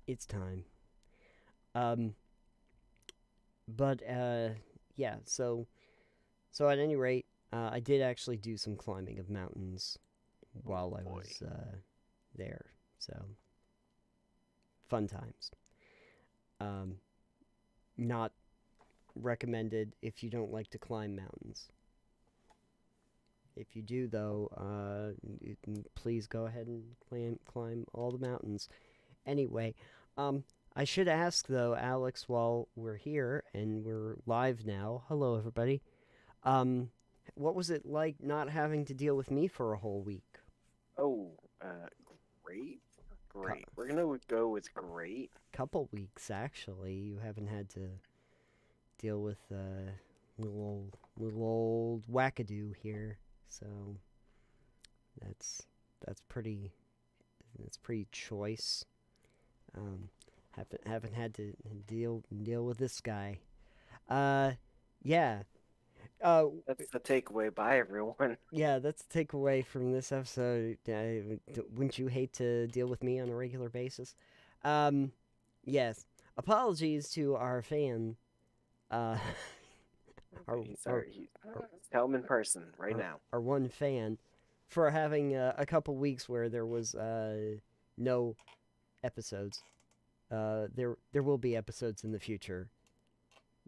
It's time. Um, but yeah. So at any rate, I did actually do some climbing of mountains Oh while I boy. was there. So fun times. Um, not recommended if you don't like to climb mountains. If you do, though, please go ahead and climb all the mountains. Anyway, um, I should ask though, Alex, while we're here and we're live now. Hello, everybody. Um, what was it like not having to deal with me for a whole week? Oh, great. Cou- Great. We're gonna go with great. Couple weeks actually. You haven't had to deal with little old wackadoo here, so that's that's pretty that's pretty choice. Um, haven't had to deal with this guy. Uh, yeah. Uh, That's the takeaway. Bye, everyone. yeah. That's the takeaway from this episode. Wouldn't you hate to deal with me on a regular basis? Um, yes. Apologies to our fan. Uh, our Okay, our sorry. our, Tell him in person right our, now. our one fan for having a couple weeks where there was no episodes. There will be episodes in the future,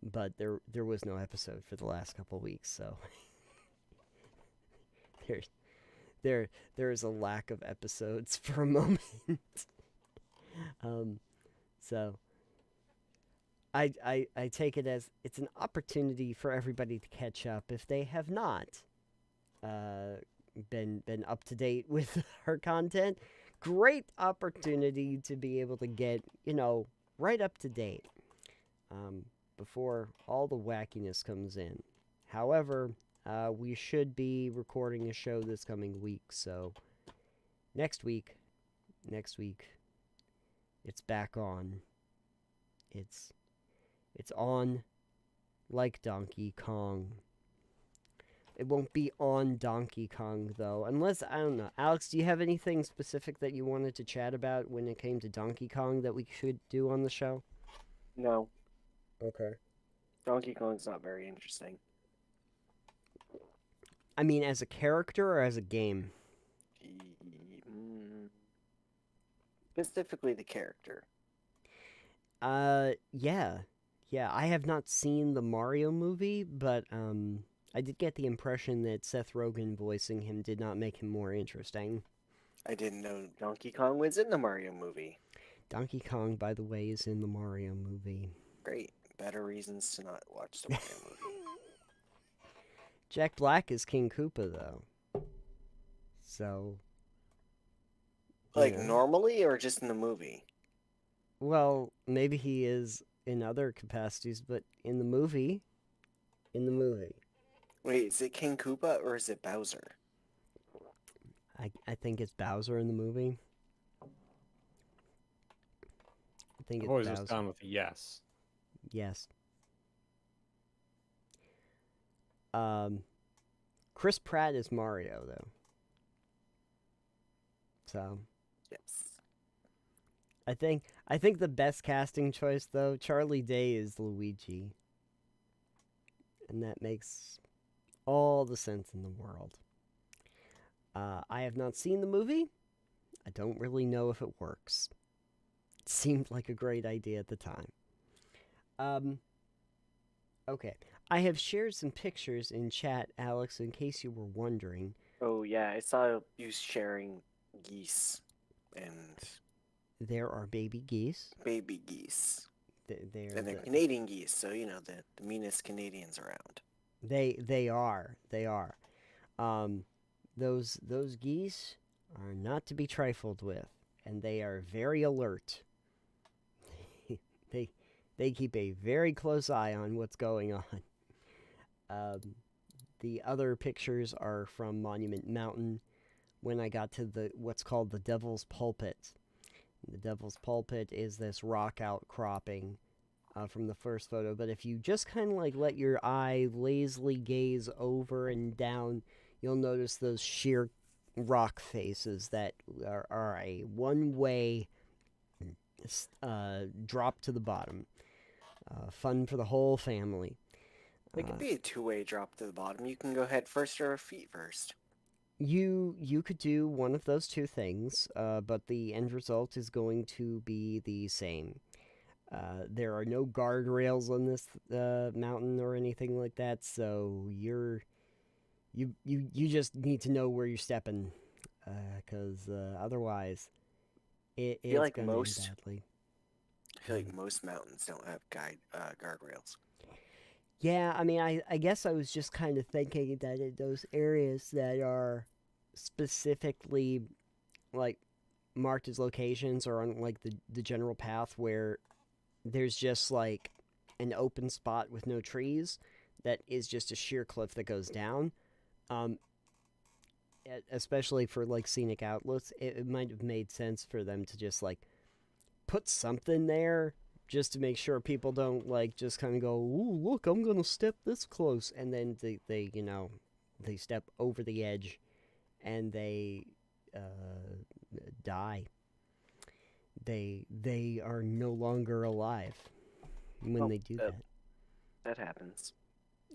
but there was no episode for the last couple weeks, so there's there there is a lack of episodes for a moment. um, so I take it as it's an opportunity for everybody to catch up if they have not uh, been up to date with our content. Great opportunity to be able to get right up to date um, before all the wackiness comes in. However, we should be recording a show this coming week, so next week, next week, it's back on. It's it's on like Donkey Kong. It won't be on Donkey Kong though, unless I don't know. Alex, do you have anything specific that you wanted to chat about when it came to Donkey Kong that we should do on the show? No, Okay. Donkey Kong's not very interesting. I mean, as a character or as a game? Mm, Specifically, the character. Yeah. Yeah, I have not seen the Mario movie, but I did get the impression that Seth Rogen voicing him did not make him more interesting. I didn't know Donkey Kong was in the Mario movie. Donkey Kong, by the way, is in the Mario movie. Great. Better reasons to not watch the Mario movie. Jack Black is King Koopa, though. So, you Like know. normally or just in the movie? Well, maybe he is in other capacities, but in the movie, Wait, is it King Koopa or is it Bowser? I think it's Bowser in the movie. I think I've it's always just Bowser. gone with a yes. Yes. Um, Chris Pratt is Mario, though. So Yes. I think the best casting choice though, Charlie Day is Luigi, and that makes all the sense in the world. I have not seen the movie. I don't really know if it works. It seemed like a great idea at the time. Um, okay. I have shared some pictures in chat, Alex, in case you were wondering. Oh yeah, I saw you sharing geese and There are baby geese. baby geese. They're And they're the Canadian geese, so you know the meanest Canadians around. they are. Um, those geese are not to be trifled with, and they are very alert. they they keep a very close eye on what's going on. Um, the other pictures are from Monument Mountain when I got to the what's called the Devil's Pulpit. The Devil's Pulpit is this rock outcropping from the first photo, but if you just kind of like let your eye lazily gaze over and down, you'll notice those sheer rock faces that are a one way drop to the bottom. Fun for the whole family. It could be a two-way drop to the bottom. You can go head first or feet first. You could do one of those two things, but the end result is going to be the same. There are no guardrails on this mountain or anything like that, so you just need to know where you're stepping, because otherwise I feel it's like gonna end most badly. I feel like most mountains don't have guardrails. Yeah, I mean, I guess I was just kind of thinking that in those areas that are specifically like marked as locations or on like the general path where there's just like an open spot with no trees that is just a sheer cliff that goes down. Um, Especially for like scenic outlets, it might have made sense for them to just like put something there just to make sure people don't like just kind of go, "Ooh, look, I'm gonna step this close," and then they step over the edge and they die. They are no longer alive when Well, they do that. that happens.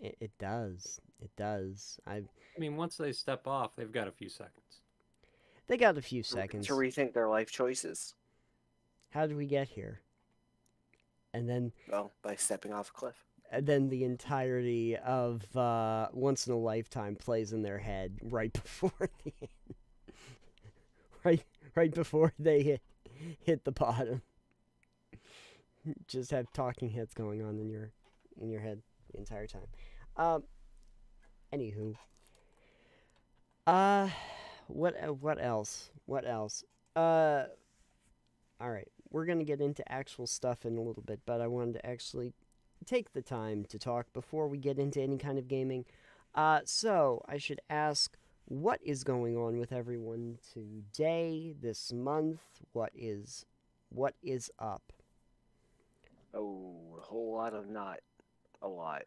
It does. It does. I mean, once they step off, they've got a few seconds. They got a few To seconds. rethink their life choices. How did we get here? And then Well, by stepping off a cliff. the entirety of Once in a Lifetime plays in their head right before the end. Right before they hit the bottom. Just have talking heads going on in your head the entire time. Anywho, what else? What else? All right, we're gonna get into actual stuff in a little bit, but I wanted to actually take the time to talk before we get into any kind of gaming. So I should ask, what is going on with everyone today, this month? What is up? Oh, a whole lot of not a lot.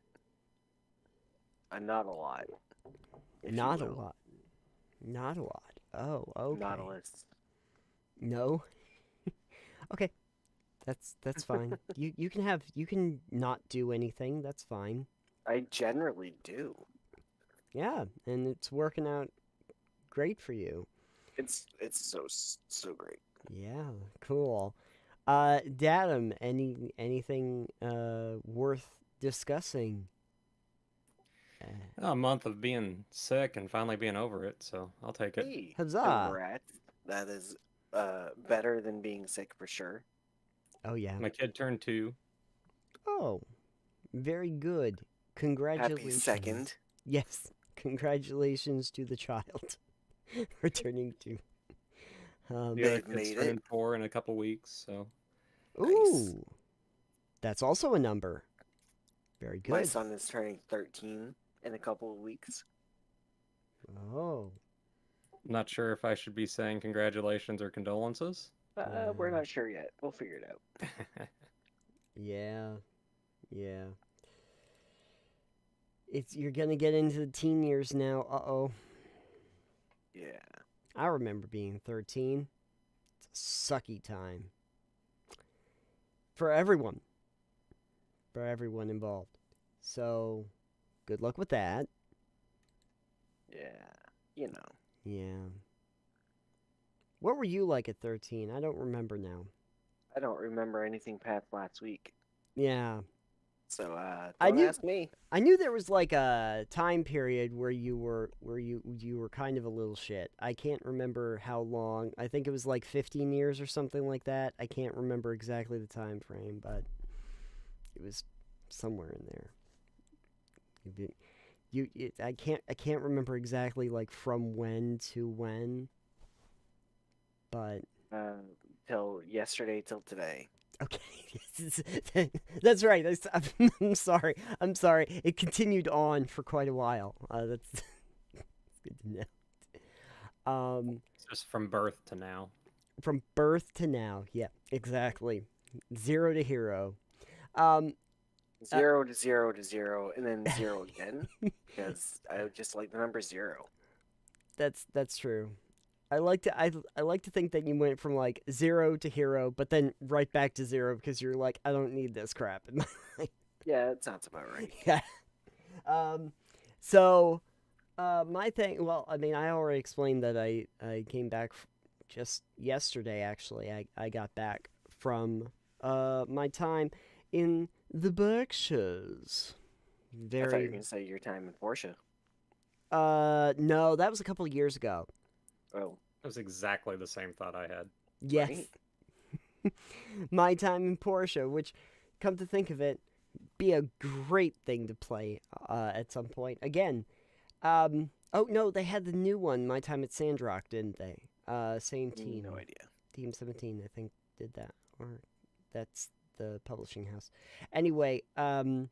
Not a lot. Not a lot. Not a lot. Oh, okay. Not a list. No. Okay. That's fine. You can not do anything. That's fine. I generally do. Yeah, and it's working out great for you. It's so great. Yeah, cool. Datum, anything worth discussing? A month of being sick and finally being over it, so I'll take it. Hey, Huzzah! congrats. That is better than being sick for sure. Oh yeah. My kid turned 2. Oh, very good. Congratulations. Happy second. Yes, congratulations to the child returning to. The other They've kid's made turning it. 4 in a couple weeks, so Ooh, that's also a number. Very My good. son is turning 13 in a couple of weeks. Oh, I'm not sure if I should be saying congratulations or condolences. We're not sure yet. We'll figure it out. yeah, yeah. You're gonna get into the teen years now. Uh-oh. Yeah. I remember being 13. It's a sucky time. For everyone. For everyone involved. So, good luck with that. Yeah. You know. Yeah. What were you like at 13? I don't remember now. I don't remember anything past last week. Yeah. So I don't ask me. I knew there was like a time period where you were kind of a little shit. I can't remember how long. I think it was like 15 years or something like that. I can't remember exactly the time frame, but it was somewhere in there. I can't remember exactly like from when to when, but Till yesterday till today. okay, that's right. I'm sorry. I'm sorry. It continued on for quite a while. That's good to know. It's just from birth to now. From birth to now. Yeah, exactly. Zero to hero. 0 to 0 to 0, and then 0 again. Because I just like the number 0. That's true. I like to I like to think that you went from like 0 to hero, but then right back to 0 because you're like, I don't need this crap in my life. Yeah, that sounds about right. Yeah. Um. So, my thing. Well, I mean, I already explained that I came back just yesterday. Actually, I got back from my time in the Berkshires. I thought you were Very. gonna say your time in Porsche. No, that was a couple years ago. Oh, That was exactly the same thought I had. Yes. right. My time in Porsche, which, come to think of it, be a great thing to play at some point. Again, oh no, they had the new one, My Time at Sandrock, didn't they? Same team. No idea. Team 17, I think, did that. Or that's the publishing house. Anyway, no,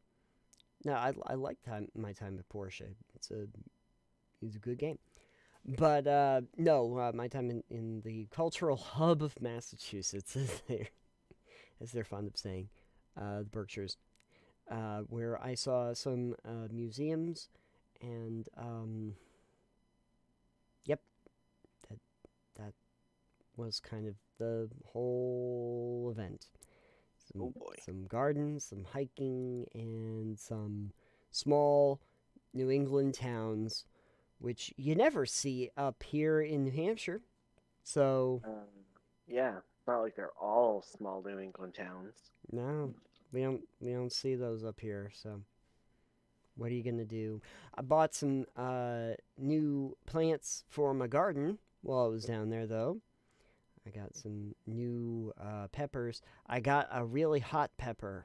I like My Time at Porsche. It's a good game. But no, my time in the cultural hub of Massachusetts, as they're fond of saying, the Berkshires, where I saw some museums, and yep, that that was kind of the whole event. Oh boy. Some gardens, some hiking, and some small New England towns, which you never see up here in New Hampshire. So, Yeah, it's not like they're all small New England towns. no, we don't see those up here. So, what are you gonna do? I bought some new plants for my garden while I was down there, though. I got some new peppers. I got a really hot pepper.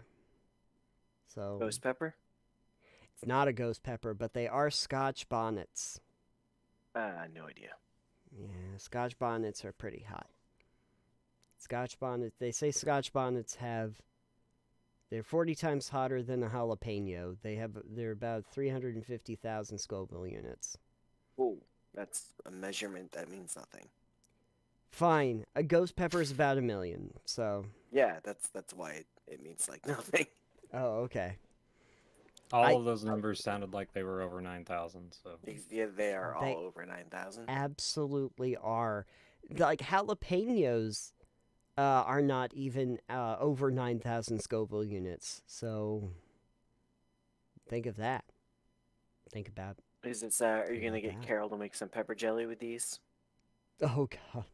So, Ghost pepper? it's not a ghost pepper, but they are Scotch bonnets. No idea. Yeah, Scotch bonnets are pretty hot. Scotch bonnets, they say Scotch bonnets they're 40 times hotter than a jalapeno. They're about 350,000 Scoville units. Oh, that's a measurement that means nothing. Fine, a ghost pepper is about 1,000,000. So, Yeah, that's why it means like nothing. oh, okay. All I of those numbers sounded like they were over 9,000. So Yeah, they are all They over 9,000. absolutely are. Like jalapenos are not even over 9,000 Scoville units. So, think of that. Think about Are you think gonna about get that. Carol to make some pepper jelly with these? Oh god.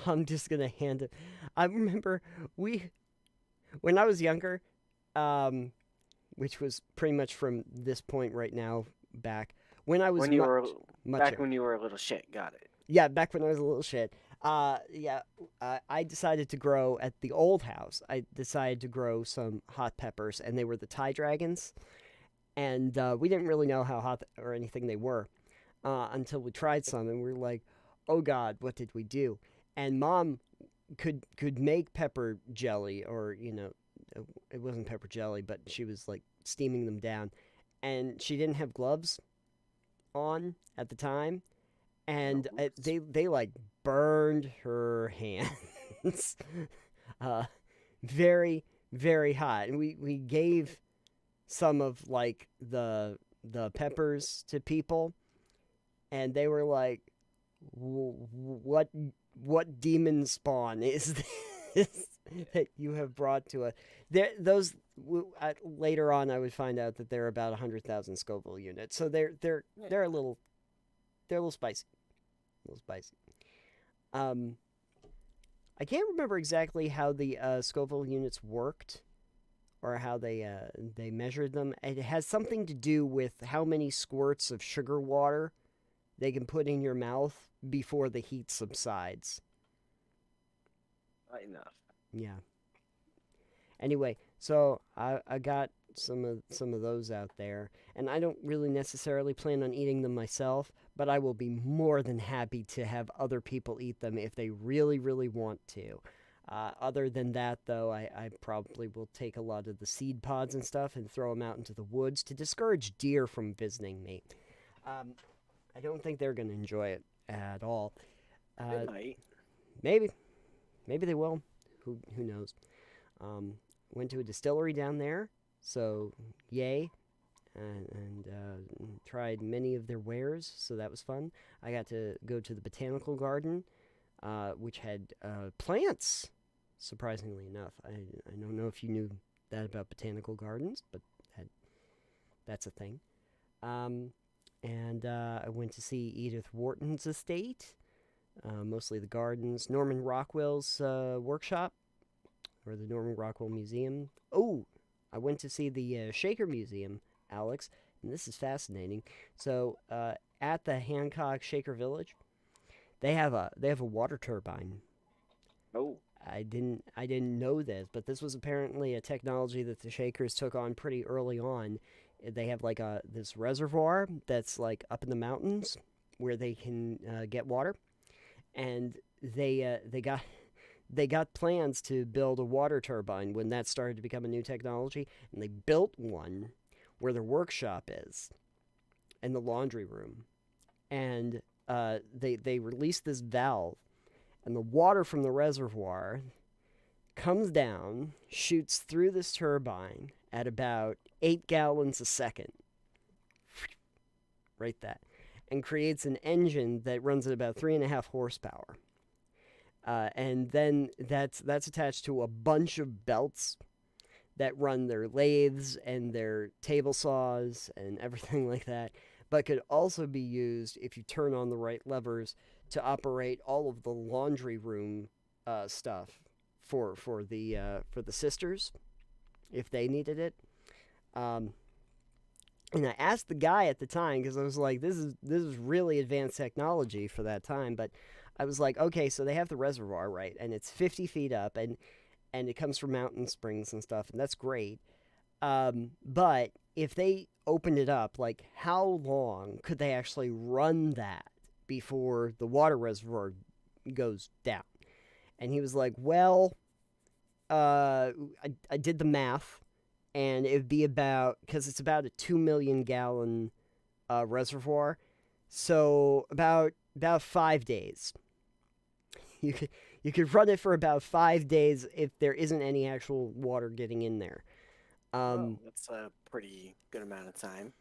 I'm just gonna hand it. I remember we when I was younger, um, which was pretty much from this point right now back when I was When you were much back younger. when you were a little shit, got it. Yeah, back when I was a little shit. Yeah, I decided to grow at the old house. I decided to grow some hot peppers, and they were the Thai dragons. And we didn't really know how hot or anything they were until we tried some, and we were like, "Oh God, what did we do?" And Mom could make pepper jelly, or it wasn't pepper jelly, but she was like steaming them down, and she didn't have gloves on at the time, and Oops. they like burned her hands, uh, very very hot, and we gave some of like the peppers to people, and they were like, what demon spawn is this that you have brought to us?" Later on, I would find out that they're about 100,000 Scoville units, so they're a little spicy, a little spicy. Um, I can't remember exactly how the Scoville units worked or how they measured them. It has something to do with how many squirts of sugar water they can put in your mouth before the heat subsides. Not enough. Yeah. Anyway, so I got some of those out there, and I don't really necessarily plan on eating them myself, but I will be more than happy to have other people eat them if they really really want to. Other than that, though, I probably will take a lot of the seed pods and stuff and throw them out into the woods to discourage deer from visiting me. Um, I don't think they're going to enjoy it at all. They Uh, might. maybe, maybe they will. Who knows? Um, went to a distillery down there, so yay. and tried many of their wares, so that was fun. I got to go to the botanical garden, which had plants. Surprisingly enough, I don't know if you knew that about botanical gardens, but that's a thing. Um, and I went to see Edith Wharton's estate, mostly the gardens, Norman Rockwell's workshop, or the Norman Rockwell Museum. Oh, I went to see the Shaker Museum, Alex, and this is fascinating. So, at the Hancock Shaker Village, they have a water turbine. Oh, I didn't know this, but this was apparently a technology that the Shakers took on pretty early on. They have like this reservoir that's like up in the mountains where they can get water, and they got plans to build a water turbine when that started to become a new technology, and they built one where their workshop is and the laundry room, and they released this valve, and the water from the reservoir comes down, shoots through this turbine at about 8 gallons a second, right that, and creates an engine that runs at about 3.5 horsepower. And then that's attached to a bunch of belts that run their lathes and their table saws and everything like that, but could also be used if you turn on the right levers to operate all of the laundry room stuff for the sisters if they needed it. Um, and I asked the guy at the time because I was like, this is really advanced technology for that time. But I was like, okay, so they have the reservoir, right, and it's 50 feet up, and it comes from mountain springs and stuff, and that's great. But if they opened it up, like, how long could they actually run that before the water reservoir goes down? And he was like, well, I did the math, and it would be about, because it's about a 2 million gallon reservoir, so about 5 days. You could you could run it for about 5 days if there isn't any actual water getting in there. well, that's a pretty good amount of time.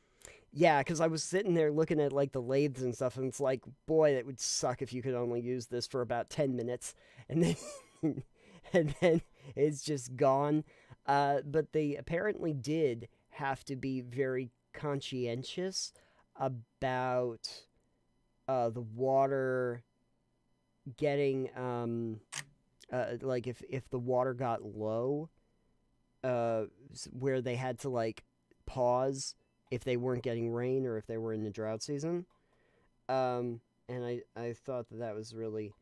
Yeah, because I was sitting there looking at like the lathes and stuff, and it's like, boy, it would suck if you could only use this for about 10 minutes, and then and then it's just gone. But they apparently did have to be very conscientious about the water getting like if the water got low, where they had to like pause if they weren't getting rain or if they were in the drought season. And I thought that was really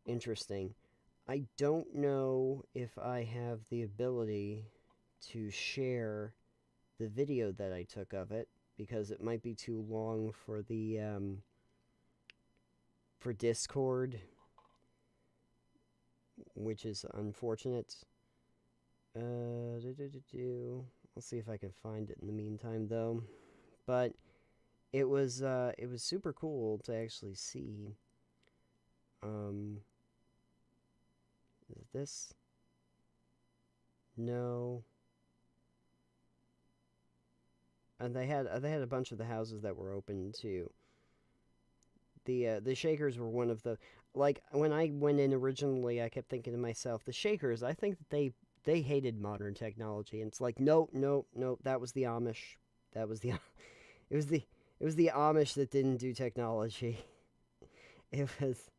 interesting. I don't know if I have the ability to share the video that I took of it because it might be too long for the for Discord, which is unfortunate. I'll see if I can find it in the meantime, though. But it was super cool to actually see. Is it this? No. And they had a bunch of the houses that were open too. The Shakers were one of the, like, when I went in originally, I kept thinking to myself, the Shakers, I think that they hated modern technology, and it's like, no, no, no, that was the Amish. That was the it was the it was the Amish that didn't do technology. It was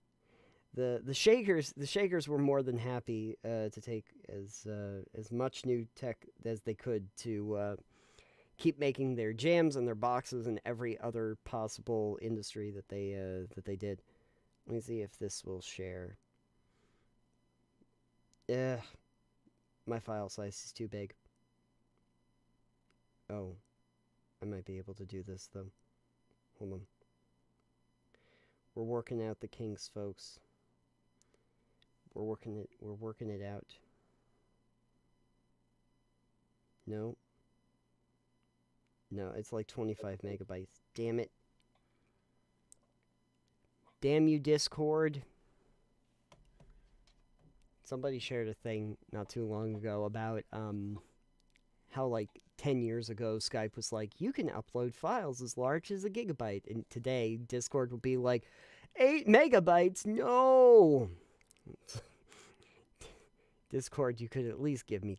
the Shakers. The Shakers were more than happy to take as much new tech as they could to keep making their jams and their boxes and every other possible industry that they did. Let me see if this will share. Ugh, my file size is too big. Oh, I might be able to do this though. Hold on. We're working out the kinks, folks. We're working it out. No. No, it's like 25 megabytes. Damn it. Damn you, Discord. Somebody shared a thing not too long ago about how like 10 years ago Skype was like, you can upload files as large as a gigabyte, and today Discord will be like 8 megabytes. No. Discord, you could at least give me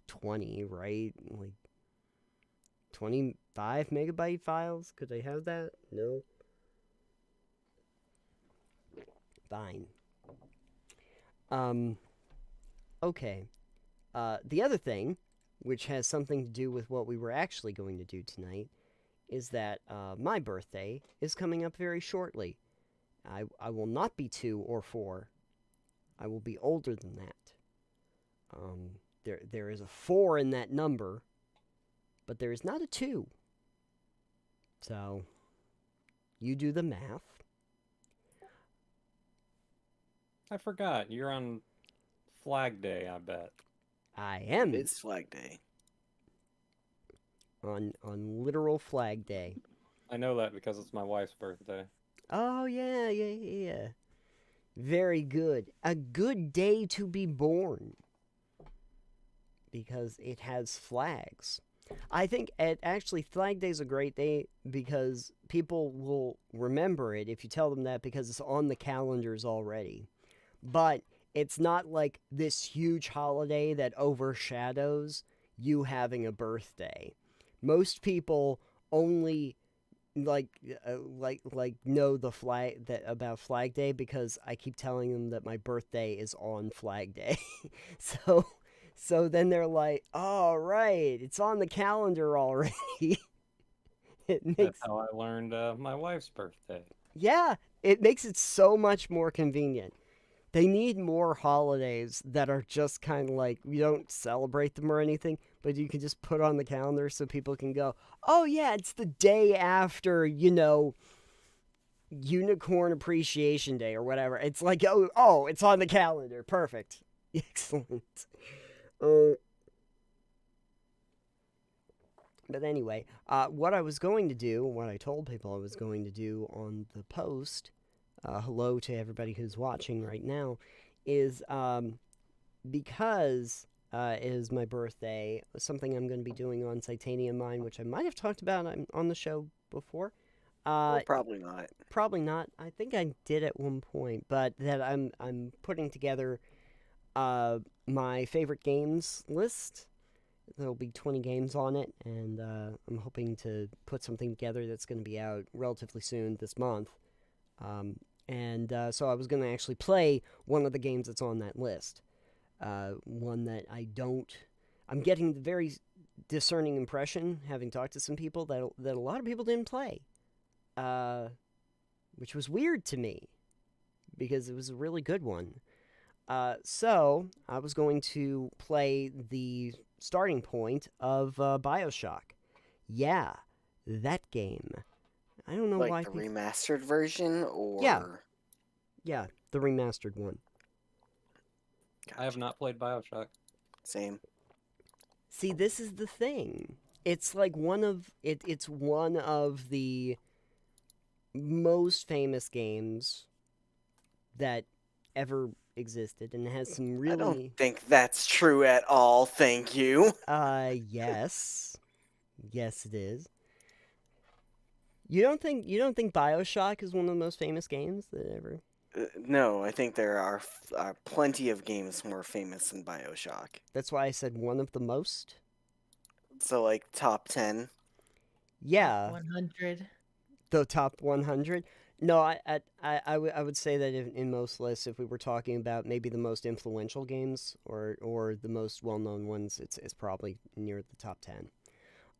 20, right? Like 25 megabyte files? Could I have that? No. Fine. Okay. The other thing, which has something to do with what we were actually going to do tonight, is that my birthday is coming up very shortly. I will not be 2 or 4. I will be older than that. There is a 4 in that number, but there is not a 2. So, you do the math. I forgot. You're on Flag Day, I bet. I am It's Flag Day. on literal Flag Day. I know that because it's my wife's birthday. Oh, yeah. Very good. A good day to be born. Because it has flags. I think actually Flag Day is a great day because people will remember it if you tell them that because it's on the calendars already. But it's not like this huge holiday that overshadows you having a birthday. Most people only like know the flag that about Flag Day because I keep telling them that my birthday is on Flag Day. So then they're like, "All right, it's on the calendar already." It That's makes how I learned my wife's birthday. yeah, it makes it so much more convenient. They need more holidays that are just kind of like we don't celebrate them or anything, but you can just put on the calendar so people can go, "Oh yeah, it's the day after, Unicorn Appreciation Day or whatever." It's like, "Oh, it's on the calendar. Perfect." Excellent. But anyway, what I was going to do, what I told people I was going to do on the post, hello to everybody who's watching right now, is because it is my birthday, something I'm going to be doing on Titanium Mine, which I might have talked about on the show before. Well, probably not. Probably not. I think I did at one point, but that I'm putting together my favorite games list. There'll be 20 games on it, and I'm hoping to put something together that's going to be out relatively soon this month. So I was going to actually play one of the games that's on that list. One that I'm getting the very discerning impression, having talked to some people, that a lot of people didn't play. Which was weird to me, because it was a really good one. So I was going to play the starting point of Bioshock. Yeah, that game. I don't know Like why. the remastered version, or Yeah, the remastered one. Gotcha. I have not played Bioshock. Same. See, this is the thing. It's like it's one of the most famous games that ever existed, and it has some really. I don't think that's true at all. Thank you. Yes, it is. You don't think Bioshock is one of the most famous games that ever? No, I think there are plenty of games more famous than Bioshock. That's why I said one of the most. So, like, top 10. Yeah, 100. the top 100. No, I would say that in most lists, if we were talking about maybe the most influential games or the most well-known ones, it's probably near the top 10.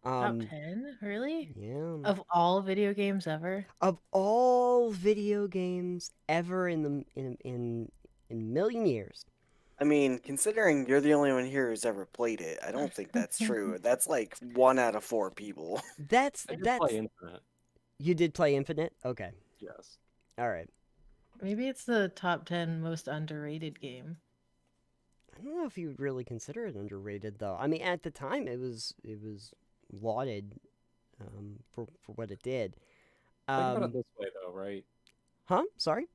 Top 10? Really? Yeah. Of all video games ever? Of all video games ever in a million years. I mean, considering you're the only one here who's ever played it, I don't think that's true. That's like 1 out of 4 people. That's I did play Infinite. You did play Infinite? Okay. Yes. All right. Maybe it's the top 10 most underrated game. I don't know if you would really consider it underrated though. I mean, at the time it was lauded for what it did. Think about it this way, though, right? Huh? Sorry?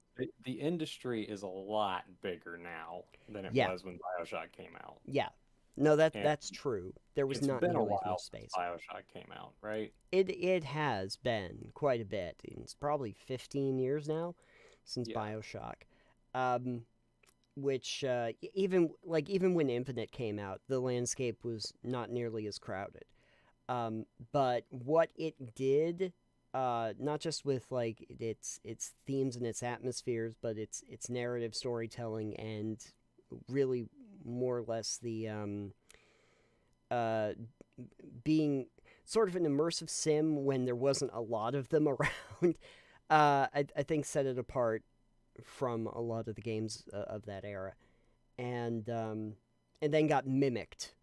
The industry is a lot bigger now than it Yeah. was when Bioshock came out. Yeah. No, And that's true. There was it's not been a nearly as while much since space. Bioshock came out, right? It has been quite a bit. It's probably 15 years now since Yeah. Bioshock. Which even when Infinite came out, the landscape was not nearly as crowded. But what it did, not just with like its themes and its atmospheres, but its narrative storytelling and really more or less the uh, being sort of an immersive sim when there wasn't a lot of them around. I think set it apart from a lot of the games of that era, and then got mimicked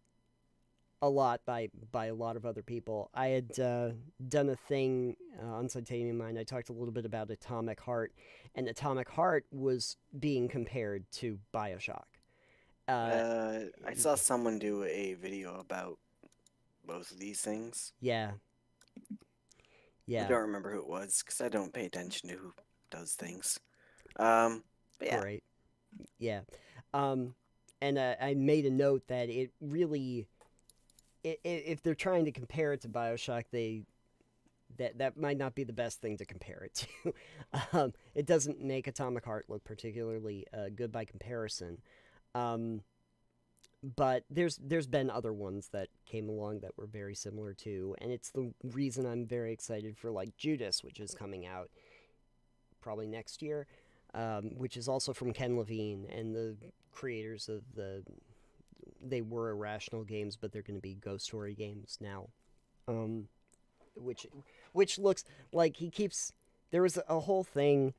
a lot by a lot of other people. I had done a thing on Titanium Mind. I talked a little bit about Atomic Heart, and Atomic Heart was being compared to Bioshock. I saw someone do a video about both of these things. Yeah, I yeah, don't remember who it was because I don't pay attention to who does things. But yeah, great. Yeah, um, and I made a note that it really, if they're trying to compare it to Bioshock, that might not be the best thing to compare it to. It doesn't make Atomic Heart look particularly good by comparison. Um, but there's been other ones that came along that were very similar too, and it's the reason I'm very excited for like Judas, which is coming out probably next year, which is also from Ken Levine and the creators of they were Irrational Games, but they're going to be Ghost Story games now. Um, which looks like he keeps. There was a whole thing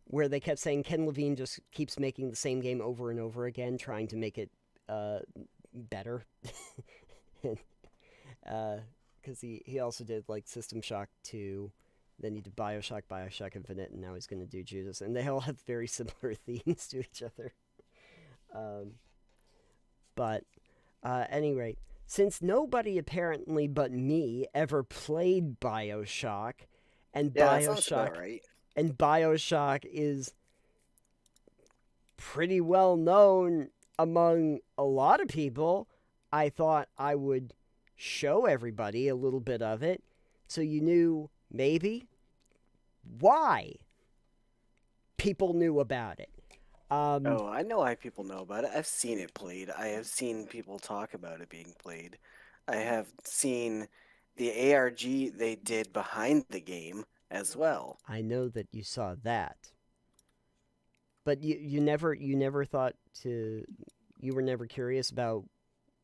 where they kept saying Ken Levine just keeps making the same game over and over again, trying to make it better. Because he also did like System Shock 2, then he did Bioshock, Bioshock Infinite, and now he's going to do Judas, and they all have very similar themes to each other. Um, but anyway, since nobody apparently but me ever played Bioshock, and yeah, that sounds about right. Bioshock is pretty well known among a lot of people, I thought I would show everybody a little bit of it so you knew maybe why people knew about it. Oh, I know why people know about it. I've seen it played. I have seen people talk about it being played. I have seen the ARG they did behind the game as well. I know that you saw that, but you never thought to you were never curious about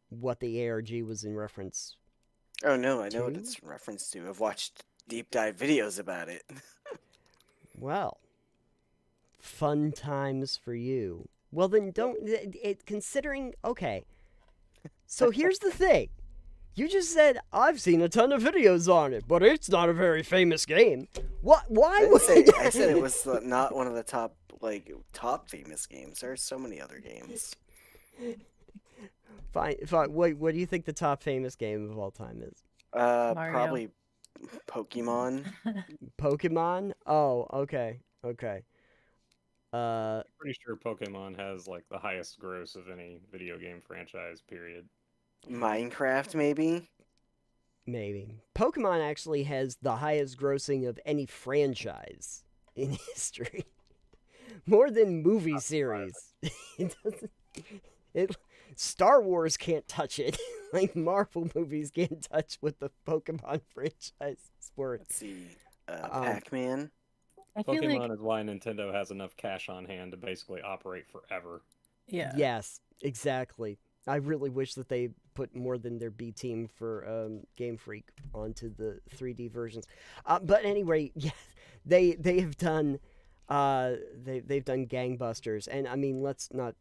what the ARG was in reference. Oh no, I know what to? it's in reference to. I've watched deep dive videos about it. Well, fun times for you. Well, then don't. Considering. Okay. So here's the thing. You just said, I've seen a ton of videos on it, but it's not a very famous game. What? Why would I said it was not one of the top famous games. There are so many other games. Fine. What do you think the top famous game of all time is? Mario. Probably Pokemon. Pokemon? Oh, okay. Okay. Pretty sure Pokemon has like the highest gross of any video game franchise, period. Minecraft, maybe? Maybe. Pokemon actually has the highest grossing of any franchise in history. More than movie series. It doesn't. Star Wars can't touch it. Like Marvel movies can't touch what the Pokemon franchise is worth. Let's see. Pac-Man. I feel Pokemon like is why Nintendo has enough cash on hand to basically operate forever. yeah. Yes, exactly. I really wish that they put more than their B team for Game Freak onto the 3D versions. But anyway, yeah, they have done they've done gangbusters, and I mean let's not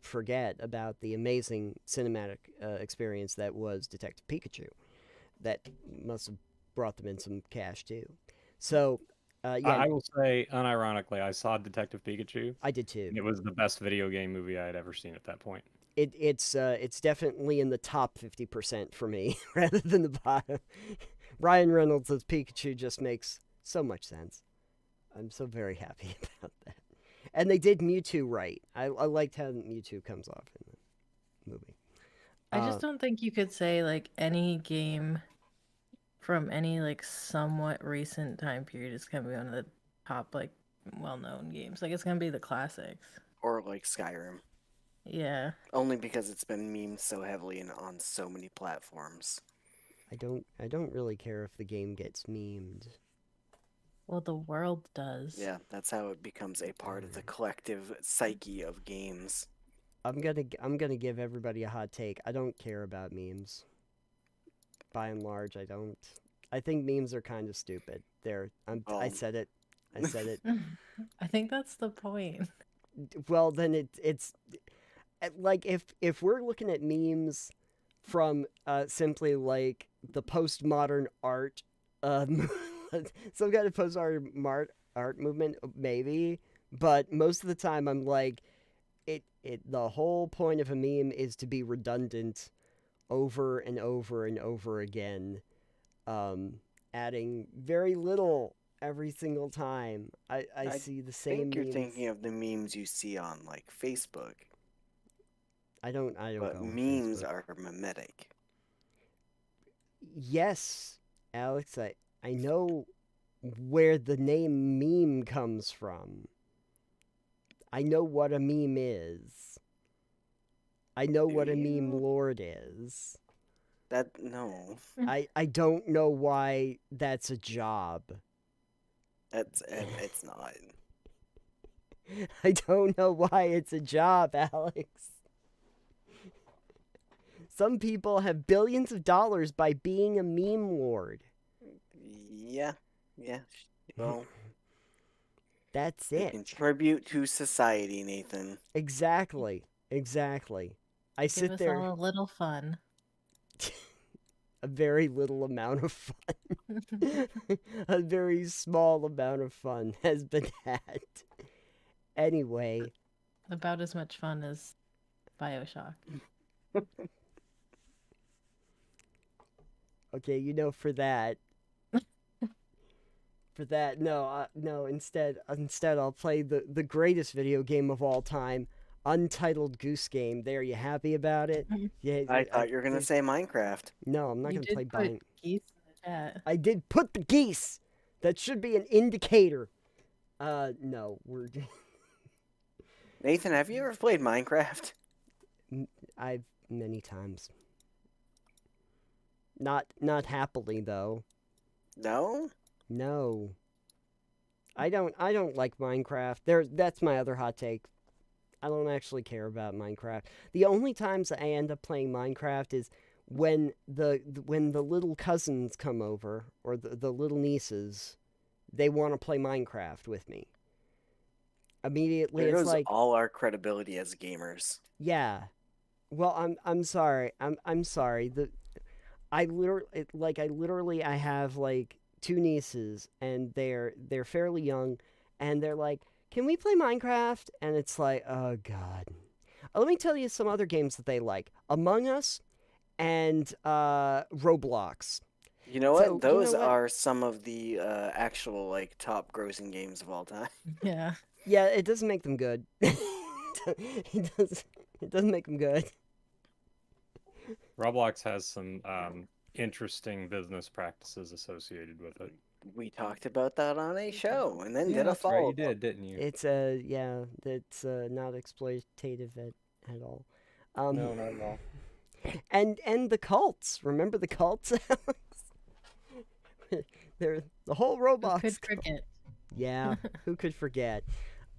forget about the amazing cinematic experience that was Detective Pikachu. That must have brought them in some cash too. So yeah, I will say, unironically, I saw Detective Pikachu. I did too. And it was the best video game movie I had ever seen at that point. It's definitely in the top 50% for me rather than the bottom. Ryan Reynolds as Pikachu just makes so much sense. I'm so very happy about that. And they did Mewtwo right. I liked how Mewtwo comes off in the movie. I just don't think you could say like any game from any like somewhat recent time period is gonna be one of the top like well-known games. Like it's gonna be the classics. Or like Skyrim. Yeah. Only because it's been memed so heavily and on so many platforms. I don't really care if the game gets memed. Well, the world does. Yeah, that's how it becomes a part of the collective psyche of games. I'm gonna give everybody a hot take. I don't care about memes. By and large, I don't. I think memes are kind of stupid. I said it. I said it. I think that's the point. Well, then it's like if we're looking at memes from simply like the postmodern art, some kind of postmodern art movement, maybe. But most of the time, I'm like, the whole point of a meme is to be redundant over and over and over again, adding very little every single time. I see the I same think you're memes. thinking of the memes you see on like Facebook. I don't But go on memes Facebook. are mimetic. Yes, Alex, I know where the name meme comes from. I know what a meme is. I know what a meme you? lord is. No. I don't know why that's a job. It's not. I don't know why it's a job, Alex. Some people have billions of dollars by being a meme lord. Yeah. Well, That's they it. contribute to society, Nathan. Exactly. I Give sit us there. all a little fun. A very little amount of fun. A very small amount of fun has been had. Anyway. About as much fun as Bioshock. Okay, for that. No. Instead, I'll play the greatest video game of all time, Untitled Goose Game. There, you happy about it? Yeah. I thought you were gonna say Minecraft. No, I'm not You gonna play did put Bind. geese in the chat. I did put the geese. That should be an indicator. No, we're. Nathan, have you ever played Minecraft? I've many times. Not happily though. No? No. I don't like Minecraft. That's my other hot take. I don't actually care about Minecraft. The only times I end up playing Minecraft is when the little cousins come over, or the little nieces, they want to play Minecraft with me. Immediately There it's goes like, all our credibility as gamers. yeah. Well, I'm sorry. I'm sorry. I literally I have like two nieces, and they're fairly young, and they're like, "Can we play Minecraft?" And it's like, "Oh god." Let me tell you some other games that they like: Among Us and Roblox. You know So, what? Those you know what? are some of the actual like top grossing games of all time. Yeah. Yeah, it doesn't make them good. It doesn't make them good. Roblox has some interesting business practices associated with it. We talked about that on a show and then Yeah, did a that's right. follow You did, didn't you? It's that's not exploitative at all. No, not at all. And the cults. Remember the cults, Alex? They're the whole Who Roblox. could forget? Yeah, who could forget?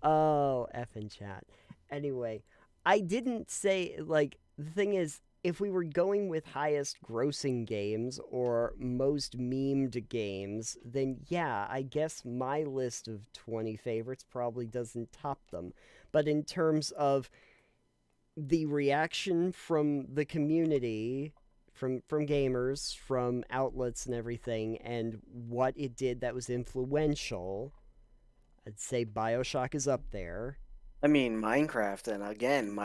Oh, effing chat. Anyway, I didn't say, like, the thing is, if we were going with highest grossing games or most memed games, then yeah, I guess my list of 20 favorites probably doesn't top them. But in terms of the reaction from the community, from gamers, from outlets and everything, and what it did that was influential, I'd say Bioshock is up there. I mean, Minecraft, and again,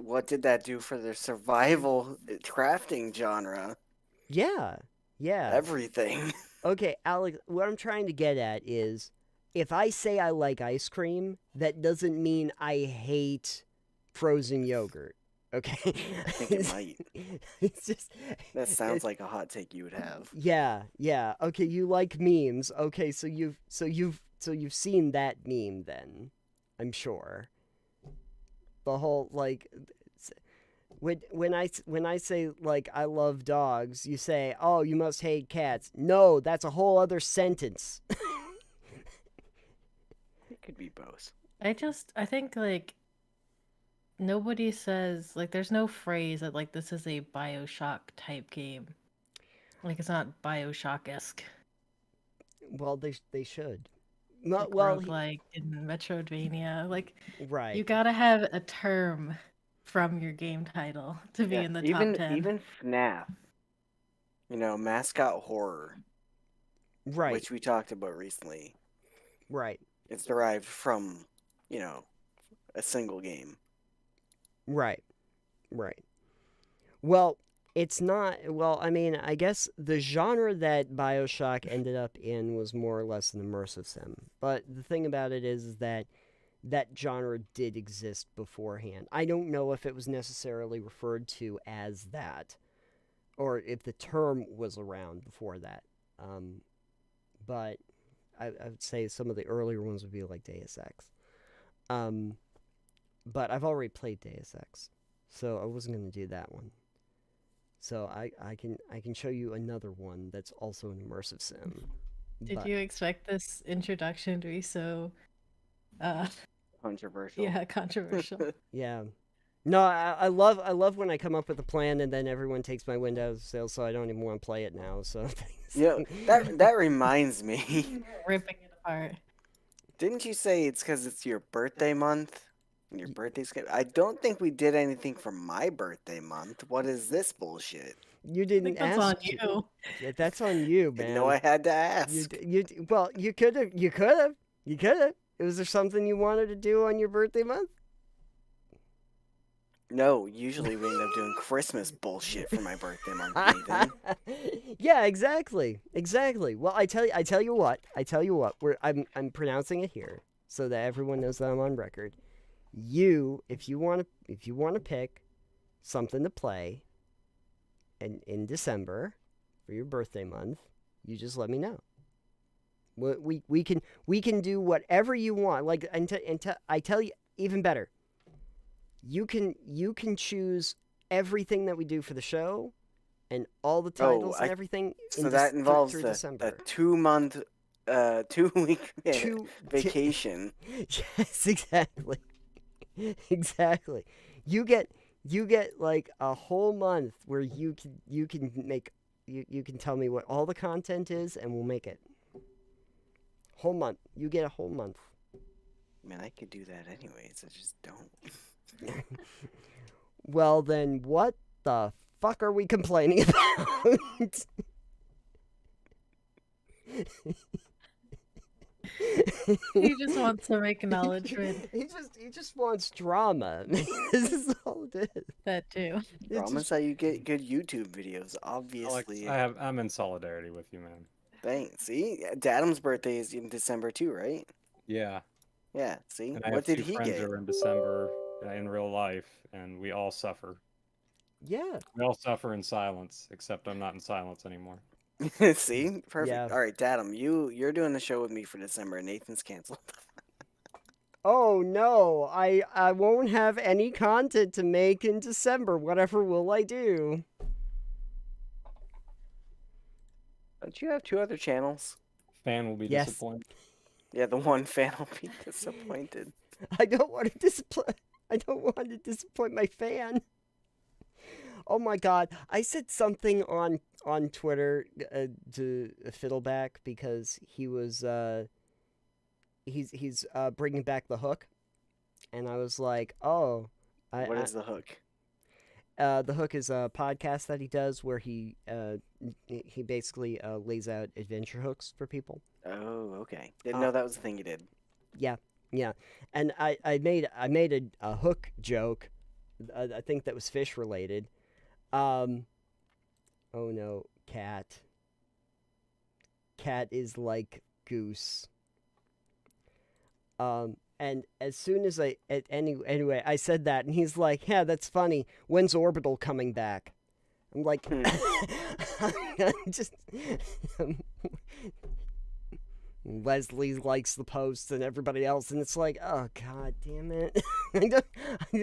what did that do for the survival crafting genre? Yeah. Everything. Okay, Alex, what I'm trying to get at is, if I say I like ice cream, that doesn't mean I hate frozen yogurt. Okay, I think it might. It's just That sounds like a hot take you would have. yeah, yeah. Okay, you like memes. Okay, so you've seen that meme then, I'm sure. The whole like when I say like I love dogs, you say, "Oh, you must hate cats." No, that's a whole other sentence. It could be both. I think like nobody says like there's no phrase that like this is a Bioshock type game. Like it's not Bioshock-esque. Well, they should. Like Well, roguelike in Metroidvania. Like right. you gotta have a term from your game title to be Yeah, in the top 10. even FNAF, mascot horror, Right. which we talked about recently. Right. It's derived from, a single game. Right. Right. Well, it's not. Well, I mean, I guess the genre that Bioshock ended up in was more or less an immersive sim. But the thing about it is that that genre did exist beforehand. I don't know if it was necessarily referred to as that, or if the term was around before that. But I would say some of the earlier ones would be like Deus Ex. But I've already played Deus Ex, so I wasn't going to do that one. So I can show you another one that's also an immersive sim. Did but- you expect this introduction to be so Controversial. yeah, controversial? Yeah. No, I love when I come up with a plan and then everyone takes my wind out of sail, so I don't even want to play it now. So Yeah, that reminds me. Ripping it apart. Didn't you say it's because it's your birthday month? And your birthday's I don't think we did anything for my birthday month. What is this bullshit? you I didn't think that's ask. on you. Yeah, that's on you, man. Didn't know I had to ask. Well, you could have. Was there something you wanted to do on your birthday month? No, usually we end up doing Christmas bullshit for my birthday month, Nathan. Yeah, exactly. Well, I tell you what. I'm pronouncing it here so that everyone knows that I'm on record. If you want to pick something to play in December for your birthday month, you just let me know. We can do whatever you want. Like I tell you even better. You can choose everything that we do for the show, and all the titles and everything. So that involves through the December. 2-month, 2-week Two- vacation. Yes, exactly. Exactly. You get like a whole month where you can make you can tell me what all the content is, and we'll make it. Whole month. You get a whole month. Man, I could do that anyways. I just don't. Well, then what the fuck are we complaining about? He just wants some acknowledgement. He just wants drama. This is all it is. That too. Promise how you get good YouTube videos. Obviously. I'm in solidarity with you, man. Thanks. See, Dadam's birthday is in December too, right? Yeah. Yeah. See, And I what have did two he friends get? who are in December in real life, and we all suffer. Yeah. We all suffer in silence, except I'm not in silence anymore. See, perfect. Yeah. All right, Dadam, you're doing the show with me for December, and Nathan's canceled. Oh no, I won't have any content to make in December. Whatever will I do? Don't you have 2 other channels? Fan will be Yes. disappointed. Yeah, the one fan will be disappointed. I don't want to disappoint my fan. Oh my god, I said something on Twitter to Fiddleback because he was he's bringing back the hook, and I was like, oh, What is the hook? The Hook is a podcast that he does where he basically lays out adventure hooks for people. Oh, okay. Didn't know that was the thing you did. Yeah, and I made a hook joke. I think that was fish related. Oh no, cat. Cat is like goose. And as soon as anyway, I said that, and he's like, "Yeah, that's funny. When's Orbital coming back?" I'm like, I'm just. Leslie likes the posts and everybody else, and it's like, oh god damn it!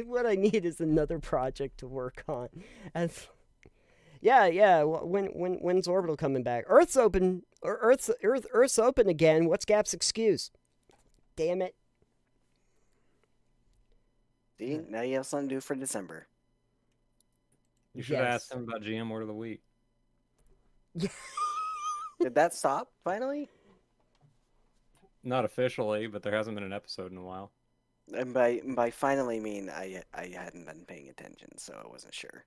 What I need is another project to work on. And yeah. When's Orbital coming back? Earth's open. Earth's open again. What's Gap's excuse? Damn it! See, now you have something to do for December. You should have asked him about GM Word of the Week. Did that stop finally? Not officially, but there hasn't been an episode in a while. And by finally mean I hadn't been paying attention, so I wasn't sure.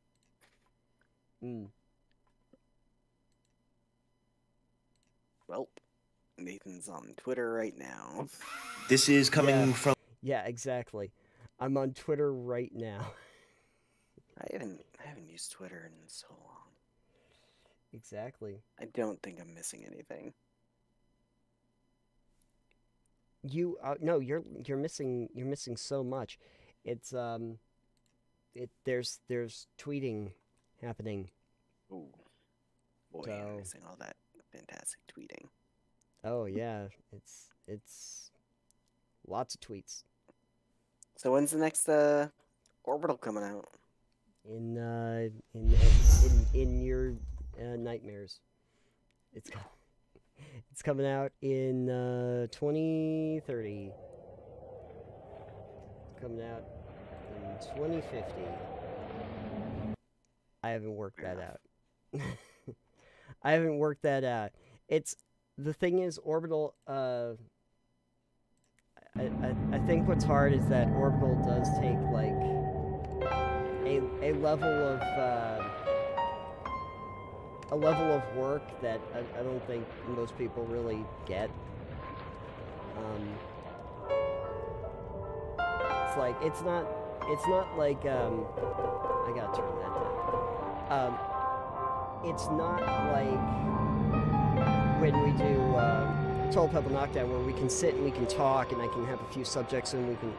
Well, Nathan's on Twitter right now. This is coming from. Yeah, exactly. I'm on Twitter right now. I haven't used Twitter in so long. Exactly. I don't think I'm missing anything. You no, you're missing so much. It's there's tweeting happening. Ooh, boy, I'm missing all that fantastic tweeting. Oh yeah, it's lots of tweets. So when's the next Orbital coming out? In your nightmares. It's coming out in 2030. Coming out in 2050. I haven't worked that out. I haven't worked that out. It's the thing is Orbital. I think what's hard is that Orbital does take like a level of work that I don't think most people really get. It's like it's not like I gotta turn that down. It's not like when we do Total Pebble Knockdown, where we can sit and we can talk, and I can have a few subjects, and we can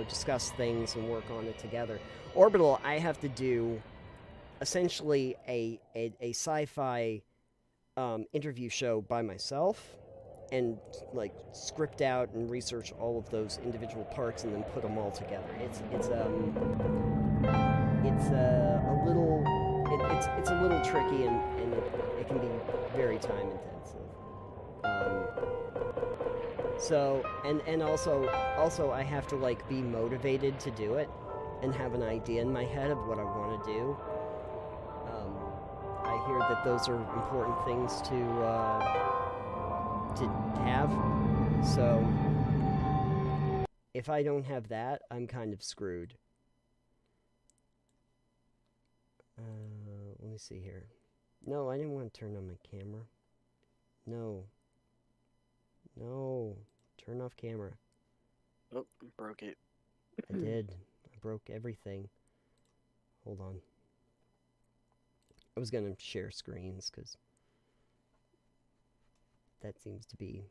discuss things and work on it together. Orbital, I have to do essentially a sci-fi interview show by myself, and like script out and research all of those individual parts and then put them all together. It's a little tricky, and it can be very time intensive. So and also I have to like be motivated to do it and have an idea in my head of what I want to do. I hear that those are important things to have. So if I don't have that, I'm kind of screwed. Let me see here. No, I didn't want to turn on my camera. No, turn off camera. Oh, broke it. I did. I broke everything. Hold on. I was gonna share screens because that seems to be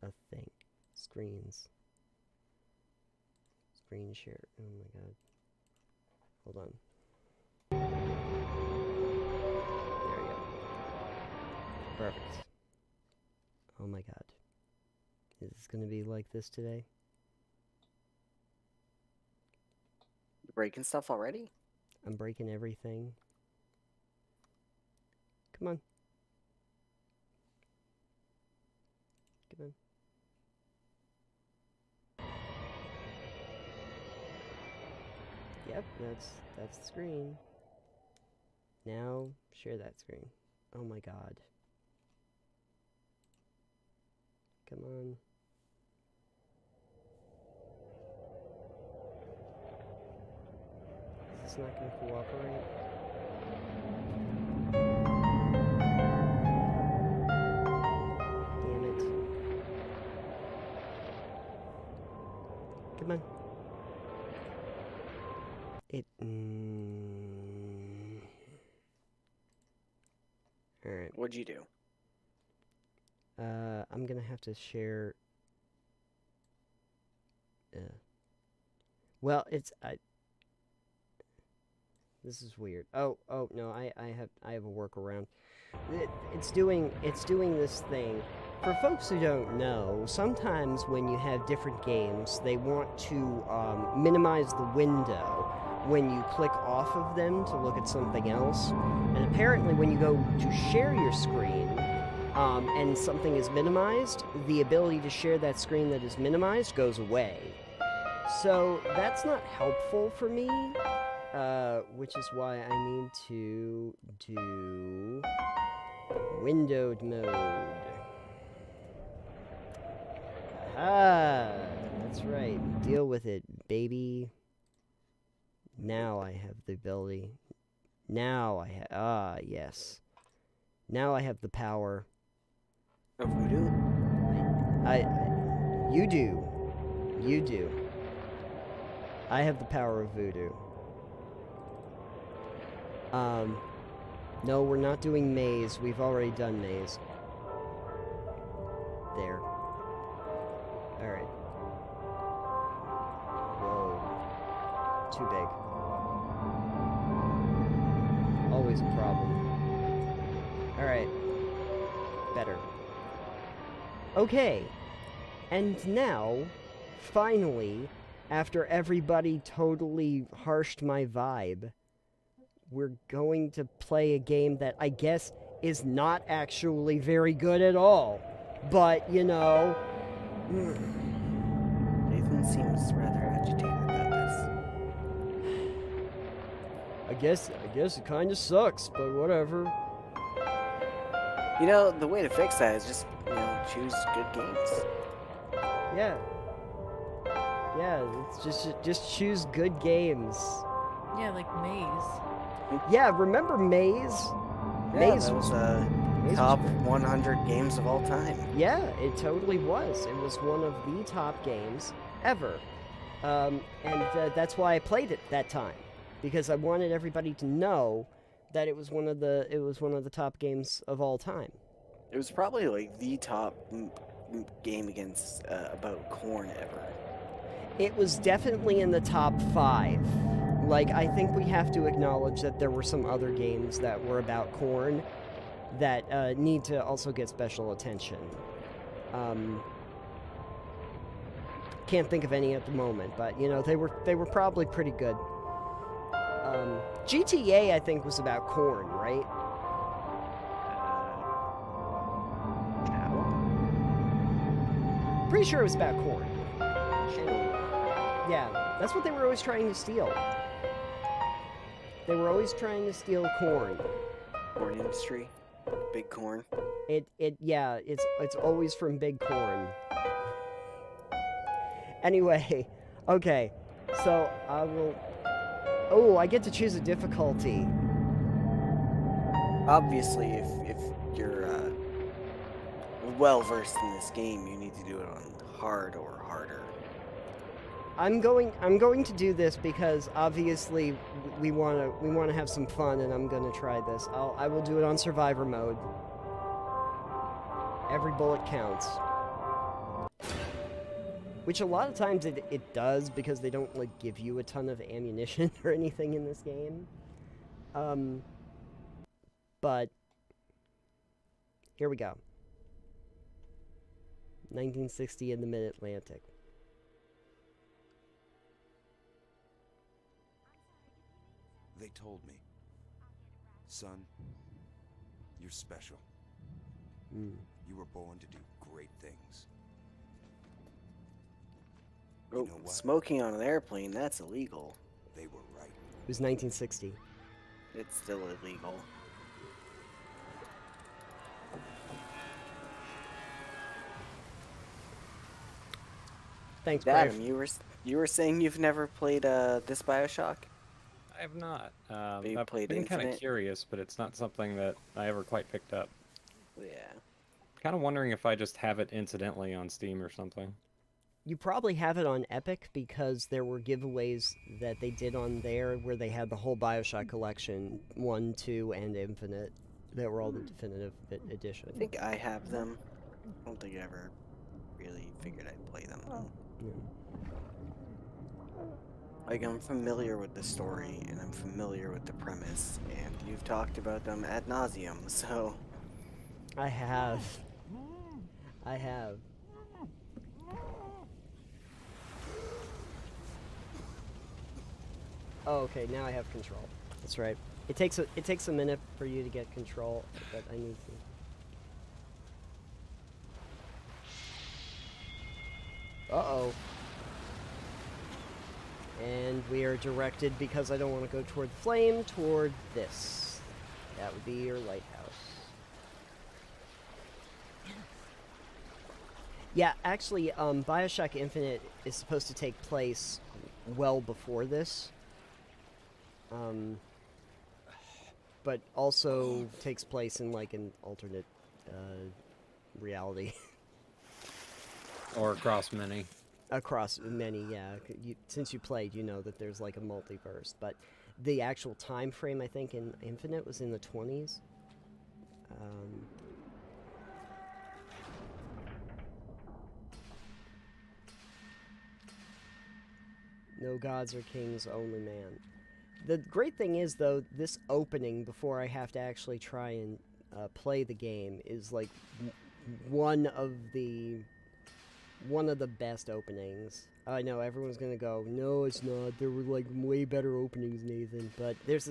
a thing. Screens. Screen share. Oh my god. Hold on. There we go. Perfect. Oh my god. Is this gonna be like this today? You breaking stuff already? I'm breaking everything. Come on. Come on. Yep, that's the screen. Now, share that screen. Oh my god. Come on. Is this not going to cooperate? Damn it. Come on. It... Alright. What'd you do? I'm gonna have to share... Well, it's this is weird. Oh no, I have a workaround. It's doing this thing. For folks who don't know, sometimes when you have different games, they want to minimize the window when you click off of them to look at something else. And apparently when you go to share your screen and something is minimized, the ability to share that screen that is minimized goes away. So that's not helpful for me, which is why I need to do windowed mode. Ah, that's right. Deal with it, baby. Now I have the ability. Now I have... yes. Now I have the power. Of voodoo? You do. You do. I have the power of voodoo. No, we're not doing maze. We've already done maze. There. Alright. Whoa. Too big. Always a problem. Alright. Better. Okay. And now, finally, after everybody totally harshed my vibe, we're going to play a game that I guess is not actually very good at all. But, you know... Nathan seems rather agitated about this. I guess it kind of sucks, but whatever. You know, the way to fix that is just, choose good games. Yeah. Yeah, it's just choose good games. Yeah, like Maze. Yeah, remember Maze? Yeah, Maze that was Maze top was 100 games of all time. Yeah, it totally was. It was one of the top games ever. And that's why I played it that time, because I wanted everybody to know that it was one of the top games of all time. It was probably like the top game against about corn ever. It was definitely in the top 5. Like, I think we have to acknowledge that there were some other games that were about corn that need to also get special attention. Can't think of any at the moment, but they were probably pretty good. GTA, I think, was about corn, right? Pretty sure it was about corn. Yeah, that's what they were always trying to steal. They were always trying to steal corn. Corn industry, big corn. Yeah, it's always from big corn. Anyway, okay, so I will... Oh, I get to choose a difficulty. Obviously, if you're well versed in this game, you need to do it on hard or harder. I'm going to do this because obviously we want to have some fun, and I'm going to try this. I will do it on survivor mode. Every bullet counts. Which a lot of times it does, because they don't like give you a ton of ammunition or anything in this game. But here we go. 1960 in the Mid-Atlantic. They told me, son, you're special. You were born to do great things. Oh, You know what? smoking on an airplane, that's illegal. They were right. It was 1960. It's still illegal. Thanks, Adam, Brave. you were saying you've never played this Bioshock? I have not. You I've played been kind of Infinite? curious, but it's not something that I ever quite picked up. Yeah. Kind of wondering if I just have it incidentally on Steam or something. You probably have it on Epic, because there were giveaways that they did on there where they had the whole Bioshock collection, 1, 2, and Infinite, that were all the definitive edition. I think I have them. I don't think I ever really figured I'd play them though. Yeah. Like, I'm familiar with the story, and I'm familiar with the premise, and you've talked about them ad nauseum, so... I have. I have. Oh, okay, now I have control. That's right. It takes a minute for you to get control, but I need to. Uh-oh. And we are directed, because I don't want to go toward the flame, toward this. That would be your lighthouse. Yeah, actually, Bioshock Infinite is supposed to take place well before this. But also takes place in, like, an alternate, reality. Or across many. Across many, yeah. Since you played, you know that there's, like, a multiverse. But the actual time frame, I think, in Infinite was in the 20s. No gods or kings, only man. The great thing is, though, this opening, before I have to actually try and play the game, is, like, one of the best openings. I know everyone's gonna go, no, it's not. There were, like, way better openings, Nathan. But this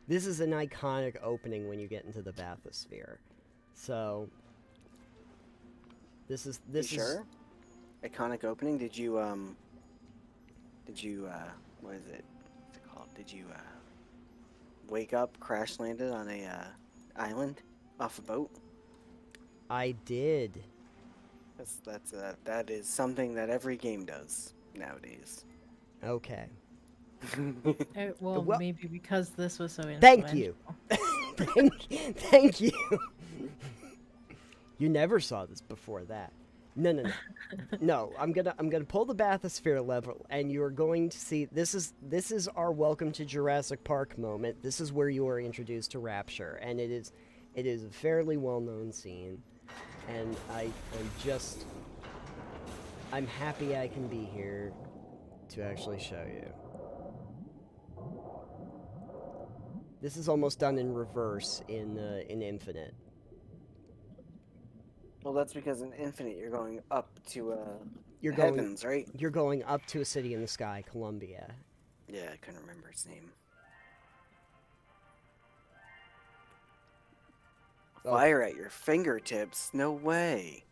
is an iconic opening when you get into the bathysphere. So this is sure? Iconic opening? Did you, what is it? What's it called? Did you, wake up, crash landed on a, island? Off a boat? I did. That is something that every game does nowadays. Okay. Well, Well- maybe because this was so Thank you. influential. Thank you. You never saw this before that. No. No, I'm gonna pull the bathysphere level, and you're going to see this is our welcome to Jurassic Park moment. This is where you are introduced to Rapture, and it is a fairly well-known scene, and I'm happy I can be here to actually show you. This is almost done in reverse in Infinite. Well, that's because in Infinite you're going up to You're the going heavens, right? You're going up to a city in the sky, Columbia. Yeah, I couldn't remember its name. Oh. Fire at your fingertips? No way.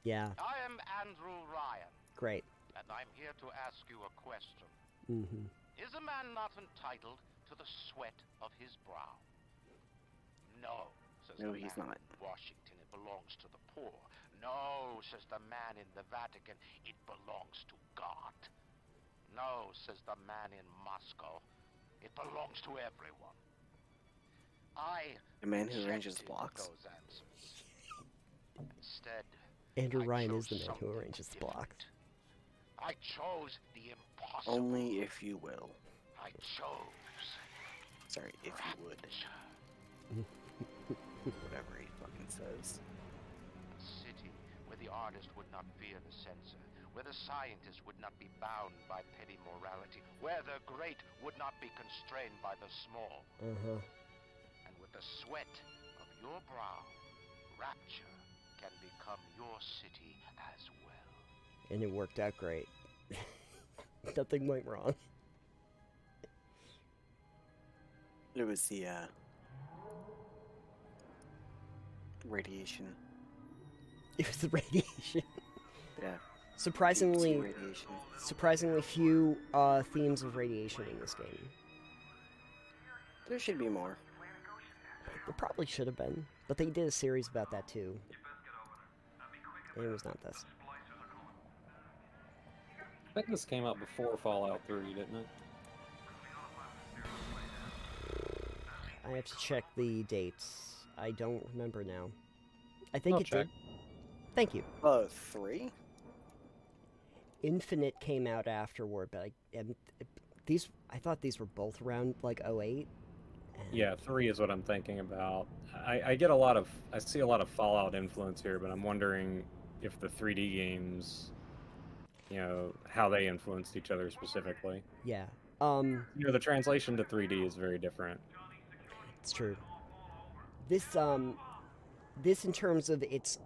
Yeah, I am Andrew Ryan, great. and I'm here to ask you a question. Mm-hmm. Is a man not entitled to the sweat of his brow? No, says No, the he's man not. in Washington, it belongs to the poor. No, says the man in the Vatican, it belongs to God. No, says the man in Moscow, it belongs to everyone. The man who arranges rejected blocks. those answers. Instead, Andrew I Ryan is chose the man who something arranges the blocks. different. I chose the impossible. Only if you will. I chose. Sorry, if you would. Whatever he fucking says. A city where the artist would not fear the censor, where the scientist would not be bound by petty morality, where the great would not be constrained by the small. Uh-huh. And with the sweat of your brow, Rapture can become your city as well. And it worked out great. Nothing went wrong. It was the radiation. It was the radiation. Yeah. Surprisingly, Radiation. surprisingly few themes of radiation in this game. There should be more. There probably should have been, but they did a series about that too. And it was not this. I think this came out before Fallout 3, didn't it? I have to check the dates. I don't remember now. I think I'll it check. did. Thank you. 3? Infinite came out afterward, but I thought these were both around like 08. And Yeah, 3 is what I'm thinking about. I see a lot of Fallout influence here, but I'm wondering if the 3D games, how they influenced each other specifically. Yeah. You know, the translation to 3D is very different. It's true. This this in terms of its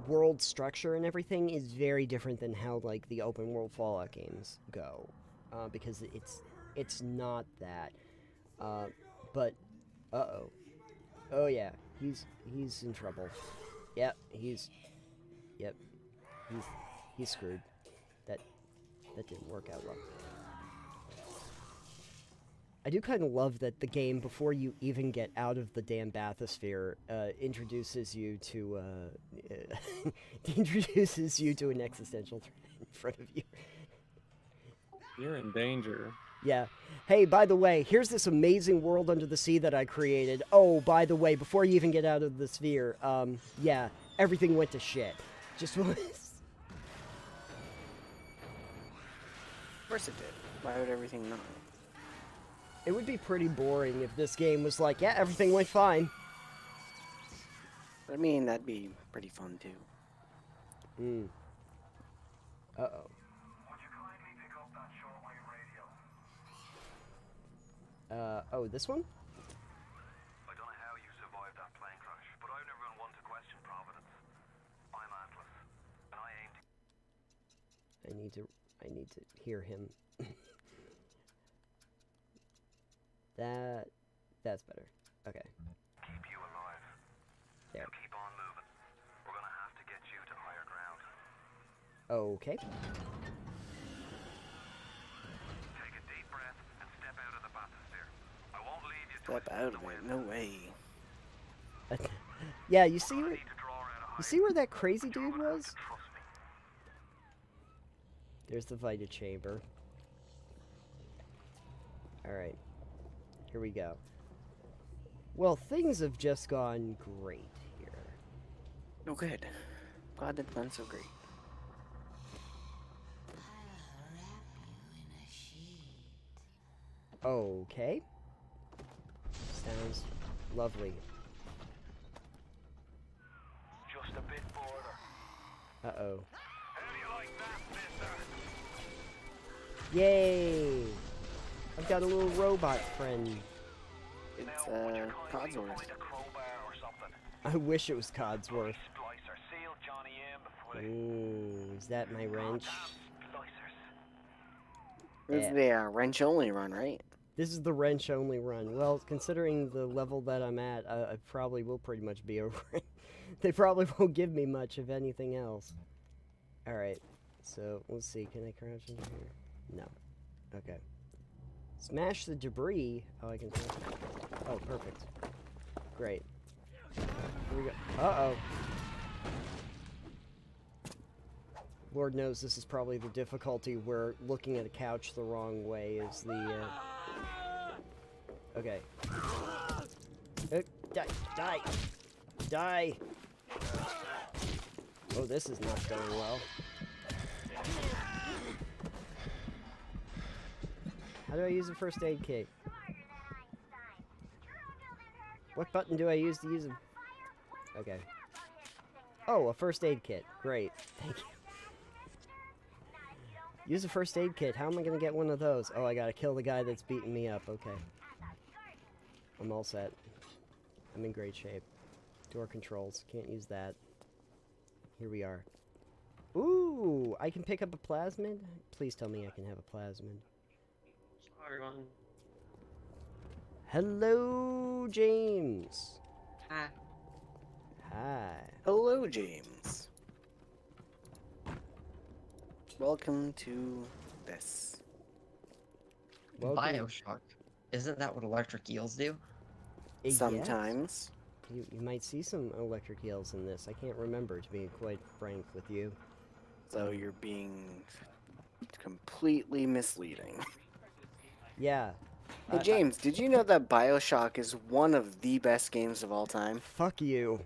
world structure and everything is very different than how like the open world Fallout games go, because it's not that. But oh yeah, he's in trouble. Yep, he's screwed. That didn't work out well. I do kind of love that the game, before you even get out of the damn bathysphere, introduces you to introduces you to an existential threat in front of you. You're in danger. Yeah. Hey, by the way, here's this amazing world under the sea that I created. Oh, by the way, before you even get out of the sphere, yeah, everything went to shit. Just was. Of course it did. Why would everything not? It would be pretty boring if this game was like, yeah, everything went fine. I mean, that'd be pretty fun too. Uh-oh. Oh, this one? I don't know how you survived that plane crash, but I've never been one to question Providence. I'm Atlas, and I aim to... I need to hear him. That's better. Okay. keep you alive. There. You keep on moving. We're gonna have to get you to higher ground. Okay. Take a deep breath and step out of the bathysphere. I won't leave you to Step out of it. No way. Yeah, you see where that crazy dude was? Trust me. There's the Vita chamber. Alright. Here we go. Well, things have just gone great here. Oh, good. Glad that went so great. Okay. Sounds lovely. Just a bit border. Uh-oh. How do you like that, mister? Yay! I've got a little robot friend. It's, Now, would you kindly Codsworth. find a crowbar or something? I wish it was Codsworth. Splicer, seal Johnny in before they... Ooh, is that my wrench? Splicers. This is the wrench-only run, right? This is the wrench-only run. Well, considering the level that I'm at, I probably will pretty much be over it. They probably won't give me much of anything else. Alright, so let's see. Can I crouch in here? No. Okay. Smash the debris. Oh, I can... Oh, perfect. Great. Here we go. Uh-oh. Lord knows this is probably the difficulty where looking at a couch the wrong way is the, Okay. Die! Die! Die! Oh, this is not going well. How do I use a first aid kit? What button do I use to use a... Okay. Oh, a first aid kit. Great. Thank you. Use a first aid kit. How am I going to get one of those? Oh, I gotta kill the guy that's beating me up. Okay. I'm all set. I'm in great shape. Door controls. Can't use that. Here we are. Ooh! I can pick up a plasmid? Please tell me I can have a plasmid. Everyone. Hello, James. Hi. Hi. Hello, James. Welcome to this. Welcome. Bioshock. Isn't that what electric eels do? Yes. Sometimes. You might see some electric eels in this. I can't remember, to be quite frank with you. So you're being completely misleading. Yeah. Hey, James, did you know that Bioshock is one of the best games of all time? Fuck you.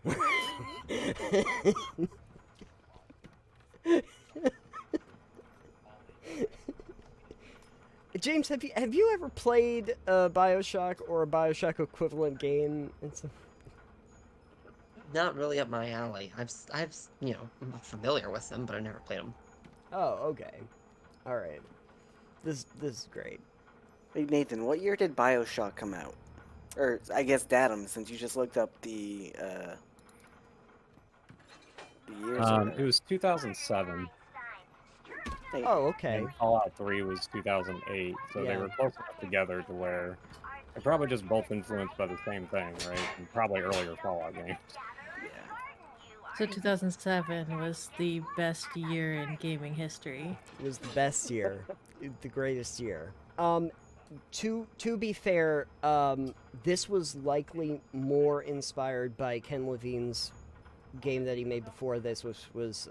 James, have you ever played a Bioshock or a Bioshock equivalent game? Not really up my alley. I've you know, I'm familiar with them, but I've never played them. Oh, okay. All right. This is great. Hey, Nathan, what year did Bioshock come out? Or, I guess, Datum, since you just looked up the years It already. was 2007, Hey, Oh, okay. and Fallout 3 was 2008, so they Yeah. were close enough together to where they're probably just both influenced by the same thing, right? And probably earlier Fallout games. yeah. So 2007 was the best year in gaming history. It was the best year, the greatest year. To be fair, this was likely more inspired by Ken Levine's game that he made before this, which was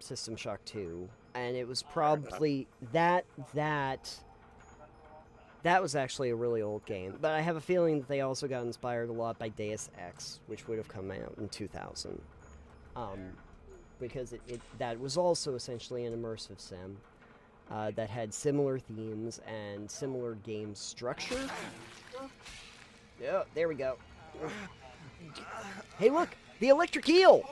System Shock 2, and it was probably that was actually a really old game. But I have a feeling that they also got inspired a lot by Deus Ex, which would have come out in 2000, because that was also essentially an immersive sim. That had similar themes and similar game structure. Yeah, there we go. Hey, look! The electric eel!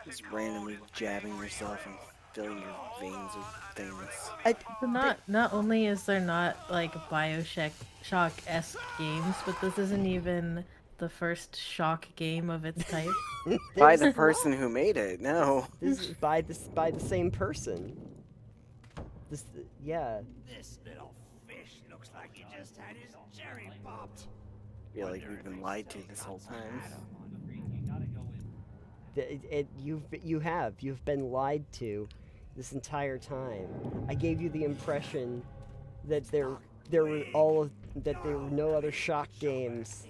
Just randomly jabbing yourself and filling your veins with things. So not only is there not like Bioshock-esque games, but this isn't even the first Shock game of its type. By the person who made it, no. This is by the same person. This, yeah. This little fish looks like he just had his cherry popped. Feel like we've been lied to this whole time. You've been lied to this entire time. I gave you the impression that there were no other Shock games.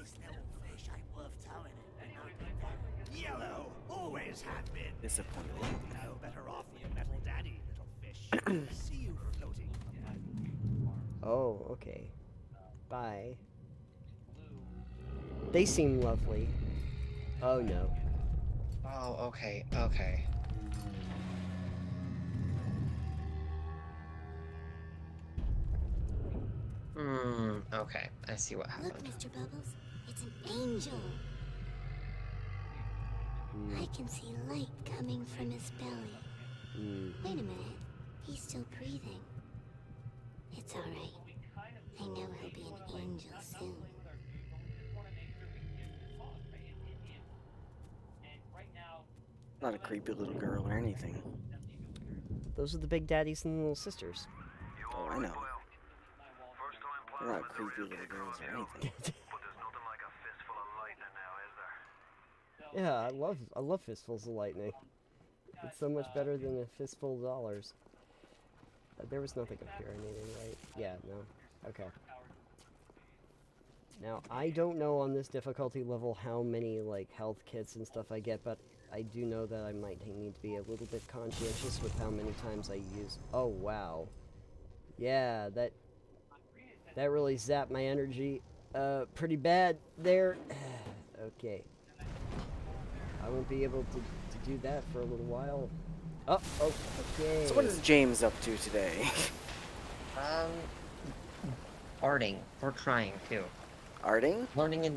Yellow always have been. Disappointed. No better off with Metal Daddy, little fish. See you floating. Oh, okay. Bye. They seem lovely. Oh no. Oh, okay, okay. Okay. I see what happened. Look, Mr. Bubbles, it's an angel. I can see light coming from his belly. Wait a minute. He's still breathing. It's alright. I know he'll be an angel soon. Not a creepy little girl or anything. Those are the big daddies and the little sisters. Oh, I know. They're not creepy little girls or anything. Yeah, I love fistfuls of lightning. It's so much better than a fistful of dollars. There was nothing up here I needed, right? Yeah, no. Okay. Now, I don't know on this difficulty level how many, like, health kits and stuff I get, but I do know that I might need to be a little bit conscientious with how many times I use... Oh, wow. Yeah, that really zapped my energy, pretty bad there. Okay. I won't be able to do that for a little while. Oh, okay. So what is James up to today? Arting. We're trying to. Arting? Learning a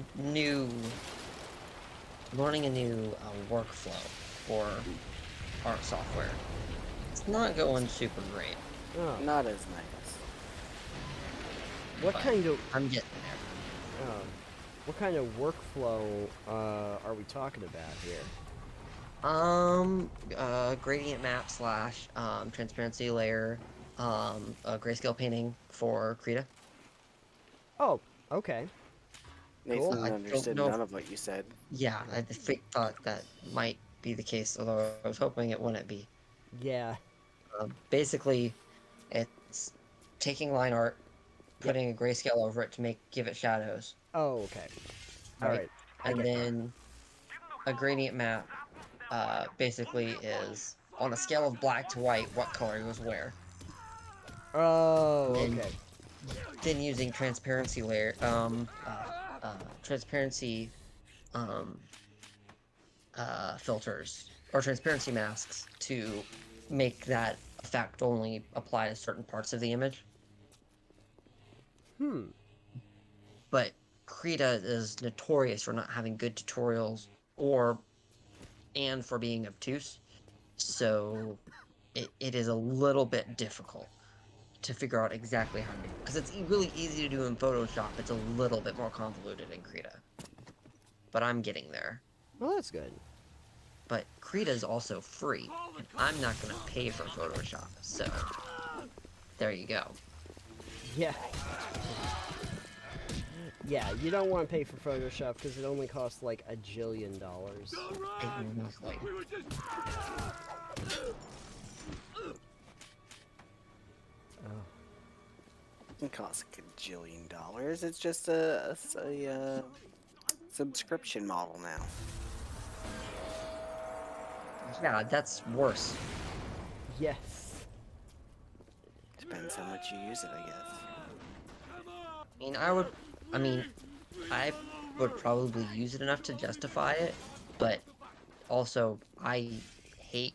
new workflow for art software. It's not going super great. Oh. Not as nice. What kind of... I'm getting there. Oh. What kind of workflow are we talking about here? Gradient map / transparency layer, grayscale painting for Krita. Oh, okay. Nathan Cool. understood none of what you said. Yeah, I thought that might be the case, although I was hoping it wouldn't be. Yeah. Basically, it's taking line art, putting a grayscale over it to give it shadows. Oh, okay. Alright. And then a gradient map basically is on a scale of black to white, what color goes where. Oh, okay. Then using transparency layer, transparency filters or transparency masks to make that effect only apply to certain parts of the image. But Krita is notorious for not having good tutorials and for being obtuse, so it is a little bit difficult to figure out exactly how to do. Because it's really easy to do in Photoshop. It's a little bit more convoluted in Krita. But I'm getting there. Well, that's good. But Krita is also free, and I'm not going to pay for Photoshop, so there you go. Yeah. Yeah, you don't want to pay for Photoshop because it only costs like $1 jillion. Exactly. It costs a $1 jillion. It's just a subscription model now. Yeah, that's worse. Yes. Depends how much you use it, I guess. I would probably use it enough to justify it, but also I hate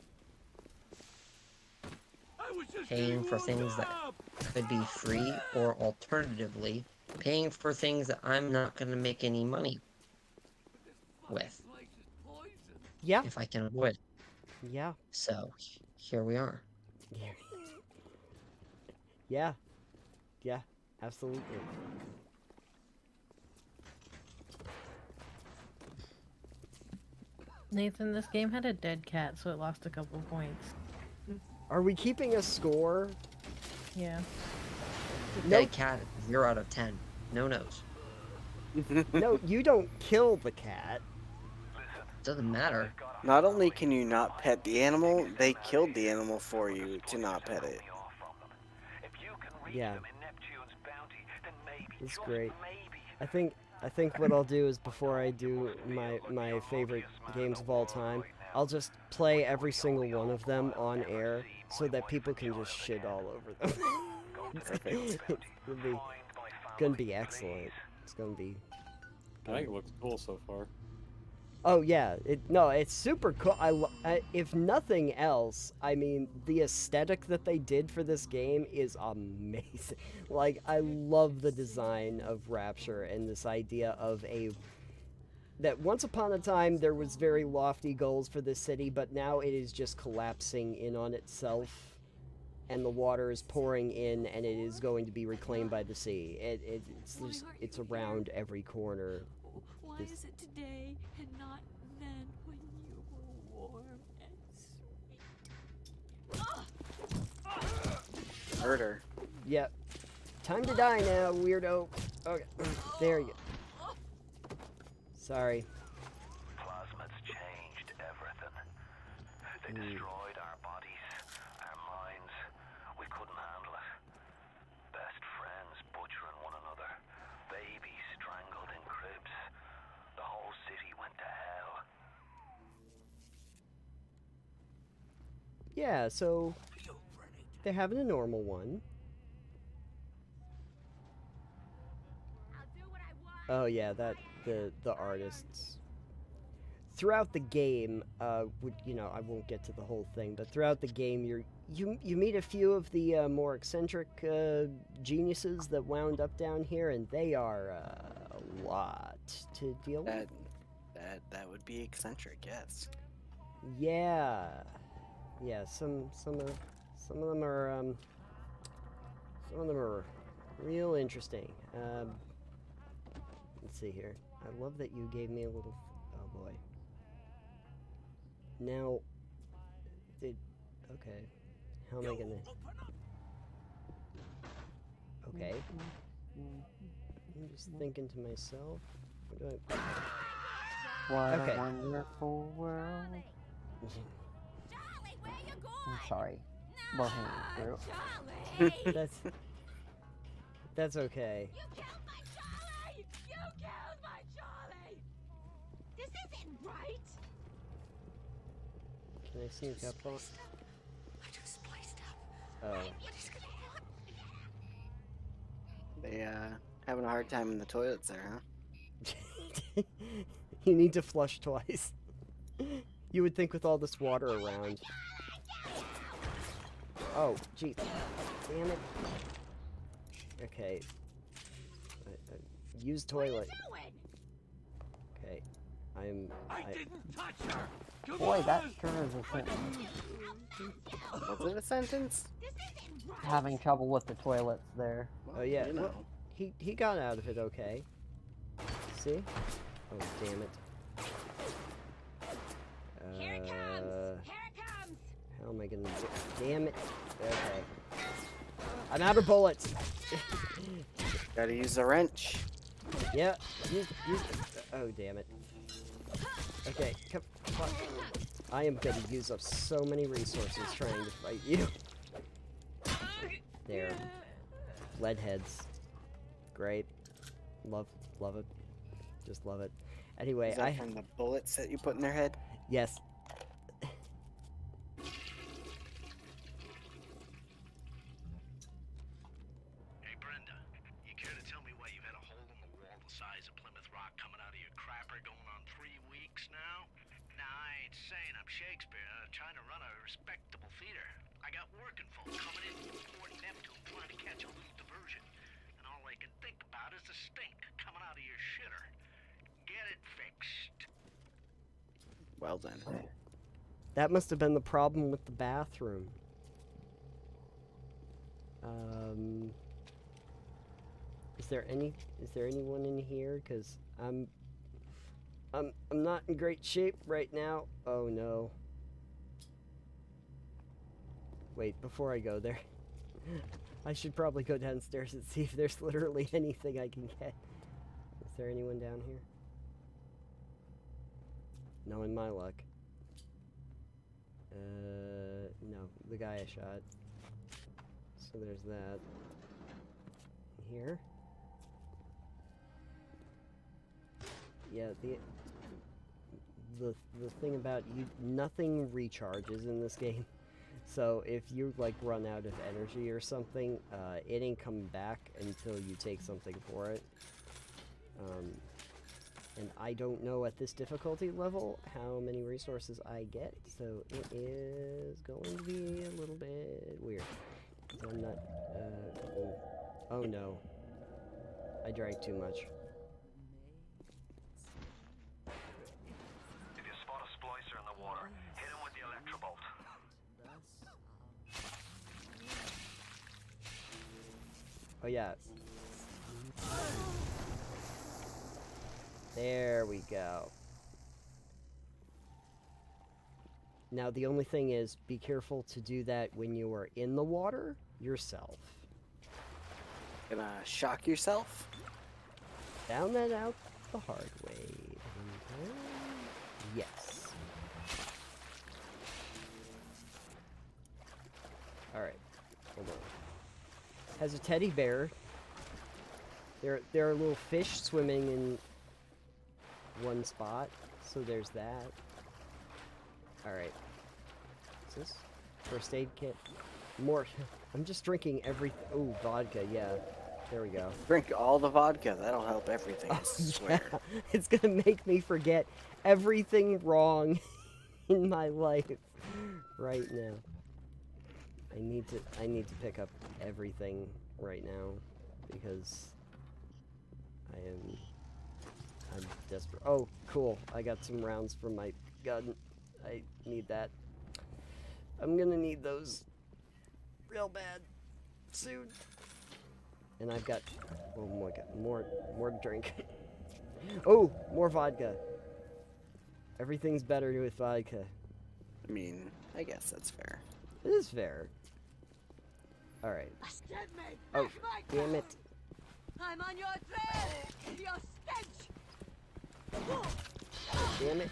paying for things that could be free, or alternatively, paying for things that I'm not going to make any money with. Yeah. If I can avoid. Yeah. So, here we are. Yeah. Yeah, absolutely. Nathan, this game had a dead cat, so it lost a couple points. Are we keeping a score? Yeah. Dead cat, 0 out of 10. No nos. No, you don't kill the cat. Doesn't matter. Not only can you not pet the animal, they killed the animal for you to not pet it. Yeah. It's great. I think what I'll do is, before I do my favorite games of all time, I'll just play every single one of them on air so that people can just shit all over them. It's gonna be excellent. It's gonna be I think it looks cool so far. Oh yeah, it's super cool. If nothing else, I mean, the aesthetic that they did for this game is amazing. Like, I love the design of Rapture and this idea of that once upon a time there was very lofty goals for this city, but now it is just collapsing in on itself, and the water is pouring in, and it is going to be reclaimed by the sea. It's around every corner. Why is it today and not then when you were warm and sweet? Murder. Yep. Time to die now, weirdo. Okay, there you go. Sorry. Plasma's changed everything. They destroyed our bodies, our minds. We couldn't handle it. Best friends butchering one another. Babies strangled in cribs. The whole city went to hell. Yeah, so they're having a normal one. Oh yeah, the artists. Throughout the game, I won't get to the whole thing, but throughout the game, you meet a few of the more eccentric geniuses that wound up down here, and they are a lot to deal with. That would be eccentric, yes. Yeah, some of them are real interesting. Let's see here. I love that you gave me a little. Oh boy. Now, okay. How am I gonna? Okay. I'm just thinking to myself. What do I? What okay. a wonderful world. I'm sorry. Bohemian Fruit. That's okay. You killed my Charlie! You killed my Charlie! This isn't right! Can I sneak up on? I just spliced up. Oh. What is gonna happen? They having a hard time in the toilets there, huh? You need to flush twice. You would think with all this water around. Oh, jeez. Damn it. Okay. Use toilet. Okay. I didn't touch her. Come Boy, that on! sure is a sentence. Was it a sentence? Having trouble with the toilets there. Oh yeah. You know. Well, he got out of it okay. See? Oh damn it. Here it comes! Here it comes! How am I gonna do? Damn it. Okay. I'm out of bullets. Gotta use a wrench. Yeah. Use. Oh damn it. Okay. Come on. I am gonna use up so many resources trying to fight you. There. Lead heads. Great. Love it. Just love it. Anyway, Is that from the bullets that you put in their head? Yes. Hey, Brenda, you care to tell me why you've had a hole in the wall the size of Plymouth Rock coming out of your crapper going on 3 weeks now? Now, I ain't saying I'm Shakespeare. I'm trying to run a respectable theater. I got working folk coming in from Fort Neptune trying to catch a little diversion. And all I can think about is the stink coming out of your shitter. Get it fixed. Well then. That must have been the problem with the bathroom. Is there anyone in here? Cause I'm not in great shape right now. Oh no. Wait, before I go there, I should probably go downstairs and see if there's literally anything I can get. Is there anyone down here? Knowing my luck. No, the guy I shot. So there's that. Here. Yeah, the thing about you, nothing recharges in this game. So if you like run out of energy or something, it ain't coming back until you take something for it. And I don't know at this difficulty level how many resources I get, so it is going to be a little bit weird. I'm not, oh no. I drank too much. If you spot a splicer in the water, hit him with the electrobolt. Oh yeah. There we go. Now the only thing is, be careful to do that when you are in the water yourself. Gonna shock yourself? Found that out the hard way. Yes. Alright. Hold on. Has a teddy bear. There are little fish swimming in one spot, so there's that. Alright. What's this? First aid kit. More. I'm just drinking every. Oh, vodka, yeah. There we go. Drink all the vodka. That'll help everything, I swear. Yeah. It's gonna make me forget everything wrong in my life right now. I need to pick up everything right now because I'm desperate. Oh, cool. I got some rounds from my gun. I need that. I'm gonna need those real bad soon. And I've got, oh my god, more to drink. Oh, more vodka. Everything's better with vodka. I mean, I guess that's fair. It is fair. Alright. Oh, damn it. I'm on your trail! Your stench! Damn it.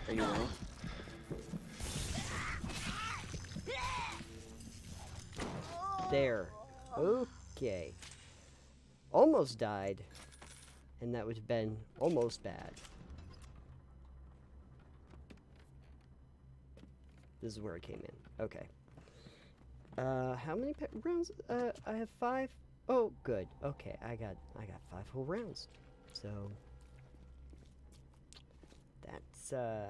Are you winning? There. Okay. Almost died. And that would have been almost bad. This is where it came in. Okay. How many rounds? I have 5. Oh, good. Okay, I got 5 whole rounds. So that's I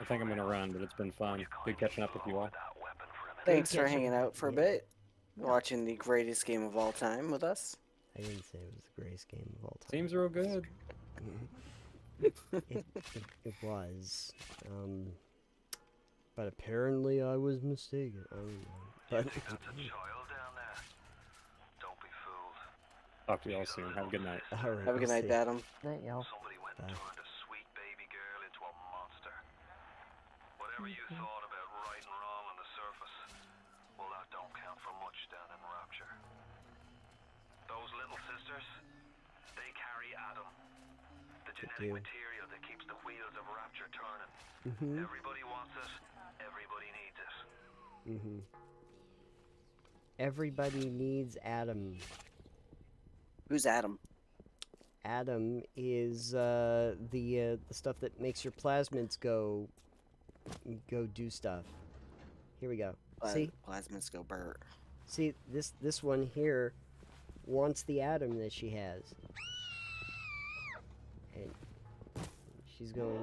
think I'm gonna run, but it's been fun. Good catching up with you all. Thanks for hanging out for a bit. Watching the greatest game of all time with us. I didn't say it was the greatest game of all time. Seems real good. It was. But apparently I was mistaken. I don't know. But That's a child down there. Don't be fooled. Talk to y'all soon. Have a good night. all right, Have a good night, Adam. Night, y'all. Somebody went and turned a sweet baby girl into a monster. Whatever you thought about right and wrong on the surface, well, that don't count for much down in Rapture. Those little sisters, they carry Adam, the genetic material that keeps the wheels of Rapture turning. Everybody wants it, everybody needs it. everybody needs Adam. Who's Adam? Adam is the stuff that makes your plasmids go do stuff. Here we go. See? Plasmids go burr. See, this one here wants the Adam that she has. And she's going...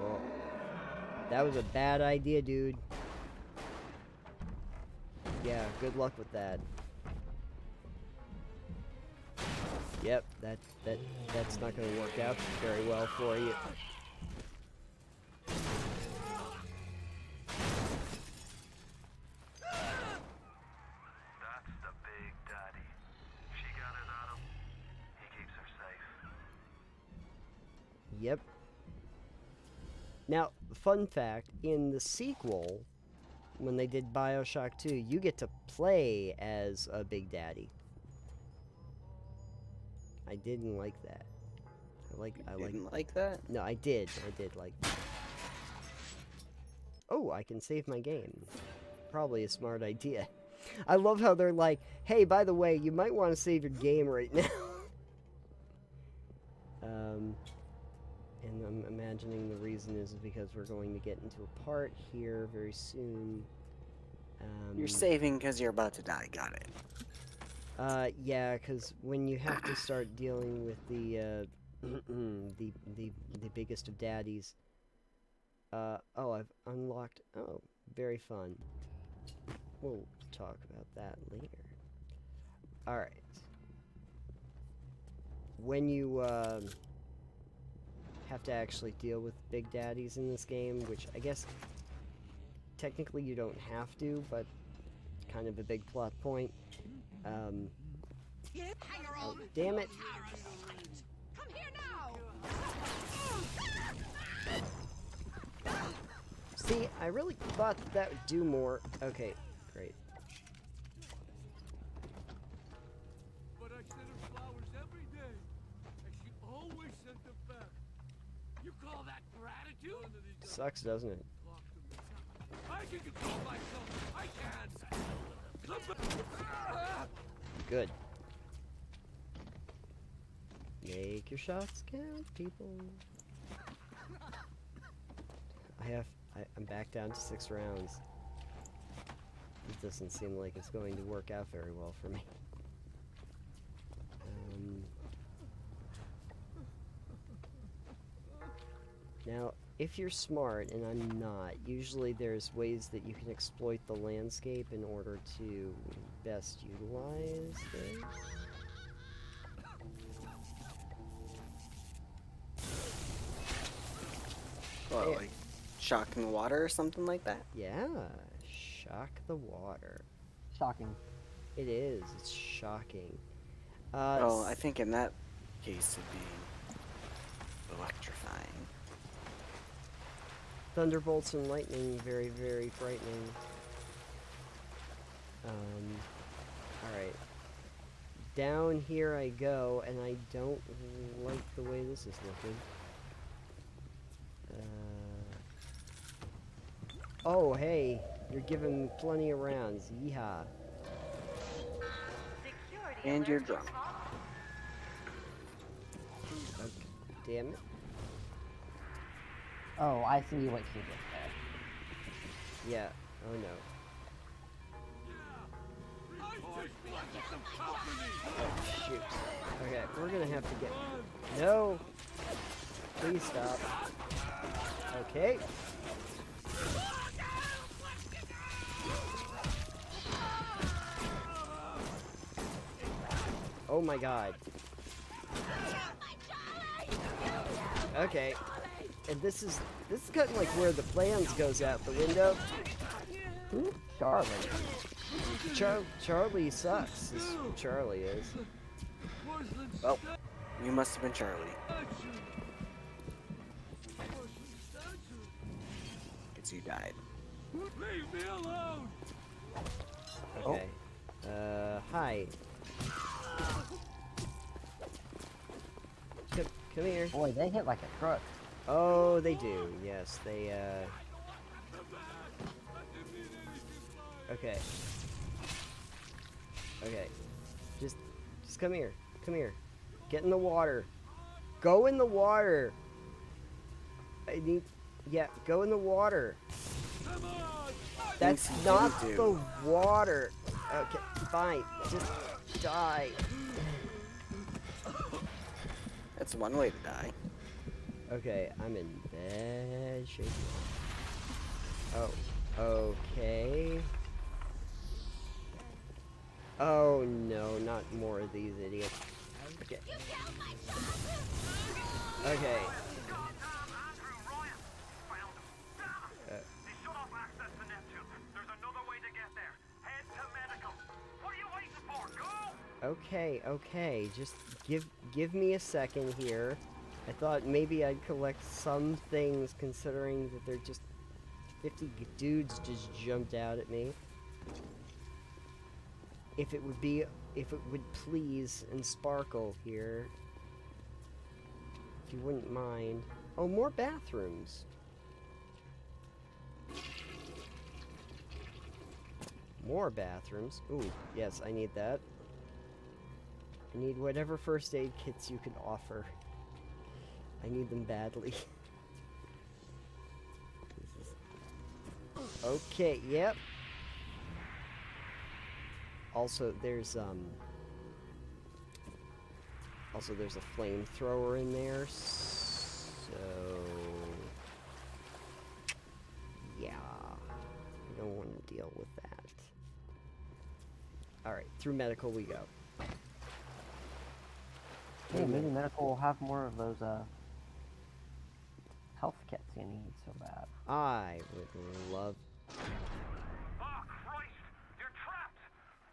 Oh. That was a bad idea, dude. Yeah, good luck with that. Yep, that's not going to work out very well for you. That's the big daddy. She gathers Adam, he keeps her safe. Yep. Now, fun fact, in the sequel, when they did Bioshock 2, you get to play as a Big Daddy. I didn't like that. I didn't like that? No, I did like that. Oh, I can save my game. Probably a smart idea. I love how they're like, hey, by the way, you might want to save your game right now. And I'm imagining the reason is because we're going to get into a part here very soon. You're saving because you're about to die. Got it. Yeah, because when you have to start dealing with the the biggest of daddies. Oh, I've unlocked. Oh, very fun. We'll talk about that later. All right. When you have to actually deal with big daddies in this game, which I guess technically you don't have to, but kind of a big plot point. Oh, damn it. Come here now. See, I really thought that would do more. Okay, great. But I sent her flowers every day, and she always sent them back. You call that gratitude? Sucks, doesn't it? I can control myself. I can. Good. Make your shots count, people. I'm back down to 6 rounds. It doesn't seem like it's going to work out very well for me. Now, if you're smart, and I'm not, usually there's ways that you can exploit the landscape in order to best utilize this. What, like shocking water or something like that? Yeah, shock the water. Shocking. It is. It's shocking. Oh, I think in that case it'd be electrifying. Thunderbolts and lightning, very, very frightening. Alright. Down here I go, and I don't like the way this is looking. Oh, hey, you're giving me plenty of rounds. Yeehaw. And you're drunk. Okay, damn it. Oh, I see what she did there. Yeah, oh no. Oh, shoot. Okay, we're gonna have to get... No! Please stop. Okay. Oh my god. Okay. And this is kind of like where the plans goes out the window. Who? Charlie. Charlie sucks. Charlie is. Well, you must have been Charlie. Because you died. Leave me alone! Okay. Hi. Come here. Boy, they hit like a truck. Oh, they do. Yes, they, Okay. Okay. Just come here. Come here. Get in the water. Go in the water. I need... Yeah, go in the water. That's not the water. Okay, fine. Just die. That's one way to die. Okay, I'm in bad shape. Oh, okay. Oh no, not more of these idiots. Okay. Okay. Okay, okay, just give me a second here. I thought maybe I'd collect some things considering that they're just 50 dudes just jumped out at me. If it would please and sparkle here. If you wouldn't mind. Oh, more bathrooms. More bathrooms. Ooh, yes, I need that. I need whatever first aid kits you can offer. I need them badly. Okay, yep. Also, there's a flamethrower in there, so yeah, I don't want to deal with that. All right, through medical we go. Hey, maybe medical will have more of those health kits you need so bad. I would love. Oh, Christ! You're trapped!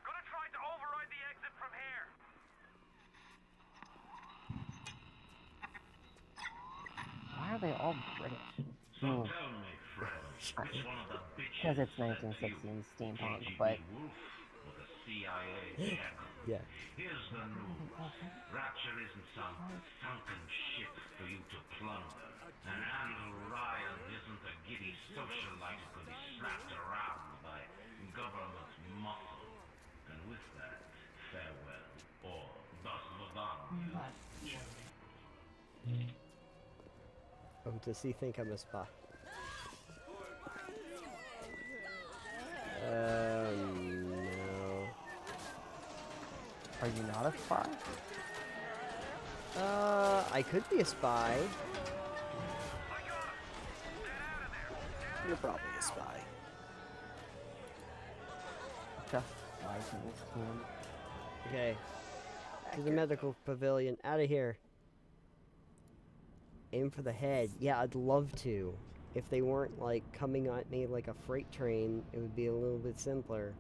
Gonna try to override the exit from here! Why are they all British? Because it's 1960 and steampunk, but... Yeah. Here's the news. Rapture isn't some sunken ship for you to plunder. And Andrew Ryan isn't a giddy socialite who can be slapped around by government muscle. And with that, farewell, or thus Vavan. Oh, does he think I'm a spy? No. Are you not a spy? I could be a spy. You're probably a spy. Just licensed him. Okay. To the medical pavilion. Out of here. Aim for the head. Yeah, I'd love to. If they weren't, like, coming at me like a freight train, it would be a little bit simpler.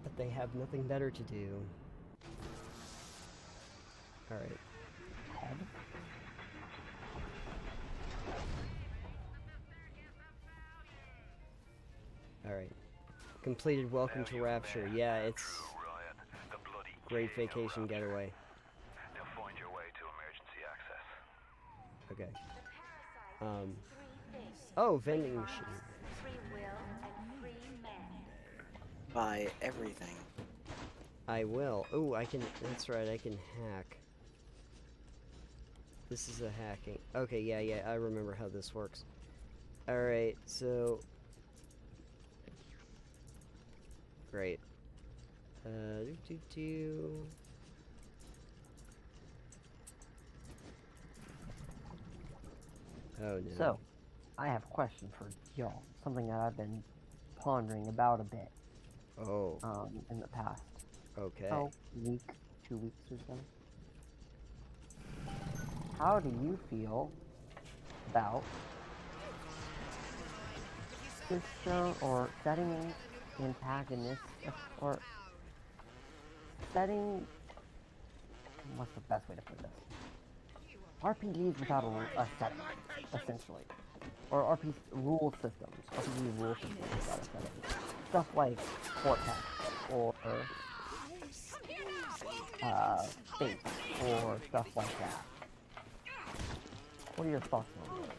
But they have nothing better to do. Alright. Head? Alright. Completed Welcome to Rapture. Yeah, it's great vacation getaway. Now find your way to emergency access. Okay. Oh, vending machine. Buy everything. I will. Oh, I can, that's right, I can hack. This is a hacking. Okay, yeah, I remember how this works. Alright, so... Great. Oh, no. So, I have a question for y'all. Something that I've been pondering about a bit. Oh. In the past. Okay. Oh, week, 2 weeks or so. How do you feel about system or setting antagonists or setting what's the best way to put this? RPGs without a setting, essentially. Or RPG rule systems. RPG rule systems without a setting. Stuff like Vortex or Fate or stuff like that. What are your thoughts on that?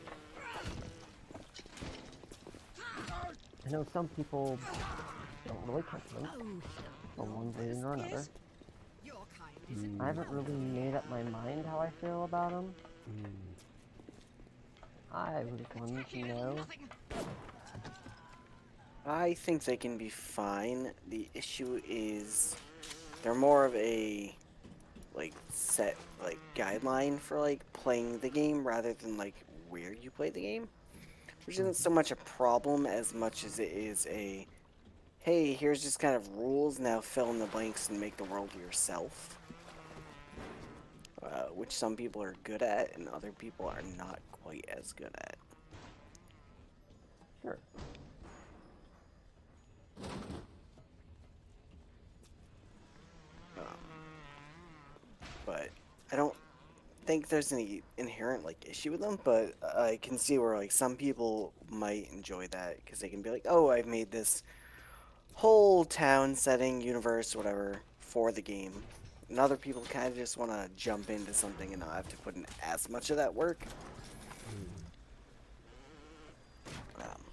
I know some people don't really touch them for one reason or another. I haven't really made up my mind how I feel about them. I was wanting to know. I think they can be fine. The issue is they're more of a set guideline for playing the game rather than where you play the game, which isn't so much a problem as much as it is a hey, here's just kind of rules, now fill in the blanks and make the world yourself. Which some people are good at and other people are not quite as good at. Sure. But I don't think there's any inherent issue with them, but I can see where some people might enjoy that because they can be like, oh, I've made this whole town setting, universe, whatever, for the game. And other people kind of just want to jump into something and not have to put in as much of that work.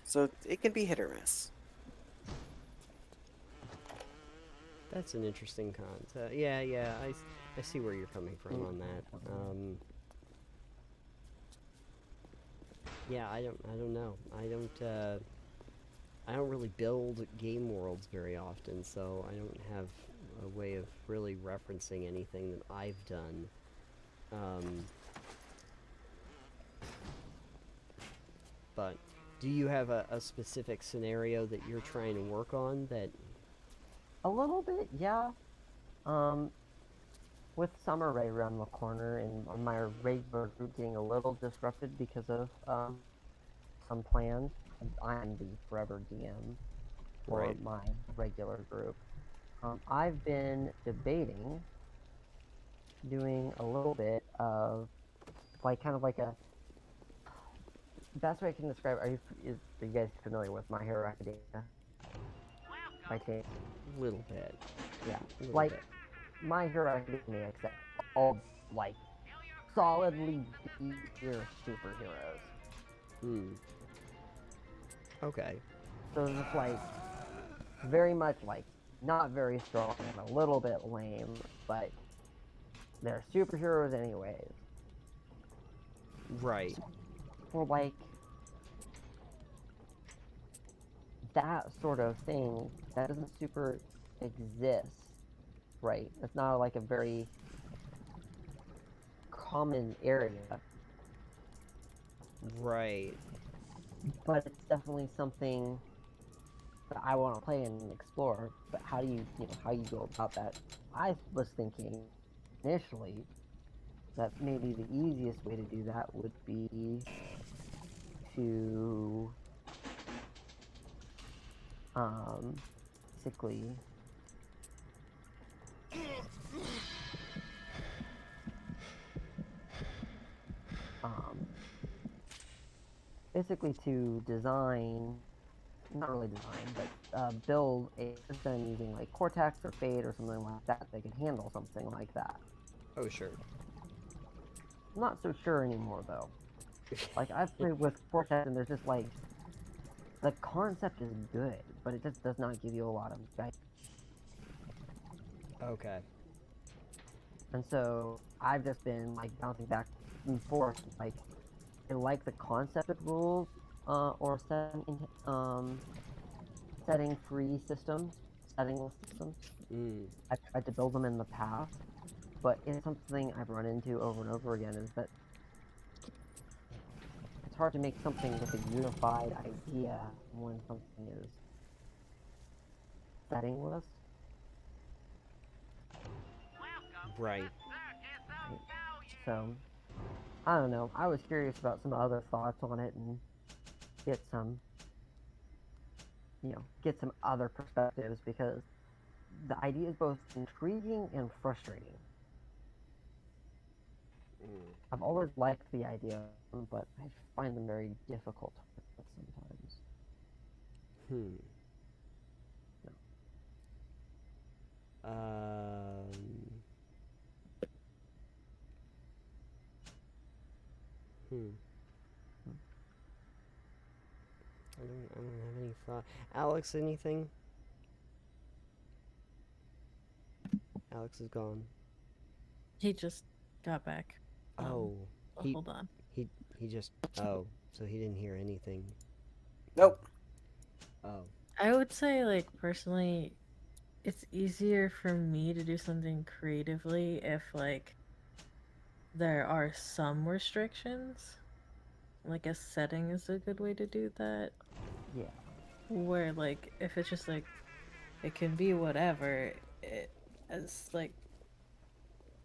So it can be hit or miss. That's an interesting concept. Yeah, I see where you're coming from on that. Yeah, I don't know. I don't really build game worlds very often, so I don't have a way of really referencing anything that I've done. But do you have a specific scenario that you're trying to work on that... A little bit, yeah. With summer right around the corner and my regular group getting a little disrupted because of some plans, I'm the forever DM for my regular group. I've been debating doing a little bit of kind of like a best way I can describe. Are you guys familiar with My Hero Academia? By chance? A little bit. Yeah, Little bit. My Hero Academia, except all solidly B-tier superheroes. Okay. So it's just very much not very strong and a little bit lame, but they're superheroes anyways. Right. For that sort of thing, that doesn't super exist, right? It's not a very common area. Right. But it's definitely something that I want to play and explore. But how do you go about that? I was thinking initially that maybe the easiest way to do that would be to basically to design, not really design, but build a system using Cortex or Fate or something like that that can handle something like that. Oh, sure. I'm not so sure anymore, though. I've played with Cortex, and there's just the concept is good, but it just does not give you a lot of guidance. Okay. And so I've just been bouncing back and forth. I like the concept of rules, or setting free systems, settingless systems. I've tried to build them in the past, but it's something I've run into over and over again is that it's hard to make something with a unified idea when something is settingless. Right. So, I don't know. I was curious about some other thoughts on it and get some, get some other perspectives because the idea is both intriguing and frustrating. I've always liked the idea, but I find them very difficult to work with sometimes. I don't have any thought. Alex, anything? Alex is gone. He just got back. Oh, hold on. He just. Oh, so he didn't hear anything. Nope. Oh. I would say, like, personally, it's easier for me to do something creatively if, like, there are some restrictions. Like, a setting is a good way to do that. Yeah. Where, like, if it's just, like, it can be whatever, as, like,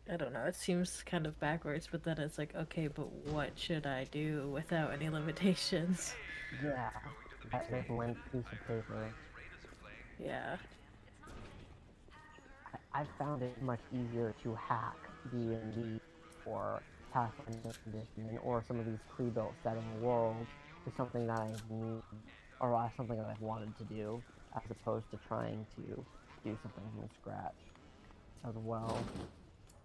I don't know, it seems kind of backwards, but then it's like, okay, but what should I do without any limitations? Yeah. There's one piece of paper. Yeah. I found it much easier to hack D&D or Pathfinder Edition or some of these pre-built setting worlds to something that I need or something that I've wanted to do, as opposed to trying to do something from scratch as well.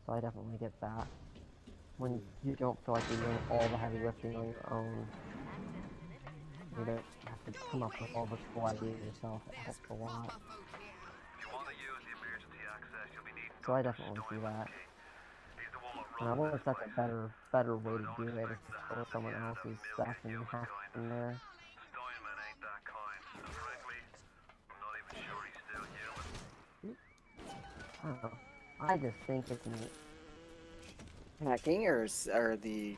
So I definitely get that. When you don't feel like you're doing all the heavy lifting on your own, you don't have to come up with all the cool ideas yourself. It helps a lot. So I definitely see that. And I wish that's a better way to do it, is to throw someone else's stuff and hack in there. I don't know. I just think it's neat. Hacking or the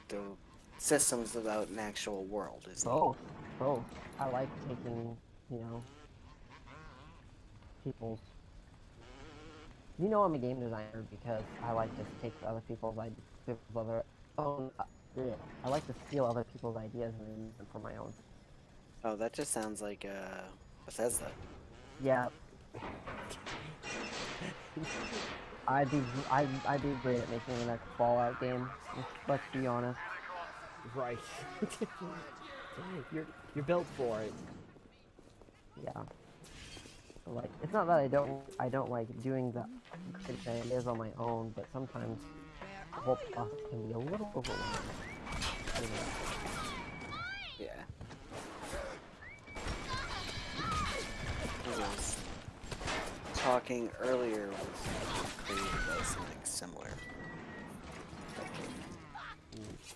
systems without an actual world? Is Both. I like taking, people's... I'm a game designer because I like to take I like to steal other people's ideas and then use them for my own. Oh, that just sounds like Bethesda. Yeah. I'd be great at making the next Fallout game. Let's be honest. Right. You're built for it. Yeah. Like, it's not that I don't like doing the ideas on my own, but sometimes the whole process can be a little overwhelming. Yeah. I was talking earlier with Craig about something similar.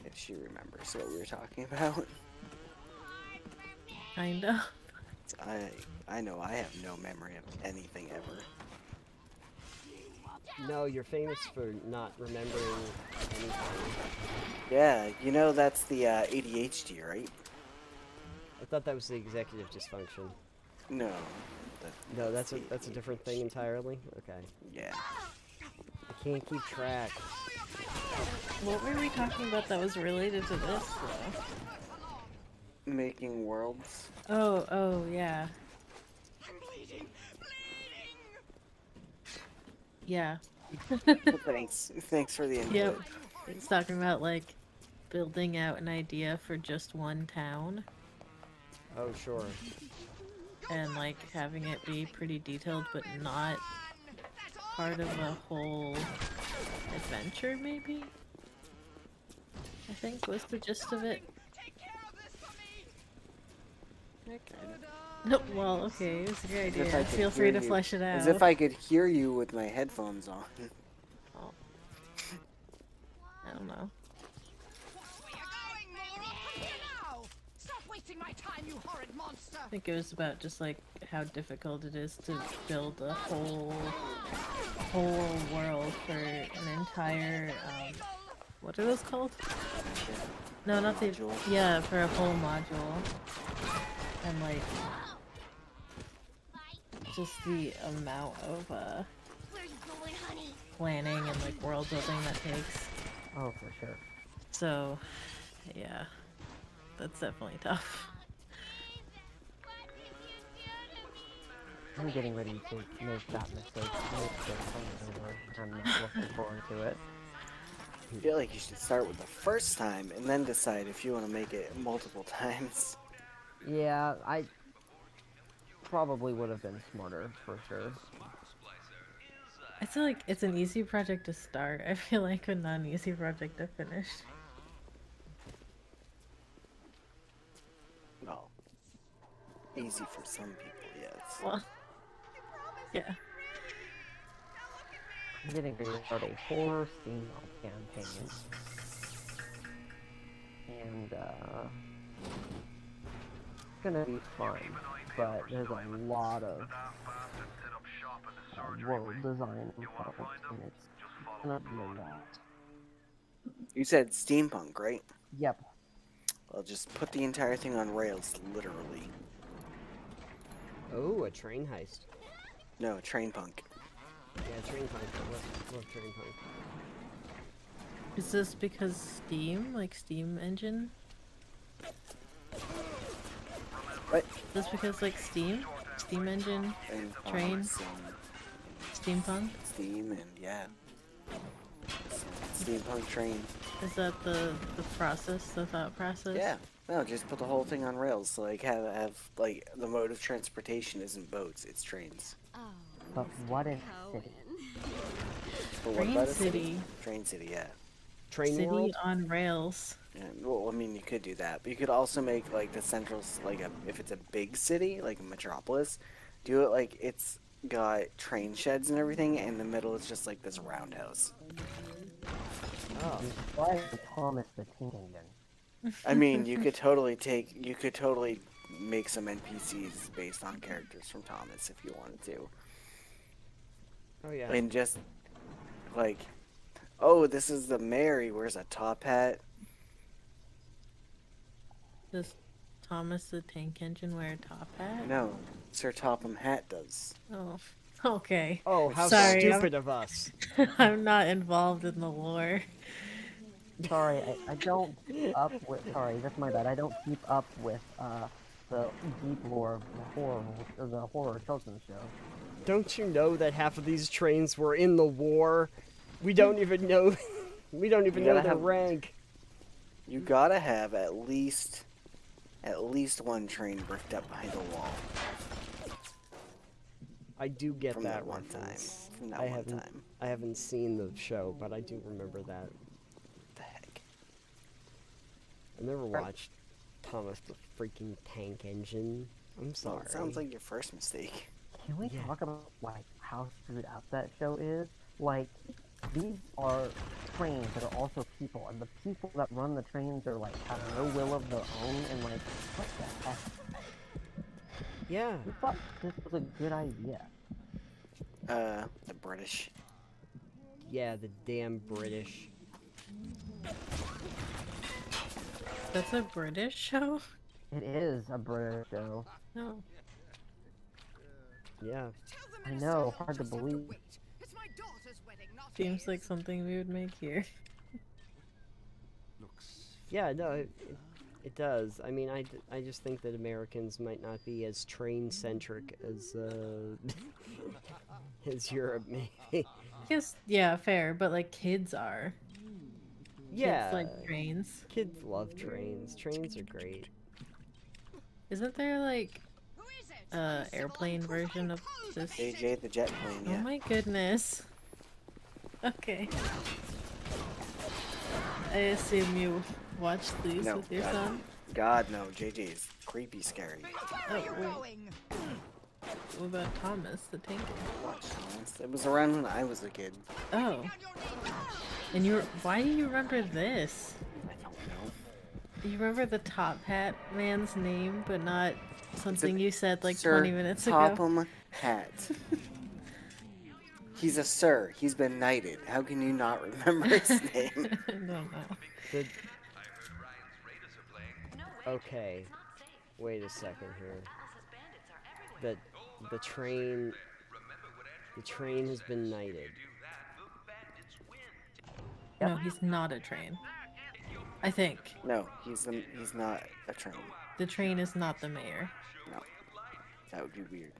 If she remembers what we were talking about. Kind of. I know I have no memory of anything ever. No, you're famous for not remembering anything. Yeah, that's the ADHD, right? I thought that was the executive dysfunction. No. No, that's a different thing entirely? Okay. Yeah. I can't keep track. What were we talking about that was related to this, though? Making worlds. Oh, yeah. I'm bleeding! Yeah. Thanks for the input. Yep. It's talking about, like, building out an idea for just one town. Oh, sure. And, like, having it be pretty detailed, but not part of a whole adventure, maybe? I think was the gist of it. No, well, okay, it's a good idea. Feel free to flesh it out. As if I could hear you with my headphones on. Oh. I don't know. Stop wasting my time, you horrid monster! I think it was about just like how difficult it is to build a whole world for an entire what are those called? No, not the yeah, for a whole module. And like just the amount of Where are you going, honey? planning and like world building that takes. Oh, for sure. So, yeah, that's definitely tough. I'm getting ready to make that mistake. I'm not looking forward to it. I feel like you should start with the first time and then decide if you want to make it multiple times. Yeah, I probably would have been smarter, for sure. I feel like it's an easy project to start. I feel like a not an easy project to finish. Well, easy for some people, yes. Well, yeah. I'm getting ready to start a horror steampunk campaign. And, it's gonna be fun, but there's a lot of world design involved, and it's gonna be a lot. You said steampunk, right? Yep. Well, just put the entire thing on rails, literally. Oh, a train heist. No, train punk. Yeah, train punk. I love train punk. Is this because Steam, like Steam engine? What? Is this because like Steam engine, And train, some steampunk? steam and yeah. Steampunk train. Is that the process, the thought process? Yeah. No, just put the whole thing on rails. So, like have like the mode of transportation isn't boats, it's trains. But what if city? But what Train about a City. Train city, yeah. Train City world? on rails. Yeah, well, I mean, you could do that, but you could also make like the central, like if it's a big city, like a metropolis, do it like it's got train sheds and everything, and in the middle is just like this roundhouse. Oh. Why Thomas the Tank Engine? I mean, you could totally make some NPCs based on characters from Thomas if you wanted to. Oh yeah. And just like, oh, this is the mayor. He wears a top hat. Does Thomas the Tank Engine wear a top hat? No, Sir Topham Hatt does. Oh, okay. Oh, how Sorry, stupid of us. I'm not involved in the lore. Sorry, I don't keep up with. Sorry, that's my bad. I don't keep up with the deep lore of the horror children's show. Don't you know that half of these trains were in the war? We don't even know. We don't even You know gotta their have- rank. You gotta have at least one train bricked up behind a wall. I do get From that that one reference. time. From that I one haven't. time. I haven't seen the show, but I do remember that. The heck? I never watched Thomas the freaking Tank Engine. I'm sorry. Well, it sounds like your first mistake. Can we talk about like how screwed up that show is? Like, these are trains that are also people, and the people that run the trains are like have no will of their own, and like, what the heck? Yeah. We thought this was a good idea. The British. Yeah, the damn British. That's a British show? It is a British show. No. Yeah. I know, hard to believe. Seems like something we would make here. Yeah, no, it does. I mean, I just think that Americans might not be as train-centric as, as Europe, maybe. Yes, yeah, fair, but like kids are. Yeah. Kids like trains. Kids love trains. Trains are great. Isn't there like airplane version of this? AJ the jet plane, yeah. Oh my goodness. Okay. I assume you watched these No, with your God, son? God, no. JJ is creepy scary. Oh, what about Thomas the Tank? It was around when I was a kid. Oh. And why do you remember this? I don't know. You remember the Top Hat man's name, but not something you said like Sir 20 minutes ago? Topham Hatt. He's a sir. He's been knighted. How can you not remember his name? I don't know. Okay. Wait a second here. The train has been knighted. No, he's not a train. I think. No, he's not a train. The train is not the mayor. No. That would be weird.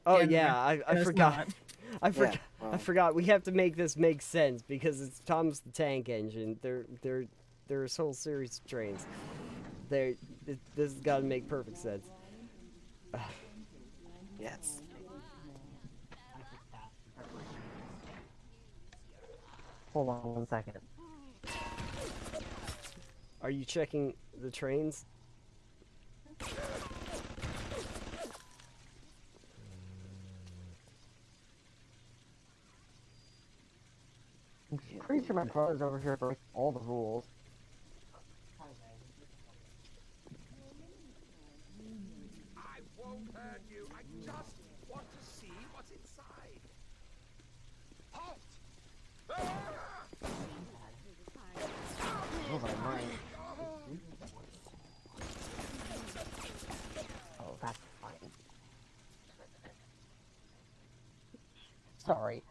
Oh And yeah, I it's forgot. not. I forgot. Yeah, I well. forgot. We have to make this make sense because it's Thomas the Tank Engine. There's a whole series of trains. This has got to make perfect sense. Yes. Hold on 1 second. Are you checking the trains? I'm pretty sure my brother's over here breaking all the rules. I won't hurt you. I just want to see what's inside. Halt! Oh, I might. Oh, that's fine. Sorry.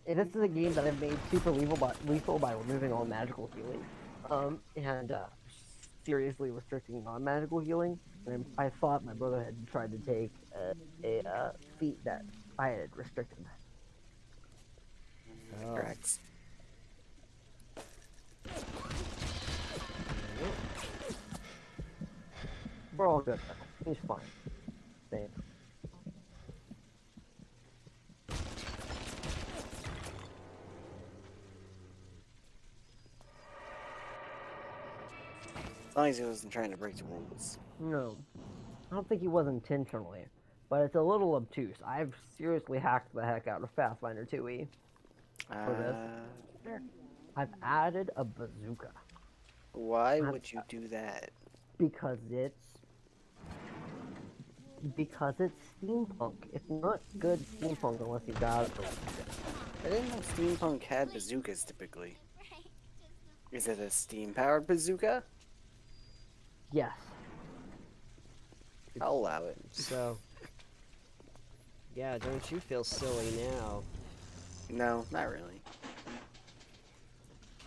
This is a game that I've made super lethal by removing all magical healing. And seriously restricting non-magical healing. And I thought my brother had tried to take a feat that I had restricted. Oh. Correct. We're all good though. He's fine. Thanks. As long as he wasn't trying to break the rules. No. I don't think he was intentionally. But it's a little obtuse. I've seriously hacked the heck out of Pathfinder 2e for this. I've added a bazooka. Why would you do that? Because it's steampunk. It's not good steampunk unless you got it. I didn't know steampunk had bazookas typically. Is it a steam-powered bazooka? Yes. I'll allow it. So, yeah, don't you feel silly now? No, not really.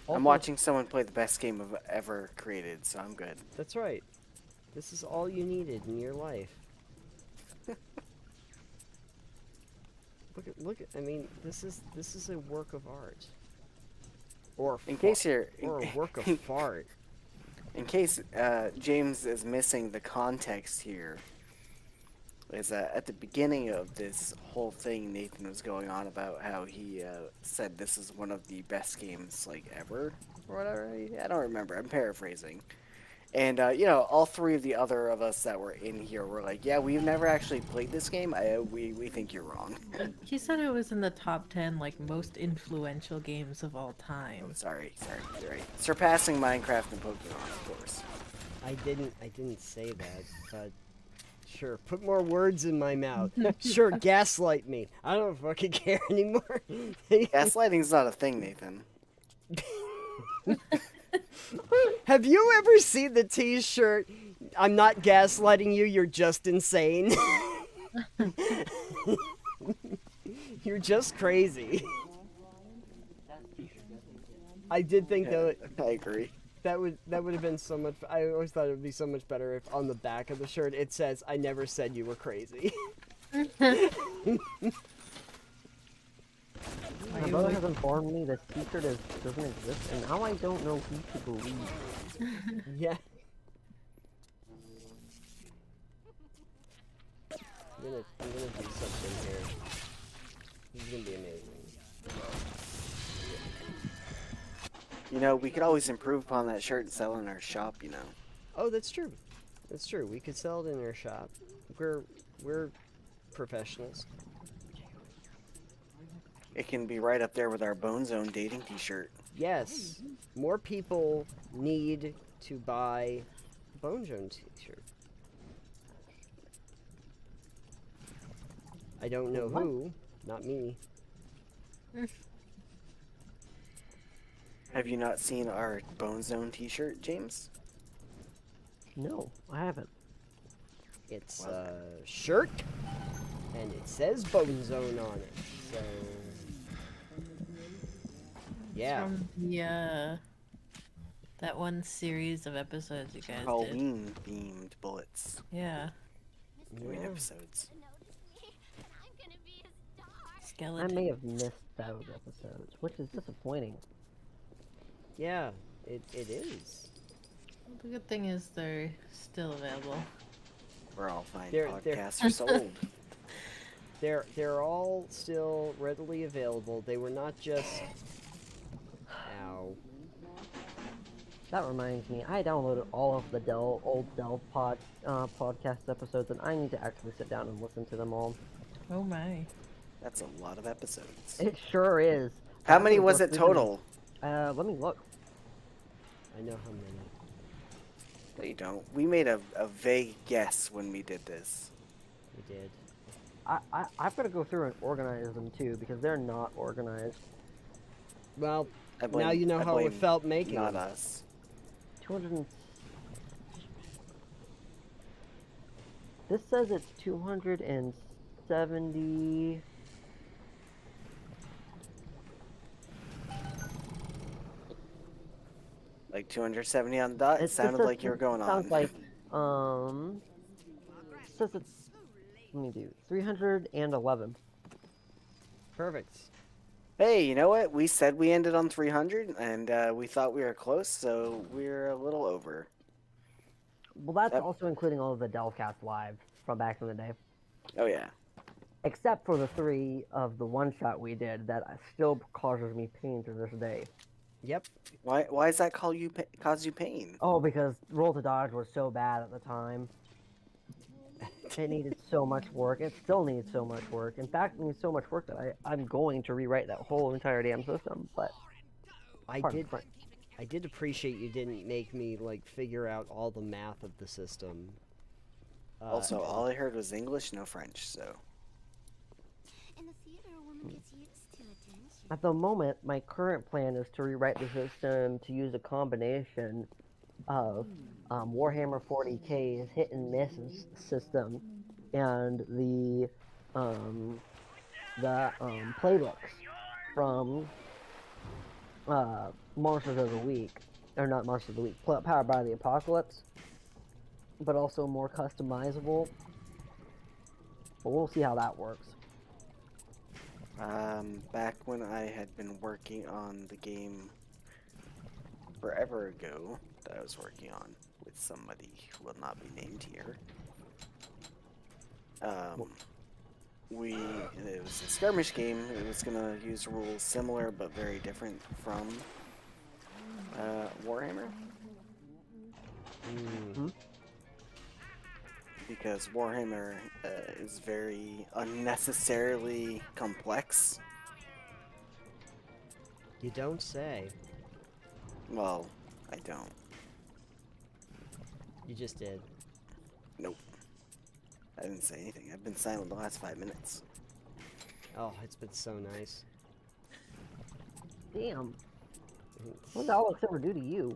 Also, I'm watching someone play the best game I've ever created, so I'm good. That's right. This is all you needed in your life. Look at. I mean, this is a work of art. Or In case you're, or a work of fart. in case James is missing the context here, is that at the beginning of this whole thing, Nathan was going on about how he said this is one of the best games like ever or whatever. I don't remember. I'm paraphrasing. And you know, all three of the other of us that were in here were like, "Yeah, we've never actually played this game. We think you're wrong." He said it was in the top 10 like most influential games of all time. Oh, sorry, you're right. Surpassing Minecraft and Pokemon, of course. I didn't say that, but sure, put more words in my mouth. Sure, gaslight me. I don't fucking care anymore. Gaslighting's not a thing, Nathan. Have you ever seen the t-shirt, "I'm not gaslighting you, you're just insane"? You're just crazy. I did think that I agree. that would have been so much. I always thought it would be so much better if on the back of the shirt it says, "I never said you were crazy." My brother has informed me this t-shirt doesn't exist, and now I don't know who to believe. Yeah. I'm gonna do something here. This is gonna be amazing. You know, we could always improve upon that shirt and sell it in our shop, you know. Oh, that's true. That's true. We could sell it in our shop. We're professionals. It can be right up there with our Bone Zone dating t-shirt. Yes, more people need to buy Bone Zone t-shirt. I don't know who, not me. Have you not seen our Bone Zone t-shirt, James? No, I haven't. It's a shirt, and it says Bone Zone on it. So Yeah. From the that one series of episodes you guys did. Halloween themed bullets. Yeah. Halloween episodes. I Skeleton. may have missed those episodes, which is disappointing. Yeah, it is. The good thing is they're still available. We're all fine. They're- Podcasts are sold. They're all still readily available. They were not just. Ow. That reminds me, I downloaded all of the old Dell podcast episodes, and I need to actually sit down and listen to them all. Oh my. That's a lot of episodes. It sure is. How many was it total? Let me look. I know how many. No, you don't. We made a vague guess when we did this. We did. I've got to go through and organize them too, because they're not organized. Well, I blame, now you know I how it blame felt making not them. us. 200. This says it's 270. Like 270 on the dot? It sounded like you were going on. Sounds like, says it's, let me do, 311. Perfect. Hey, you know what? We said we ended on 300, and we thought we were close, so we're a little over. Well, that's also including all of the Delcast live from back in the day. Oh, yeah. Except for the 3 of the one-shot we did that still causes me pain to this day. Yep. Why does that cause you pain? Oh, because Roll to Dodge was so bad at the time. It needed so much work. It still needs so much work. In fact, it needs so much work that I'm going to rewrite that whole entire damn system. But I did appreciate you didn't make me like figure out all the math of the system. Also, all I heard was English, no French, so. In the theater, a woman gets used to attention. at the moment, my current plan is to rewrite the system to use a combination of Warhammer 40k's hit and miss system and the playbooks from Monsters of the Week, or not Monsters of the Week, Powered by the Apocalypse, but also more customizable. But we'll see how that works. Back when I had been working on the game forever ago that I was working on with somebody who will not be named here. It was a skirmish game. It was gonna use rules similar but very different from Warhammer. Because Warhammer is very unnecessarily complex. You don't say. Well, I don't. You just did. Nope. I didn't say anything. I've been silent the last 5 minutes. Oh, it's been so nice. Damn. What did Alex ever do to you?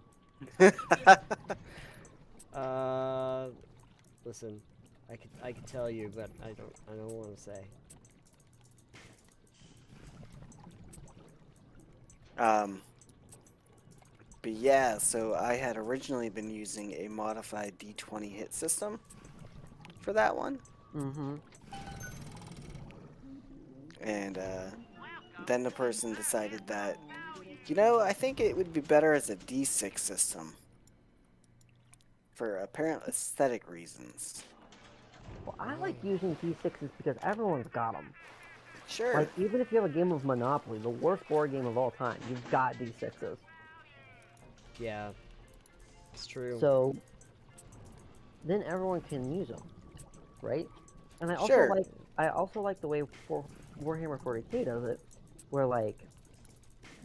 Listen, I could tell you, but I don't want to say. But yeah, so I had originally been using a modified D20 hit system for that one. Mm-hmm. And then the person decided that, you know, I think it would be better as a D6 system. For apparent aesthetic reasons. Well, I like using D6s because everyone's got them. Sure. Like, even if you have a game of Monopoly, the worst board game of all time, you've got D6s. Yeah. It's true. So, then everyone can use them, right? And I also like the way Warhammer 40k does it, where like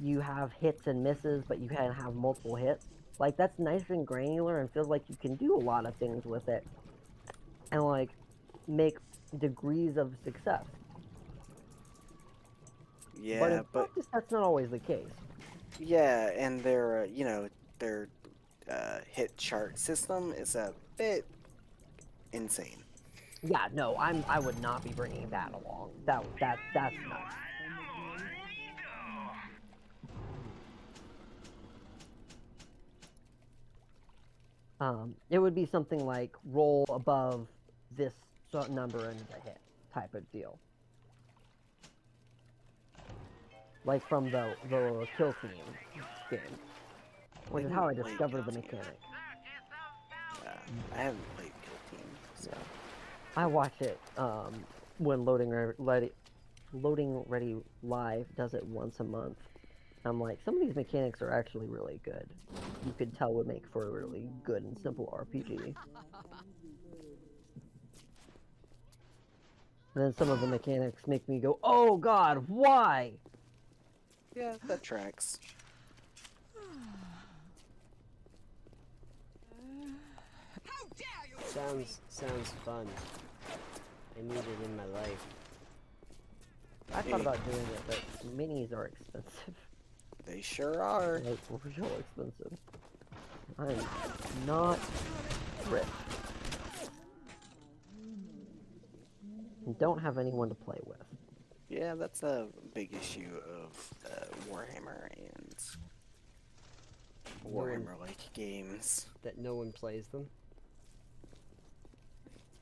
you have hits and misses, but you can have multiple hits. Like, that's nice and granular and feels like you can do a lot of things with it. And, like, make degrees of success. Yeah, but in practice, that's not always the case. Yeah, and their, you know, their hit chart system is a bit insane. Yeah, no, I would not be bringing that along. That's nuts. It would be something like roll above this number and a hit type of deal. Like from the Kill Team game, which is how I discovered the mechanic. I haven't played Kill Team. So. Yeah. I watch it when Loading Ready Live does it once a month. I'm like, some of these mechanics are actually really good. You could tell would make for a really good and simple RPG. And then some of the mechanics make me go, oh god, why? Yeah, that tracks. Sounds fun. I need it in my life. I thought about doing it, but minis are expensive. They sure are. Like, real expensive. I'm not rich. And don't have anyone to play with. Yeah, that's a big issue of Warhammer and Warhammer-like games. That no one plays them?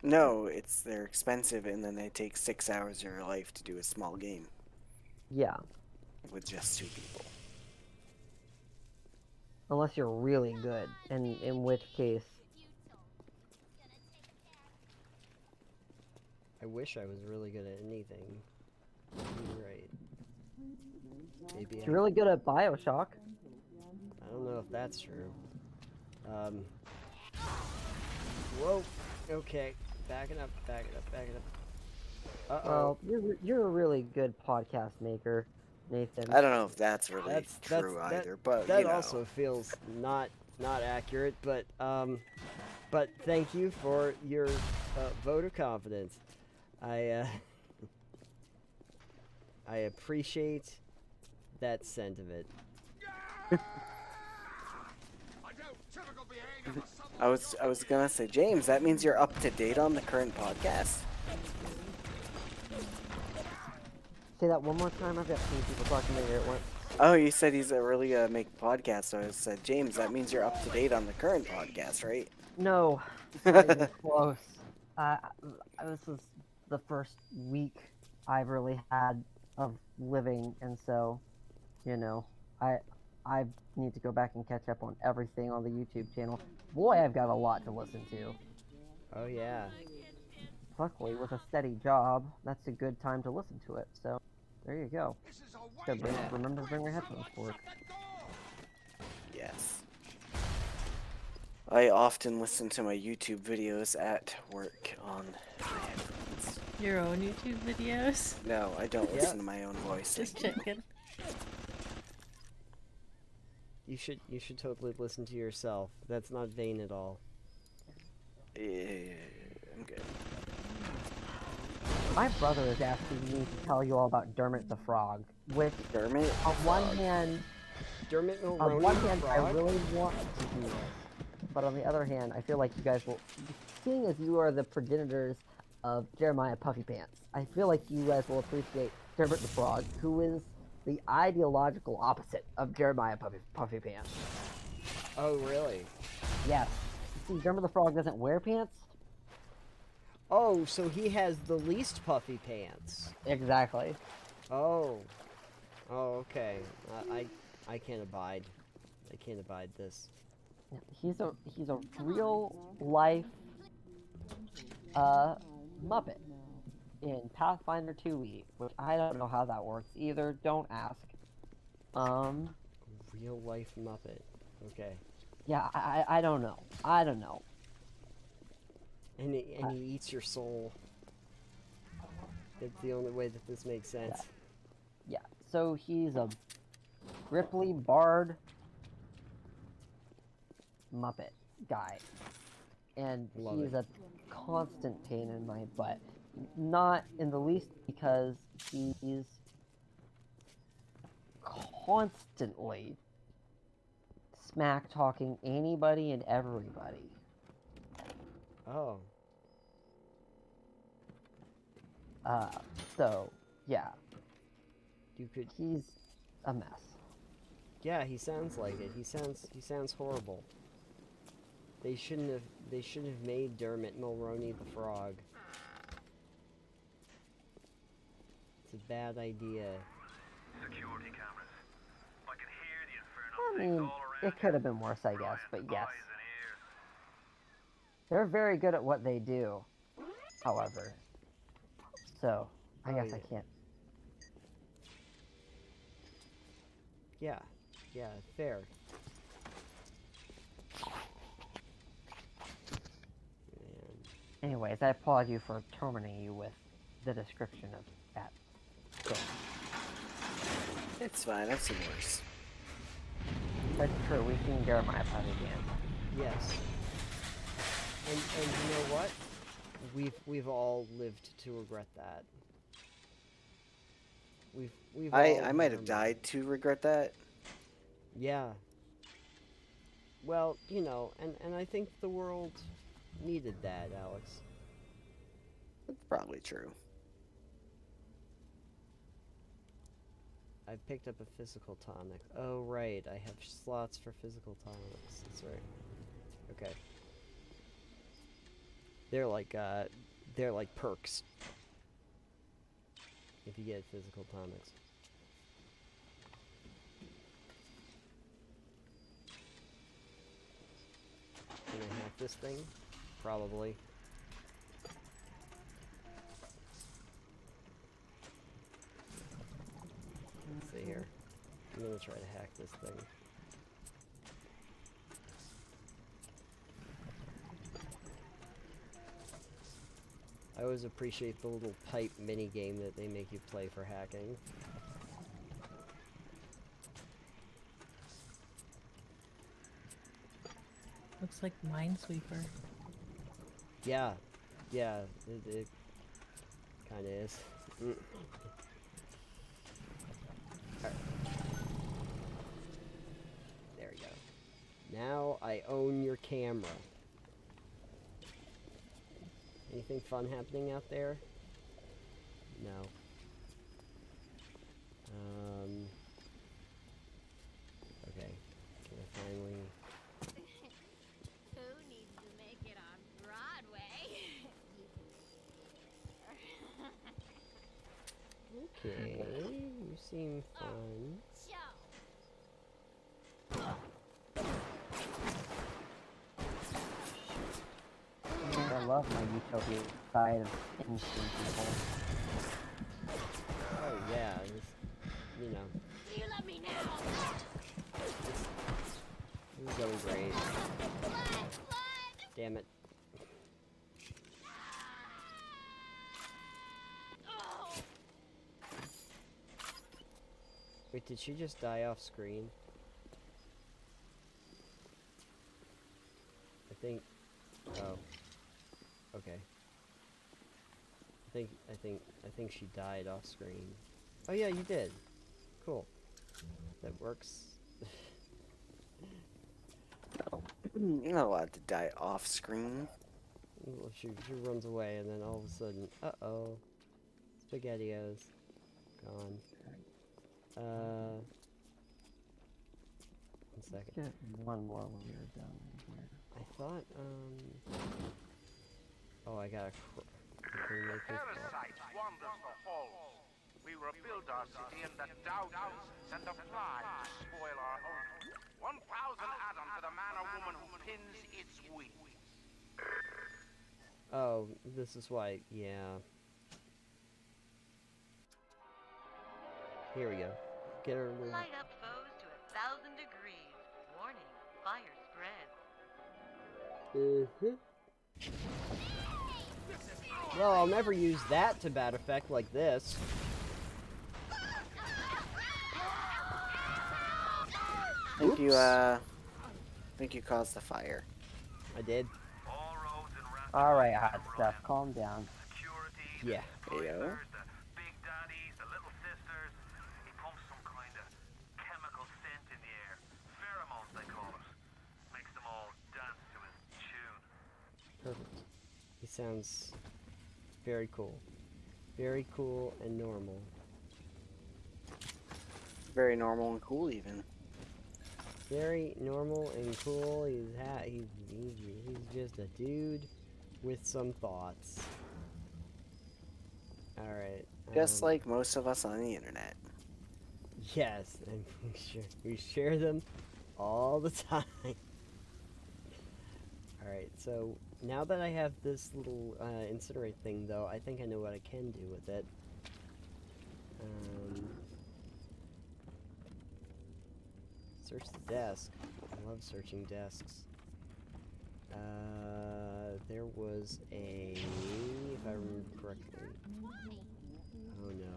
No, they're expensive and then they take 6 hours of your life to do a small game. Yeah. With just 2 people. Unless you're really good, and in which case... I wish I was really good at anything. You're right. Maybe You're really good at Bioshock. I don't know if that's true. Whoa. Okay. Backing up. Uh-oh. Well, you're a really good podcast maker, Nathan. I don't know if that's really true either, but that you know. also feels not accurate. But thank you for your vote of confidence. I appreciate that sentiment. I was gonna say, James, that means you're up to date on the current podcast. Say that one more time. I've got 2 people talking to me at once. Oh, you said he's really making podcasts, so I said, James, that means you're up to date on the current podcast, right? No, not even close. This was the first week I've really had of living, and so, you know, I need to go back and catch up on everything on the YouTube channel. Boy, I've got a lot to listen to. Oh yeah. Luckily, with a steady job, that's a good time to listen to it. So, there you go. Remember to bring your headphones to work. Yes. I often listen to my YouTube videos at work on my headphones. Your own YouTube videos? No, I don't listen to my own voice. Just checking. You should totally listen to yourself. That's not vain at all. Yeah, I'm good. My brother is asking me to tell you all about Dermot the Frog, which, Dermot on one hand, Dermot Mulroney on one hand, the I Frog? really want to do this, but on the other hand, I feel like you guys will, seeing as you are the progenitors of Jeremiah Puffy Pants, I feel like you guys will appreciate Dermot the Frog, who is the ideological opposite of Jeremiah Puffy Pants. Oh, really? Yes. See, Dermot the Frog doesn't wear pants? Oh, so he has the least puffy pants. Exactly. Oh. Oh, okay. I can't abide. I can't abide this. He's a real life Muppet in Pathfinder 2e, which I don't know how that works either. Don't ask. Real life Muppet. Okay. Yeah, I don't know. I don't know. And he eats your soul. It's the only way that this makes sense. Yeah. So he's a Ripley Bard Muppet guy. And he's a constant pain in my butt. Not in the least because he's constantly smack talking anybody and everybody. Oh. So, yeah. You could. He's a mess. Yeah, he sounds like it. He sounds horrible. They shouldn't have made Dermot Mulroney the frog. It's a bad idea. Security cameras. I can hear the infernal I things mean, all around it could have been worse, I guess, but yes. eyes and ears. They're very good at what they do, however. So, I guess I can't. Yeah, yeah, fair. Anyways, I applaud you for tormenting you with the description of that thing. It's fine. I've seen worse. That's true. We've seen Jeremiah fight again. Yes. And you know what? We've all lived to regret that. We've all I might have died to regret that. Yeah. Well, you know, and I think the world needed that, Alex. That's probably true. I picked up a physical tonic. Oh, right. I have slots for physical tonics. That's right. Okay. They're like perks. If you get physical tonics. Can I hack this thing? Probably. Let's see here. I'm gonna try to hack this thing. I always appreciate the little pipe mini game that they make you play for hacking. Looks like Minesweeper. Yeah, yeah, it kind of is. Alright. There we go. Now I own your camera. Anything fun happening out there? No. Okay. Can I finally... Who needs to make it on Broadway? Okay, you seem fun. I love my utopia side of instant people. Oh yeah, this, you know. Do you love me now? This is going great. Damn it. Wait, did she just die off screen? I think... Oh. Okay. I think she died off screen. Oh yeah, you did. Cool. That works. You're not allowed to die off screen. Well, she runs away and then all of a sudden, uh-oh. SpaghettiOs. Gone. One second. Get one more when you're done here. I thought, oh, I got a... Parasites wander the halls. We rebuild our city and the doubters send a fly to spoil our home. 1,000 Adam to the man or woman who pins its wings. Oh, this is why, yeah. Here we go. Get her... Light up foes to 1,000 degrees. Warning, fire spreads. Well, I'll never use that to bad effect like this. I think you caused the fire. I did. Alright, hot stuff, calm down. Yeah. There you go. Big daddies, the little sisters. He pumps some kind of chemical scent in the air. Pheromones, they call it. Makes them all dance to his tune. Perfect. He sounds very cool. Very cool and normal. Very normal and cool, even. very normal and cool. He's just a dude with some thoughts. All right. Just like most of us on the internet. Yes, and we share them all the time. Alright, so now that I have this little incinerate thing, though, I think I know what I can do with it. Search the desk. I love searching desks. There was a... if I remember correctly... Oh no.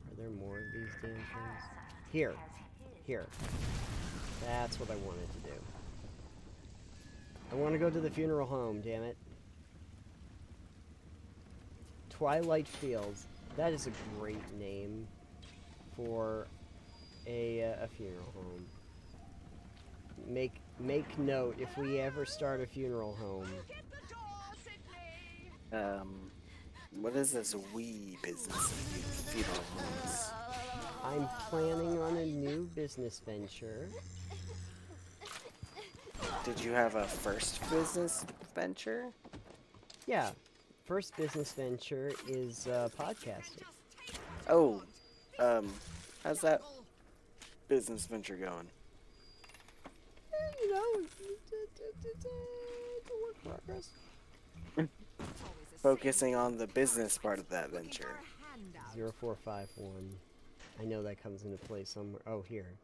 Are there more of these damn things? Here. Here. That's what I wanted to do. I want to go to the funeral home, damn it. Twilight Fields. That is a great name for a funeral home. Make note if we ever start a funeral home. What is this wee business of funeral homes? I'm planning on a new business venture. Did you have a first business venture? Yeah. First business venture is podcasting. Oh, how's that business venture going? You know, it's a work in progress. Focusing on the business part of that venture. 0451. I know that comes into play somewhere. Oh, here.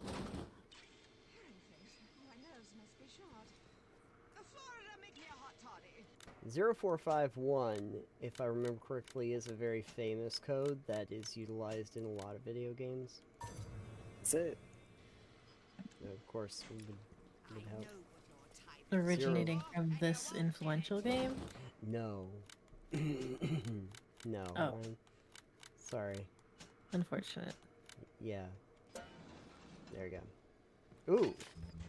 0451, if I remember correctly, is a very famous code that is utilized in a lot of video games. That's it. Of course, we would help. Originating from this influential game? No. No. Oh. Sorry. Unfortunate. Yeah. There you go. Ooh,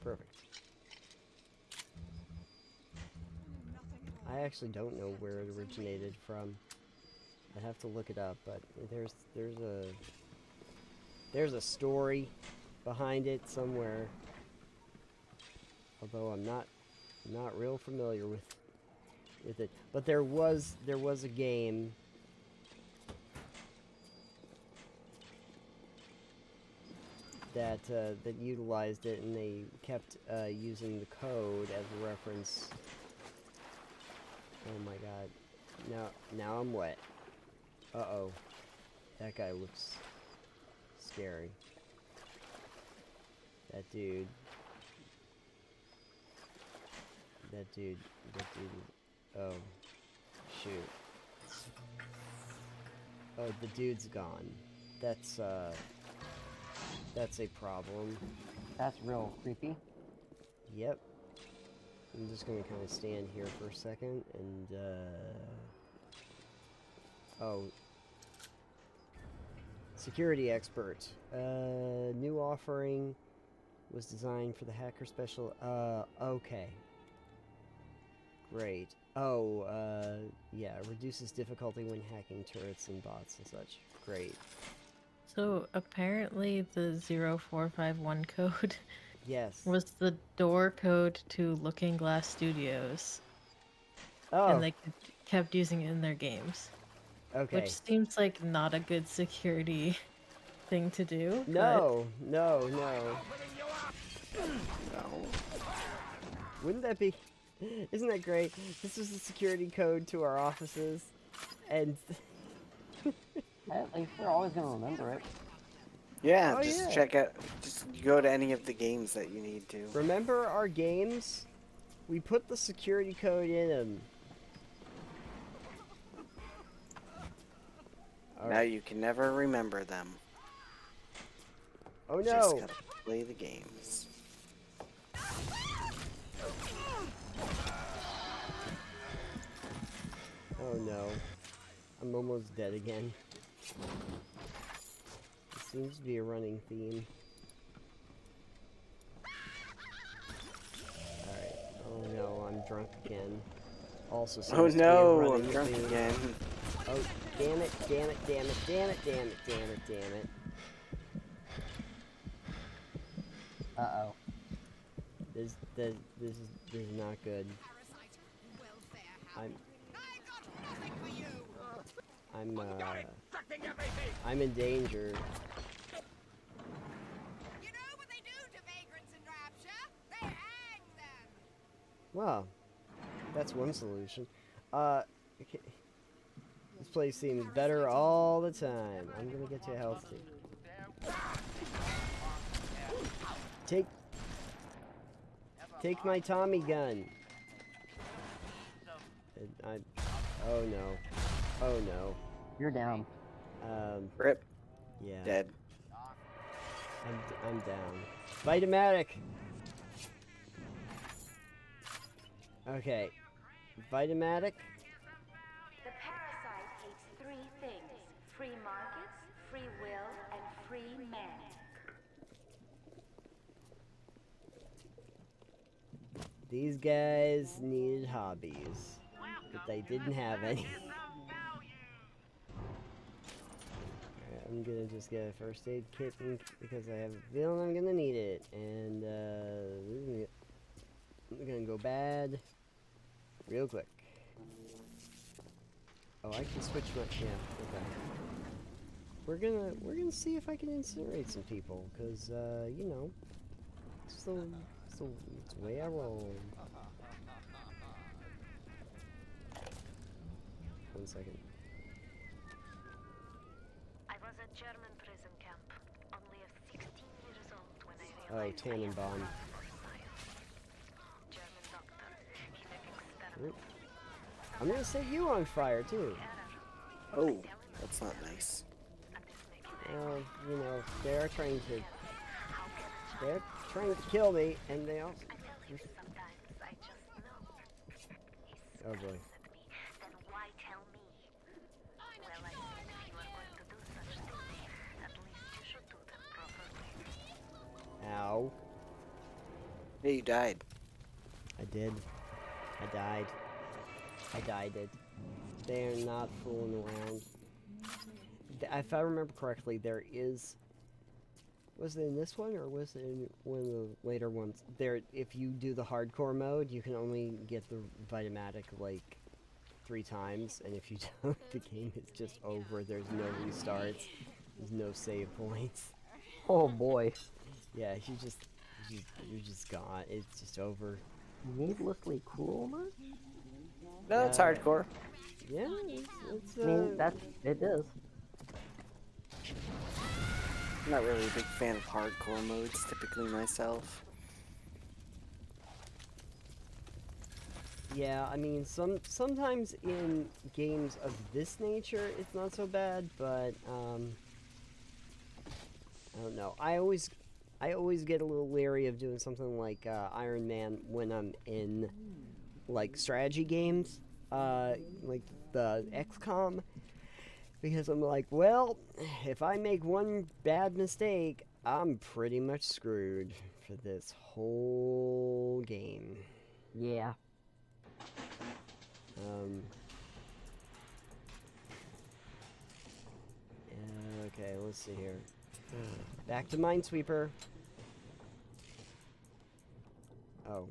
perfect. I actually don't know where it originated from. I have to look it up, but there's a story behind it somewhere. Although I'm not real familiar with it. But there was a game that utilized it, and they kept using the code as a reference. Oh my god. Now I'm wet. Uh-oh. That guy looks scary. That dude. Oh. Shoot. Oh, the dude's gone. That's a problem. That's real creepy. Yep. I'm just gonna kind of stand here for a second and, oh. Security expert. New offering was designed for the hacker special. Okay. Great. Oh, yeah, reduces difficulty when hacking turrets and bots and such. Great. So apparently the 0451 code yes was the door code to Looking Glass Studios. Oh. And they kept using it in their games. Okay. Which seems like not a good security thing to do. No. Wouldn't that be... Isn't that great? This is the security code to our offices, and... At least they're always gonna remember it. Yeah, just check out, just go to any of the games that you need to. Remember our games? We put the security code in them. Now you can never remember them. Oh no! Just gotta play the games. Oh no. I'm almost dead again. It seems to be a running theme. Alright. Oh no, I'm drunk again. Also seems Oh to be a no, running I'm drunk theme. again. Oh, damn it, damn it, damn it, damn it, damn it, damn it, damn it. Uh-oh. This is not good. I'm in danger. You know what they do to vagrants in Rapture? They hang them. Well, that's one solution. Okay. This place seems better all the time. I'm gonna get you a health stick. Take my Tommy gun. Oh no. Oh no. You're down. Rip. Yeah. Dead. I'm down. Vitamatic. Okay. Vitamatic. The parasite hates three things: free markets, free will, and free men. These guys needed hobbies, but they didn't have any. Alright, I'm gonna just get a first aid kit because I have a feeling I'm gonna need it, and this is gonna go bad real quick. Oh, I can switch my okay. We're gonna see if I can incinerate some people, cause you know, it's the way I roll. 1 second. I was at German prison camp, only 16 years old when I realized Tannenbaum. German doctor, he make experiments. I'm gonna set you on fire too. Oh, that's not nice. Well, you know, they're trying to kill me, and they also. Sometimes I just know. Oh boy. Then why tell me? Well, I think if you are going to do such things, at least you should do them properly. Ow. Yeah, you died. I did. I died. I died it. They're not fooling around. If I remember correctly, there is... Was it in this one, or was it in one of the later ones? There, if you do the hardcore mode, you can only get the Vitamatic, like, 3 times, and if you don't, the game is just over. There's no restarts. There's no save points. Oh boy. Yeah, you're just gone. It's just over. Needlessly cruel, man? No, it's hardcore. Yeah, it's I mean, it is. I'm not really a big fan of hardcore modes, typically myself. Yeah, I mean, sometimes in games of this nature, it's not so bad, but I don't know. I always get a little leery of doing something like Iron Man when I'm in like strategy games, like the XCOM, because I'm like, well, if I make one bad mistake, I'm pretty much screwed for this whole game. Yeah. Okay, let's see here. Back to Minesweeper. Oh.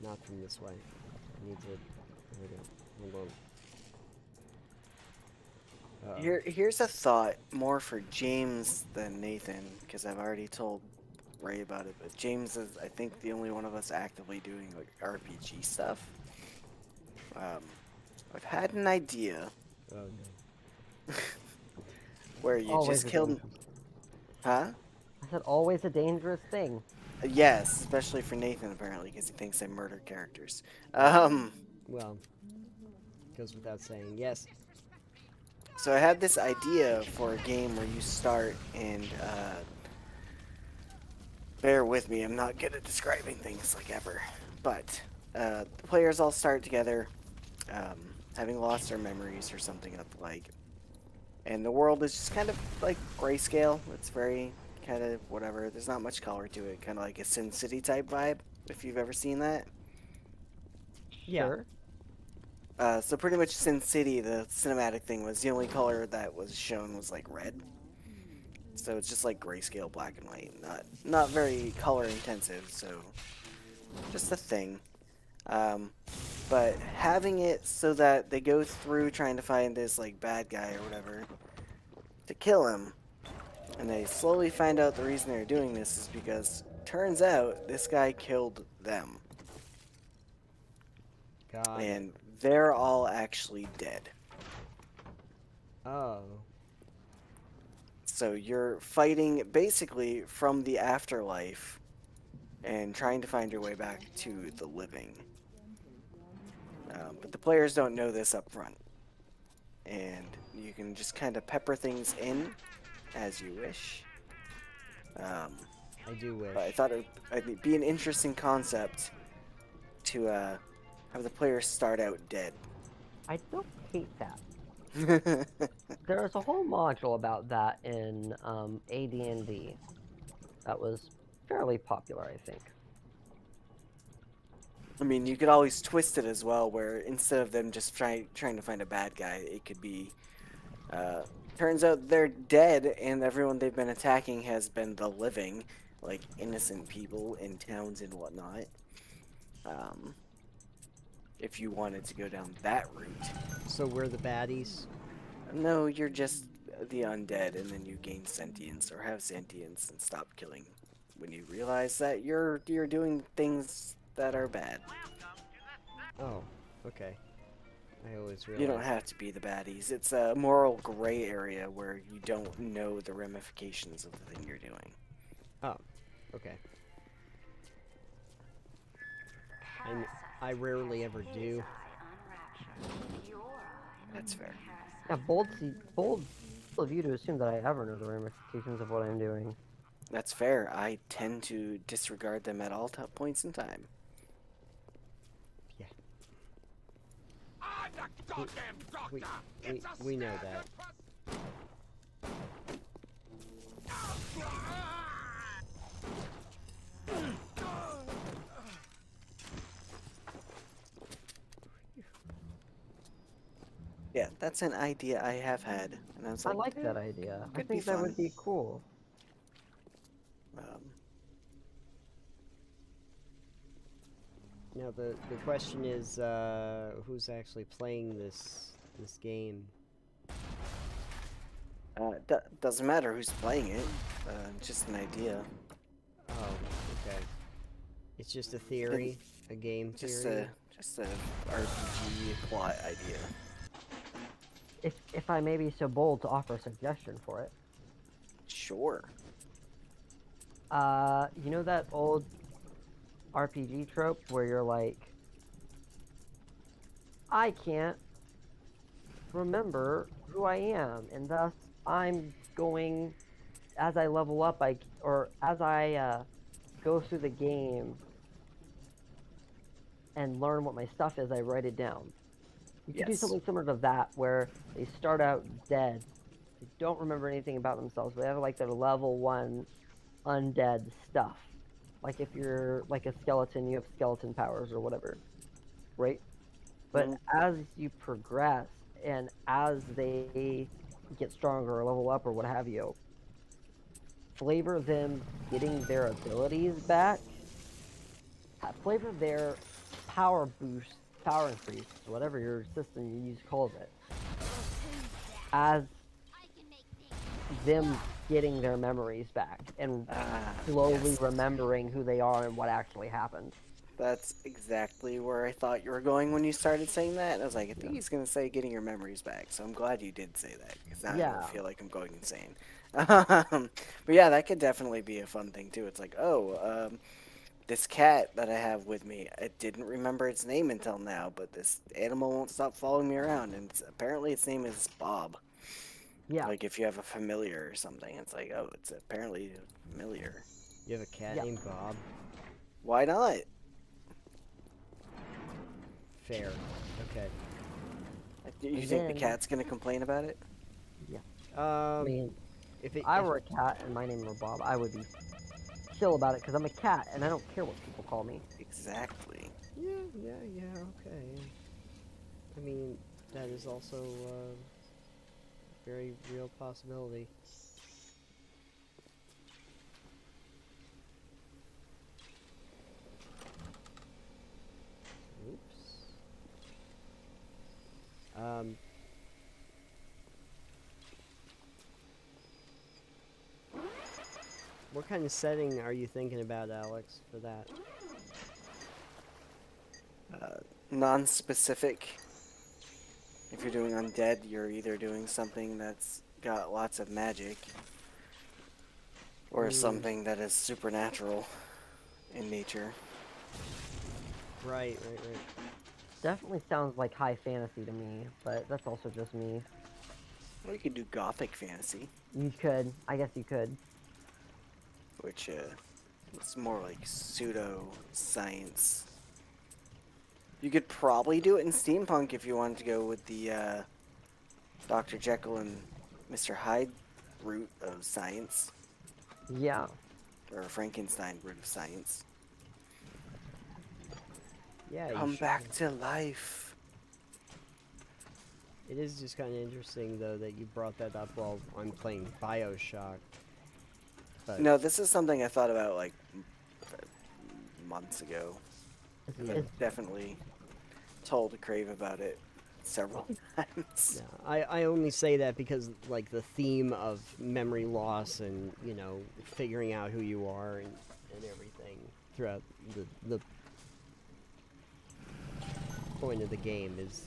Not from this way. I need to... There we go. Hold on. Here's a thought, more for James than Nathan, because I've already told Ray about it, but James is, I think, the only one of us actively doing like RPG stuff. I've had an idea. Oh, no. Where you Always just killed... Huh? I said always a dangerous thing. Yes, especially for Nathan, apparently, because he thinks I murder characters. Well, goes without saying, yes. So I had this idea for a game where you start and, bear with me, I'm not good at describing things like ever. But, the players all start together, having lost their memories or something of the like. And the world is just kind of like grayscale. It's very kind of whatever. There's not much color to it. Kind of like a Sin City type vibe, if you've ever seen that. Yeah. Sure. So pretty much Sin City, the cinematic thing was the only color that was shown was like red. So it's just like grayscale black and white, not very color intensive. So just a thing. But having it so that they go through trying to find this like bad guy or whatever to kill him, and they slowly find out the reason they're doing this is because turns out this guy killed them. God. And they're all actually dead. Oh. So you're fighting basically from the afterlife and trying to find your way back to the living. But the players don't know this up front. And you can just kind of pepper things in as you wish. I do wish. But I thought it'd be an interesting concept to have the players start out dead. I don't hate that. There's a whole module about that in AD&D that was fairly popular, I think. I mean, you could always twist it as well, where instead of them just trying to find a bad guy, it could be, turns out they're dead, and everyone they've been attacking has been the living, like innocent people in towns and whatnot. If you wanted to go down that route. So we're the baddies? No, you're just the undead, and then you gain sentience or have sentience and stop killing when you realize that you're doing things that are bad. Oh, okay. I always realize. You don't have to be the baddies. It's a moral gray area where you don't know the ramifications of the thing you're doing. Oh, okay. I rarely ever do. That's fair. Yeah, bold of you to assume that I ever know the ramifications of what I'm doing. That's fair. I tend to disregard them at all points in time. Yeah. I'm the goddamn doctor. We know that. Yeah, that's an idea I have had, and I was like, I like that idea. I could be think that fun. would be cool. Now the question is, who's actually playing this game? Doesn't matter who's playing it. Just an idea. Oh, okay. It's just a theory, a game theory. Just a RPG plot idea. If I may be so bold to offer a suggestion for it. Sure. You know that old RPG trope where you're like, I can't remember who I am, and thus I'm going, as I level up, as I go through the game and learn what my stuff is, I write it down. You could do something similar to that, where they start out dead, they don't remember anything about themselves, but they have like their level 1 undead stuff. Like if you're like a skeleton, you have skeleton powers or whatever, right? But as you progress and as they get stronger or level up or what have you, flavor them getting their abilities back, flavor their power boost, power increase, whatever your system you use calls it, as them getting their memories back and slowly remembering who they are and what actually happened. That's exactly where I thought you were going when you started saying that. And I was like, I think he's going to say getting your memories back. So I'm glad you did say that, because now I don't feel like I'm going insane. But yeah, that could definitely be a fun thing too. It's like, this cat that I have with me, I didn't remember its name until now, but this animal won't stop following me around, and apparently its name is Bob. Yeah. Like if you have a familiar or something, it's like, oh, it's apparently familiar. You have a cat named Bob? Why not? Fair. Okay. You think the cat's gonna complain about it? Yeah. I mean, if I were a cat and my name were Bob, I would be chill about it because I'm a cat and I don't care what people call me. Exactly. Yeah, okay. I mean, that is also a very real possibility. What kind of setting are you thinking about, Alex, for that? Non-specific. If you're doing undead, you're either doing something that's got lots of magic, or something that is supernatural in nature. Right. Definitely sounds like high fantasy to me, but that's also just me. Or you could do gothic fantasy. You could. I guess you could. Which, it's more like pseudo-science. You could probably do it in steampunk if you wanted to go with the, Dr. Jekyll and Mr. Hyde route of science. Yeah. Or Frankenstein route of science. Yeah. Come back to life. It is just kind of interesting, though, that you brought that up while I'm playing Bioshock. But No, this is something I thought about, like, months ago. I've definitely told Crave about it several times. Yeah, I only say that because, like, the theme of memory loss and, you know, figuring out who you are and everything throughout the point of the game is,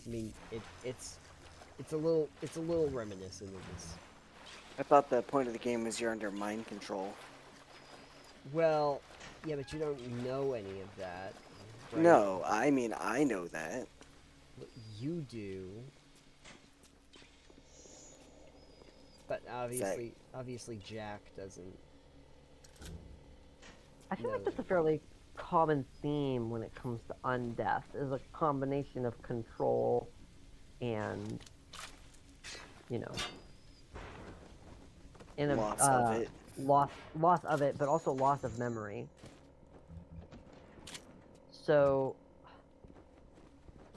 I mean, it's a little reminiscent of this. I thought the point of the game was you're under mind control. Well, yeah, but you don't know any of that. Right? No, I mean, I know that. But you do. But obviously Jack doesn't. I feel like that's a fairly common theme when it comes to undeath, is a combination of control and, you know, and loss of it. Loss of it, but also loss of memory. So,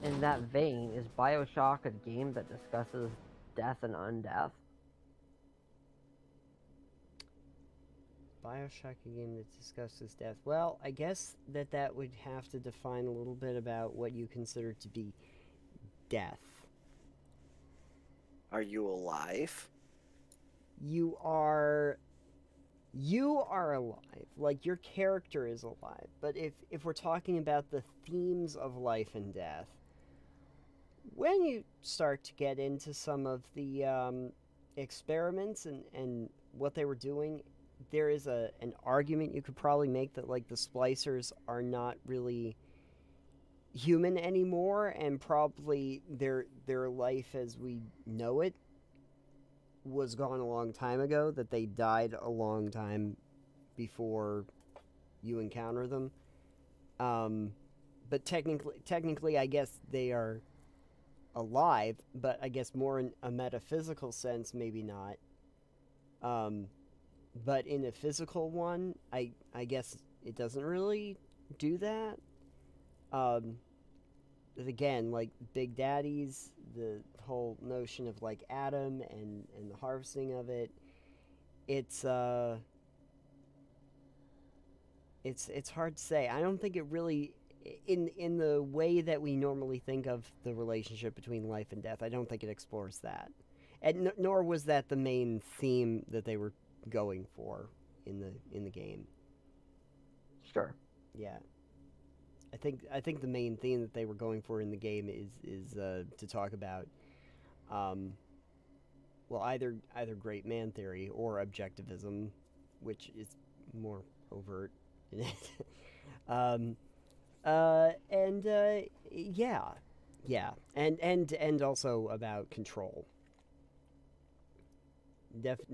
in that vein, is Bioshock a game that discusses death and undeath? Bioshock, a game that discusses death. Well, I guess that would have to define a little bit about what you consider to be death. Are you alive? You are alive. Like, your character is alive. But if we're talking about the themes of life and death, when you start to get into some of the experiments and what they were doing, there is an argument you could probably make that, like, the splicers are not really human anymore, and probably their life as we know it was gone a long time ago, that they died a long time before you encounter them. But technically, I guess they are alive, but I guess more in a metaphysical sense, maybe not. But in a physical one, I guess it doesn't really do that. Again, like Big Daddies, the whole notion of, like, Adam and the harvesting of it, it's hard to say. I don't think it really, in the way that we normally think of the relationship between life and death, I don't think it explores that. And nor was that the main theme that they were going for in the game. Sure. Yeah. I think the main theme that they were going for in the game is to talk about, well, either great man theory or objectivism, which is more overt in it. Yeah, and also about control.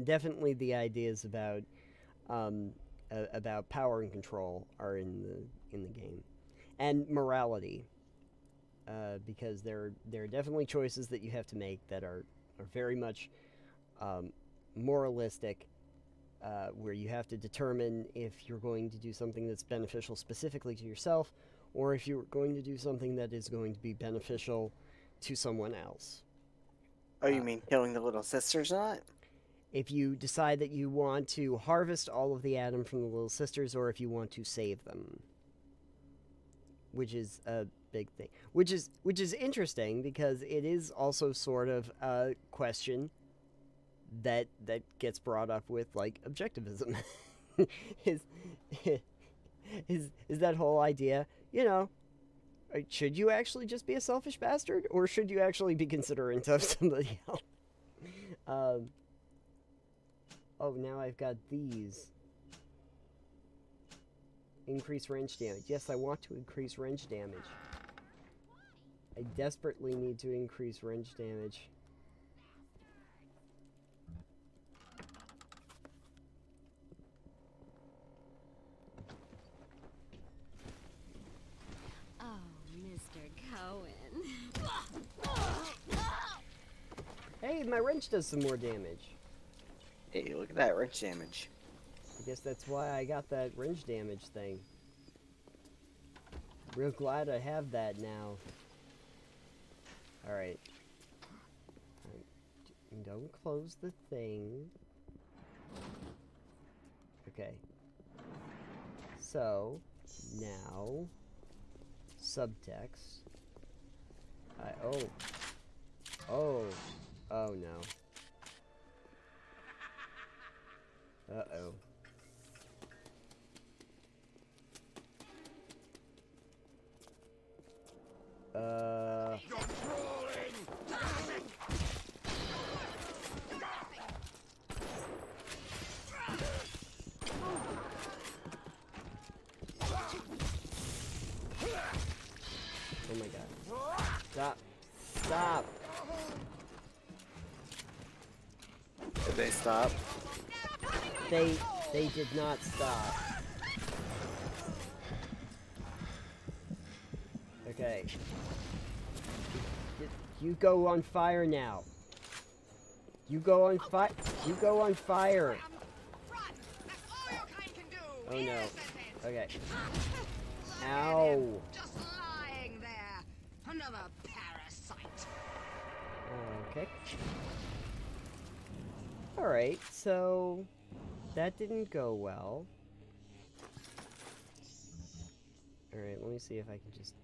Definitely the ideas about power and control are in the game. And morality, because there are definitely choices that you have to make that are very much moralistic, where you have to determine if you're going to do something that's beneficial specifically to yourself, or if you're going to do something that is going to be beneficial to someone else. Oh, you mean killing the little sisters, not? If you decide that you want to harvest all of the Adam from the little sisters, or if you want to save them. Which is a big thing. Which is interesting, because it is also sort of a question that gets brought up with like objectivism. is is that whole idea, you know, should you actually just be a selfish bastard, or should you actually be considerate of somebody else? Oh, now I've got these. Increase range damage. Yes, I want to increase range damage. I desperately need to increase range damage. Oh, Mr. Cohen. Hey, my wrench does some more damage. Hey, look at that wrench damage. I guess that's why I got that wrench damage thing. Real glad I have that now. Alright. Don't close the thing. Okay. So, now, subtext. Oh no. Uh-oh. Oh my god. Stop. Stop. Did they stop? They did not stop. Okay. You go on fire now. You go on fire. You go on fire. Oh no. Okay. Ow. Just lying there. Another parasite. Okay. Alright, so that didn't go well. Alright, let me see if I can just...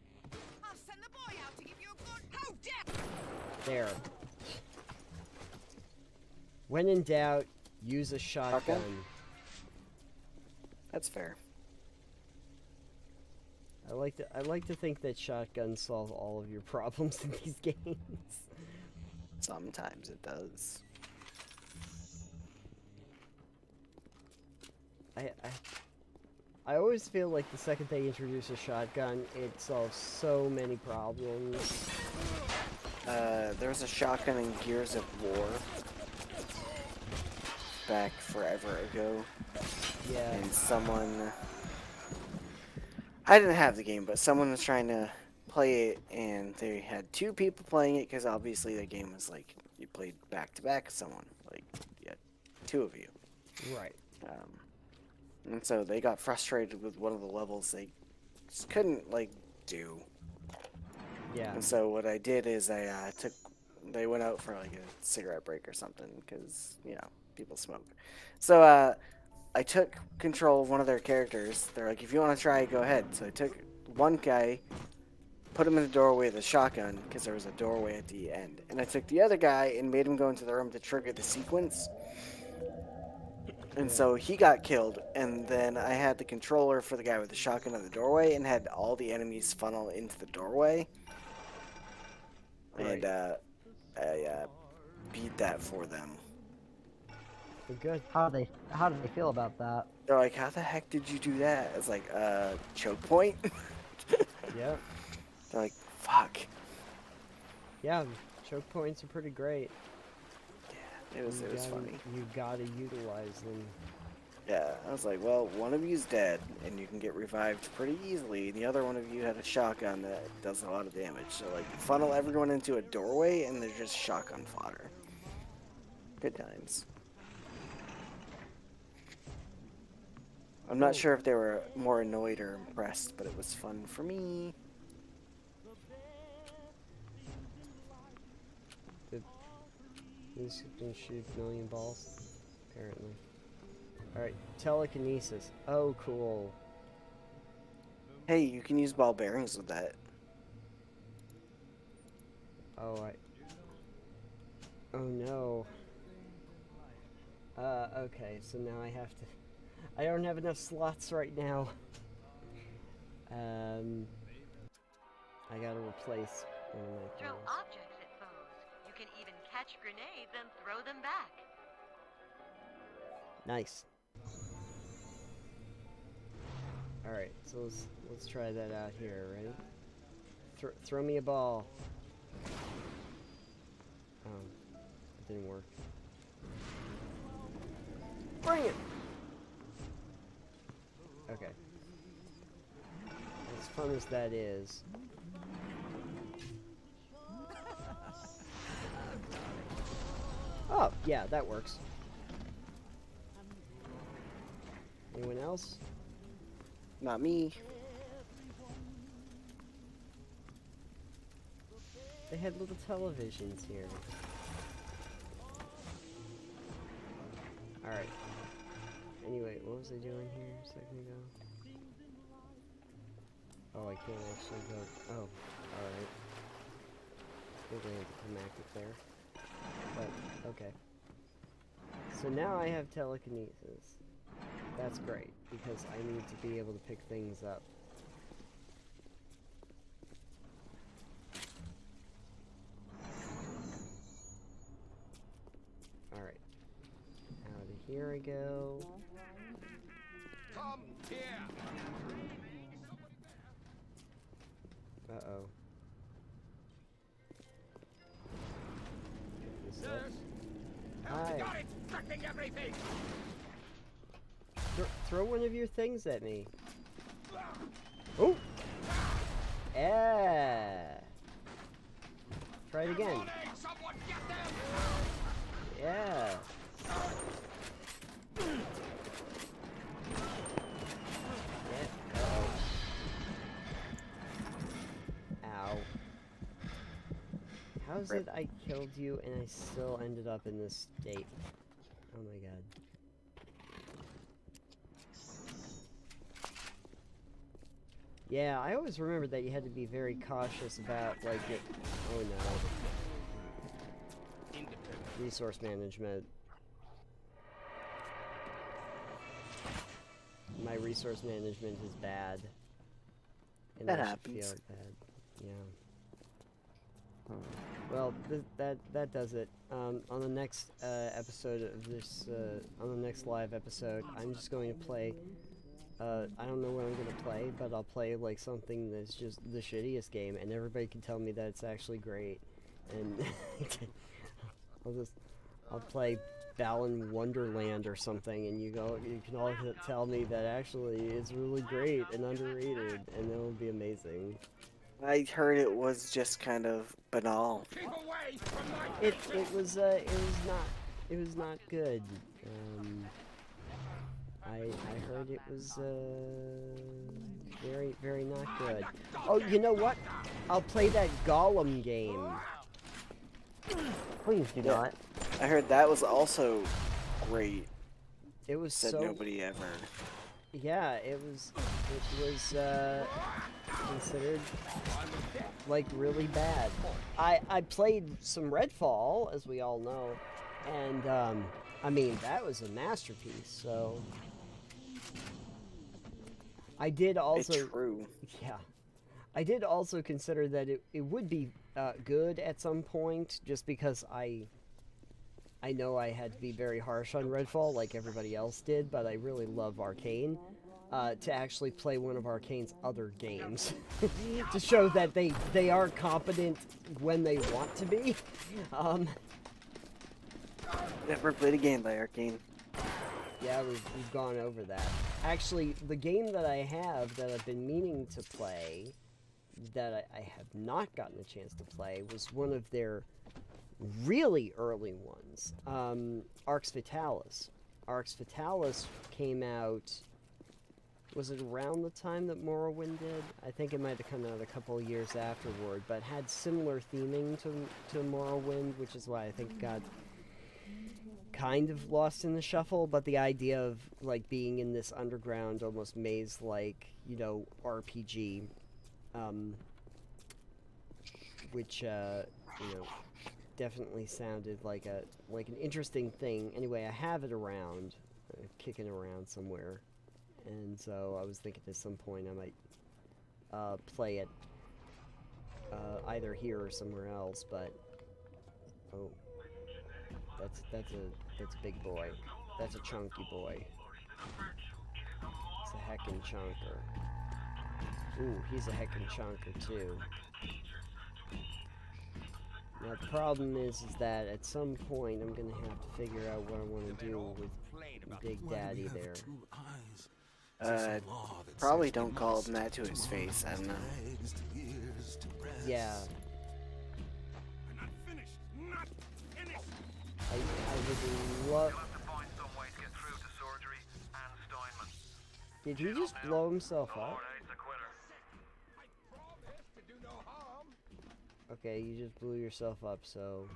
I'll send the boy out to give you a good... How dare... There. When in doubt, use a shotgun. That's fair. I like to think that shotguns solve all of your problems in these games. Sometimes it does. I always feel like the second they introduce a shotgun, it solves so many problems. There was a shotgun in Gears of War back forever ago. Yeah. And someone... I didn't have the game, but someone was trying to play it, and they had two people playing it, because obviously the game was like, you played back-to-back with someone. Like, you had two of you. Right. And so they got frustrated with one of the levels they just couldn't, like, do. Yeah. And so what I did is they went out for, like, a cigarette break or something, because, you know, people smoke. So, I took control of one of their characters. They're like, if you want to try it, go ahead. So I took one guy, put him in the doorway with a shotgun, because there was a doorway at the end. And I took the other guy and made him go into the room to trigger the sequence. And so he got killed, and then I had the controller for the guy with the shotgun at the doorway, and had all the enemies funnel into the doorway. Right. And I beat that for them. Good. How do they feel about that? They're like, how the heck did you do that? It's like, choke point? Yeah. They're like, fuck. Yeah, choke points are pretty great. It was funny. You gotta utilize them. Yeah, I was like, well, one of you's dead, and you can get revived pretty easily, and the other one of you had a shotgun that does a lot of damage. So, like, funnel everyone into a doorway, and they're just shotgun fodder. Good times. I'm not sure if they were more annoyed or impressed, but it was fun for me. This can shoot a million balls, apparently. Alright, telekinesis. Oh, cool. Hey, you can use ball bearings with that. Oh, oh no. Okay, so now I have to... I don't have enough slots right now. I gotta replace one of my Throw things. objects at foes. You can even catch grenades and throw them back. Nice. Alright, so let's try that out here, ready? Throw me a ball. Oh, it didn't work. Bring it! Okay. As fun as that is... Oh, yeah, that works. Anyone else? Not me. They had little televisions here. Alright. Anyway, what was I doing here a second ago? Oh, I can't actually go... Oh, alright. Maybe I have to come back up there. But, okay. So now I have telekinesis. That's great, because I need to be able to pick things up. Alright. Out of here I go. Come here. Uh-oh. Pick this up. Hi. Got it. Sucking everything. Throw one of your things at me. Oh! Yeah! Try it again. Someone get them. Yeah! Yeah. Uh-oh. Ow. How's it I killed you and I still ended up in this state? Oh my god. Yeah, I always remembered that you had to be very cautious about, like, it... Oh no. Resource management. My resource management is bad. And That I should happens. feel bad. Yeah. Well, that does it. On the next episode of this, on the next live episode, I'm just going to play... I don't know what I'm gonna play, but I'll play like something that's just the shittiest game, and everybody can tell me that it's actually great. And I'll play Balan Wonderland or something, and you can all tell me that actually it's really great and underrated, and it'll be amazing. I heard it was just kind of banal. It was not good. I heard it was very not good. Oh, you know what? I'll play that Gollum game. Please do not. I heard that was also great. It was Said so... nobody ever. Yeah, it was considered like really bad. I played some Redfall, as we all know, and I mean that was a masterpiece. So I did also... It's true. Yeah. I did also consider that it would be good at some point, just because I know I had to be very harsh on Redfall, like everybody else did, but I really love Arcane, to actually play one of Arcane's other games, to show that they are competent when they want to be. Never played a game by Arcane. Yeah, we've gone over that. Actually, the game that I have that I've been meaning to play, that I have not gotten a chance to play, was one of their really early ones, Arx Fatalis. Arx Fatalis came out, was it around the time that Morrowind did? I think it might have come out a couple of years afterward, but had similar theming to Morrowind, which is why I think it got kind of lost in the shuffle. But the idea of like being in this underground, almost maze-like, you know, RPG, which you know, definitely sounded like an interesting thing. Anyway, I have it around, kicking around somewhere, and so I was thinking at some point I might play it either here or somewhere else. But oh, that's a big boy. That's a chunky boy. It's a heckin' chunker. Ooh, he's a heckin' chunker too. Now the problem is that at some point I'm gonna have to figure out what I want to do with Big Daddy there. Probably don't call him that to his face. I don't know. Yeah. I would love. Did he just blow himself up? Okay, you just blew yourself up, so...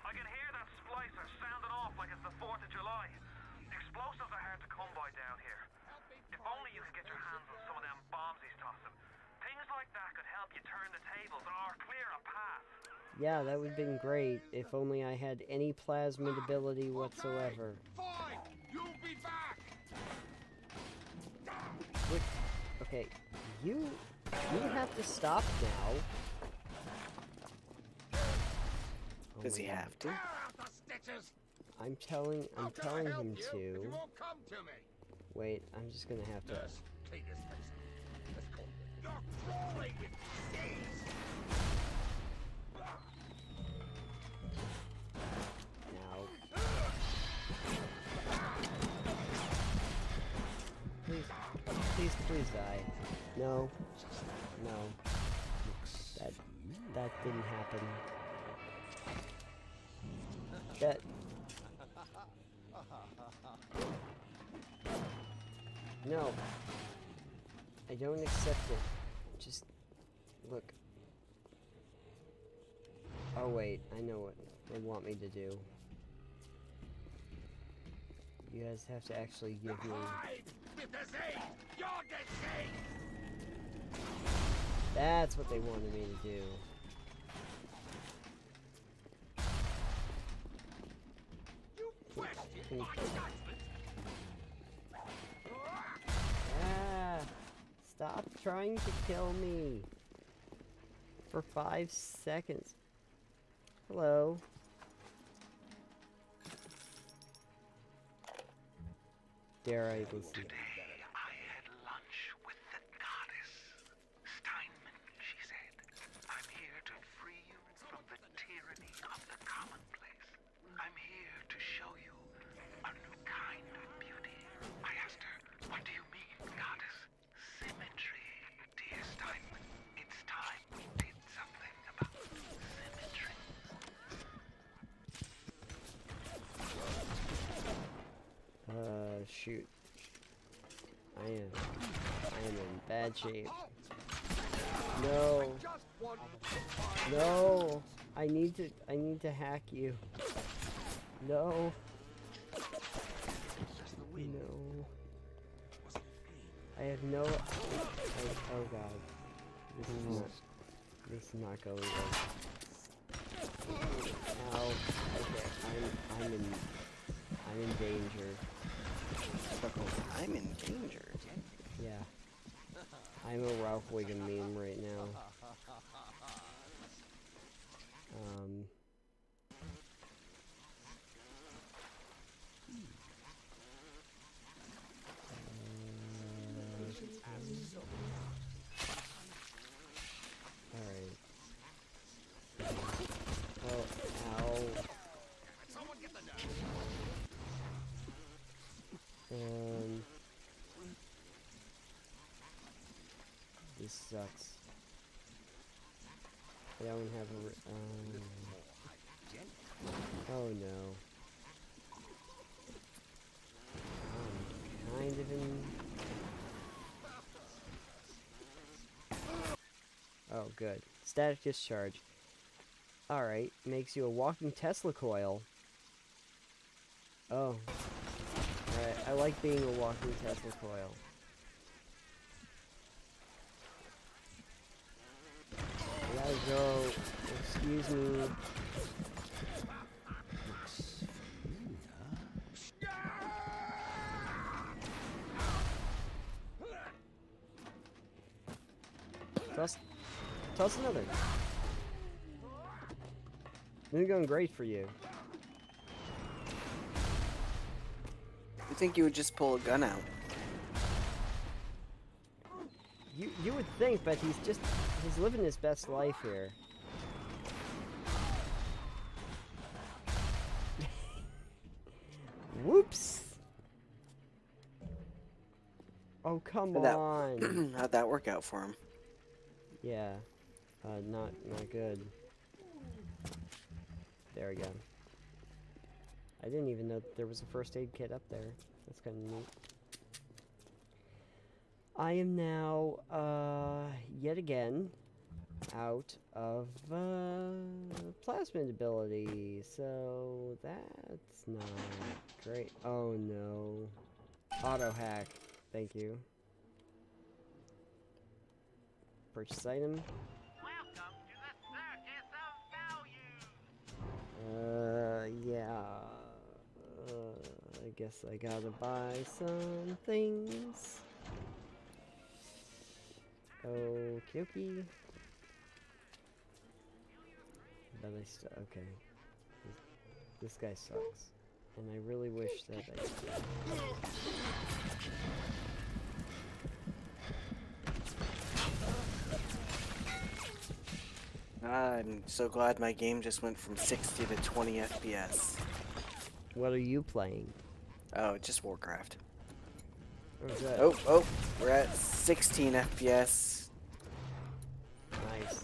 I can hear that splicer sounding off like it's the 4th of July. Explosives are hard to come by down here. If only you could get your hands on some of them bombs he's tossing. Things like that could help you turn the tables or clear a path. Yeah, that would have been great if only I had any plasmid ability whatsoever. Fine, you'll be back. What? Okay, you have to stop now. Does he have to? I'm telling him to. Wait, I'm just gonna have to. Now. Please die. No. That didn't happen. No. I don't accept it. Just look. Oh wait, I know what they want me to do. You guys have to actually give me... That's what they wanted me to do. Ah! Stop trying to kill me for 5 seconds. Hello. Dare I even see? Today I had lunch with the goddess. Steinman, she said. I'm here to free you from the tyranny of the commonplace. I'm here to show you a new kind of beauty. I asked her, what do you mean, goddess? Symmetry, dear Steinman. It's time we did something about symmetry. Shoot. I am in bad shape. No. No. I need to hack you. No. No. I have no... oh god. This is not going well. Ow. Okay, I'm in danger. I'm in danger. Yeah. I'm a Ralph Wiggum meme right now. Alright. Oh, ow. This sucks. I don't have a... oh no. I'm kind of in... oh, good. Static discharge. Alright, makes you a walking Tesla coil. Oh. Alright, I like being a walking Tesla coil. I gotta go. Excuse me. Toss another. This is going great for you. You think you would just pull a gun out? You would think, but he's living his best life here. Whoops! Oh, come on. How'd that work out for him? Yeah. Not good. There we go. I didn't even know that there was a first aid kit up there. That's kind of neat. I am now, yet again, out of, plasmid ability, so that's not great. Oh no. Auto hack. Thank you. Purchase item. Welcome to the circus of value. Yeah. I guess I gotta buy some things. Okie dokie. But I still, okay. This guy sucks. And I really wish that I did. I'm so glad my game just went from 60 to 20 FPS. What are you playing? Oh, just Warcraft. Oh, good. Oh, we're at 16 FPS. Nice.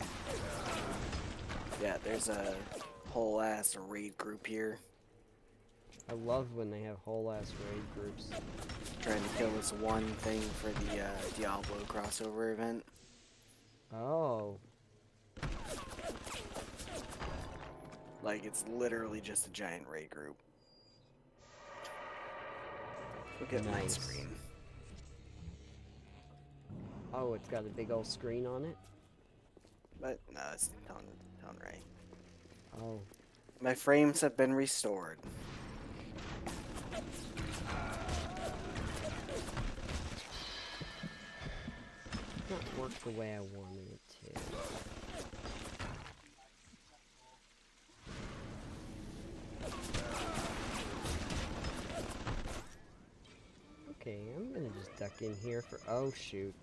Yeah, there's a whole ass raid group here. I love when they have whole ass raid groups. Trying to kill this one thing for the Diablo crossover event. Oh. Like, it's literally just a giant raid group. Look at my screen. Oh, it's got a big old screen on it? But, no, it's telling right. Oh. My frames have been restored. Not worked the way I wanted it to. Okay, I'm gonna just duck in here for. Oh, shoot.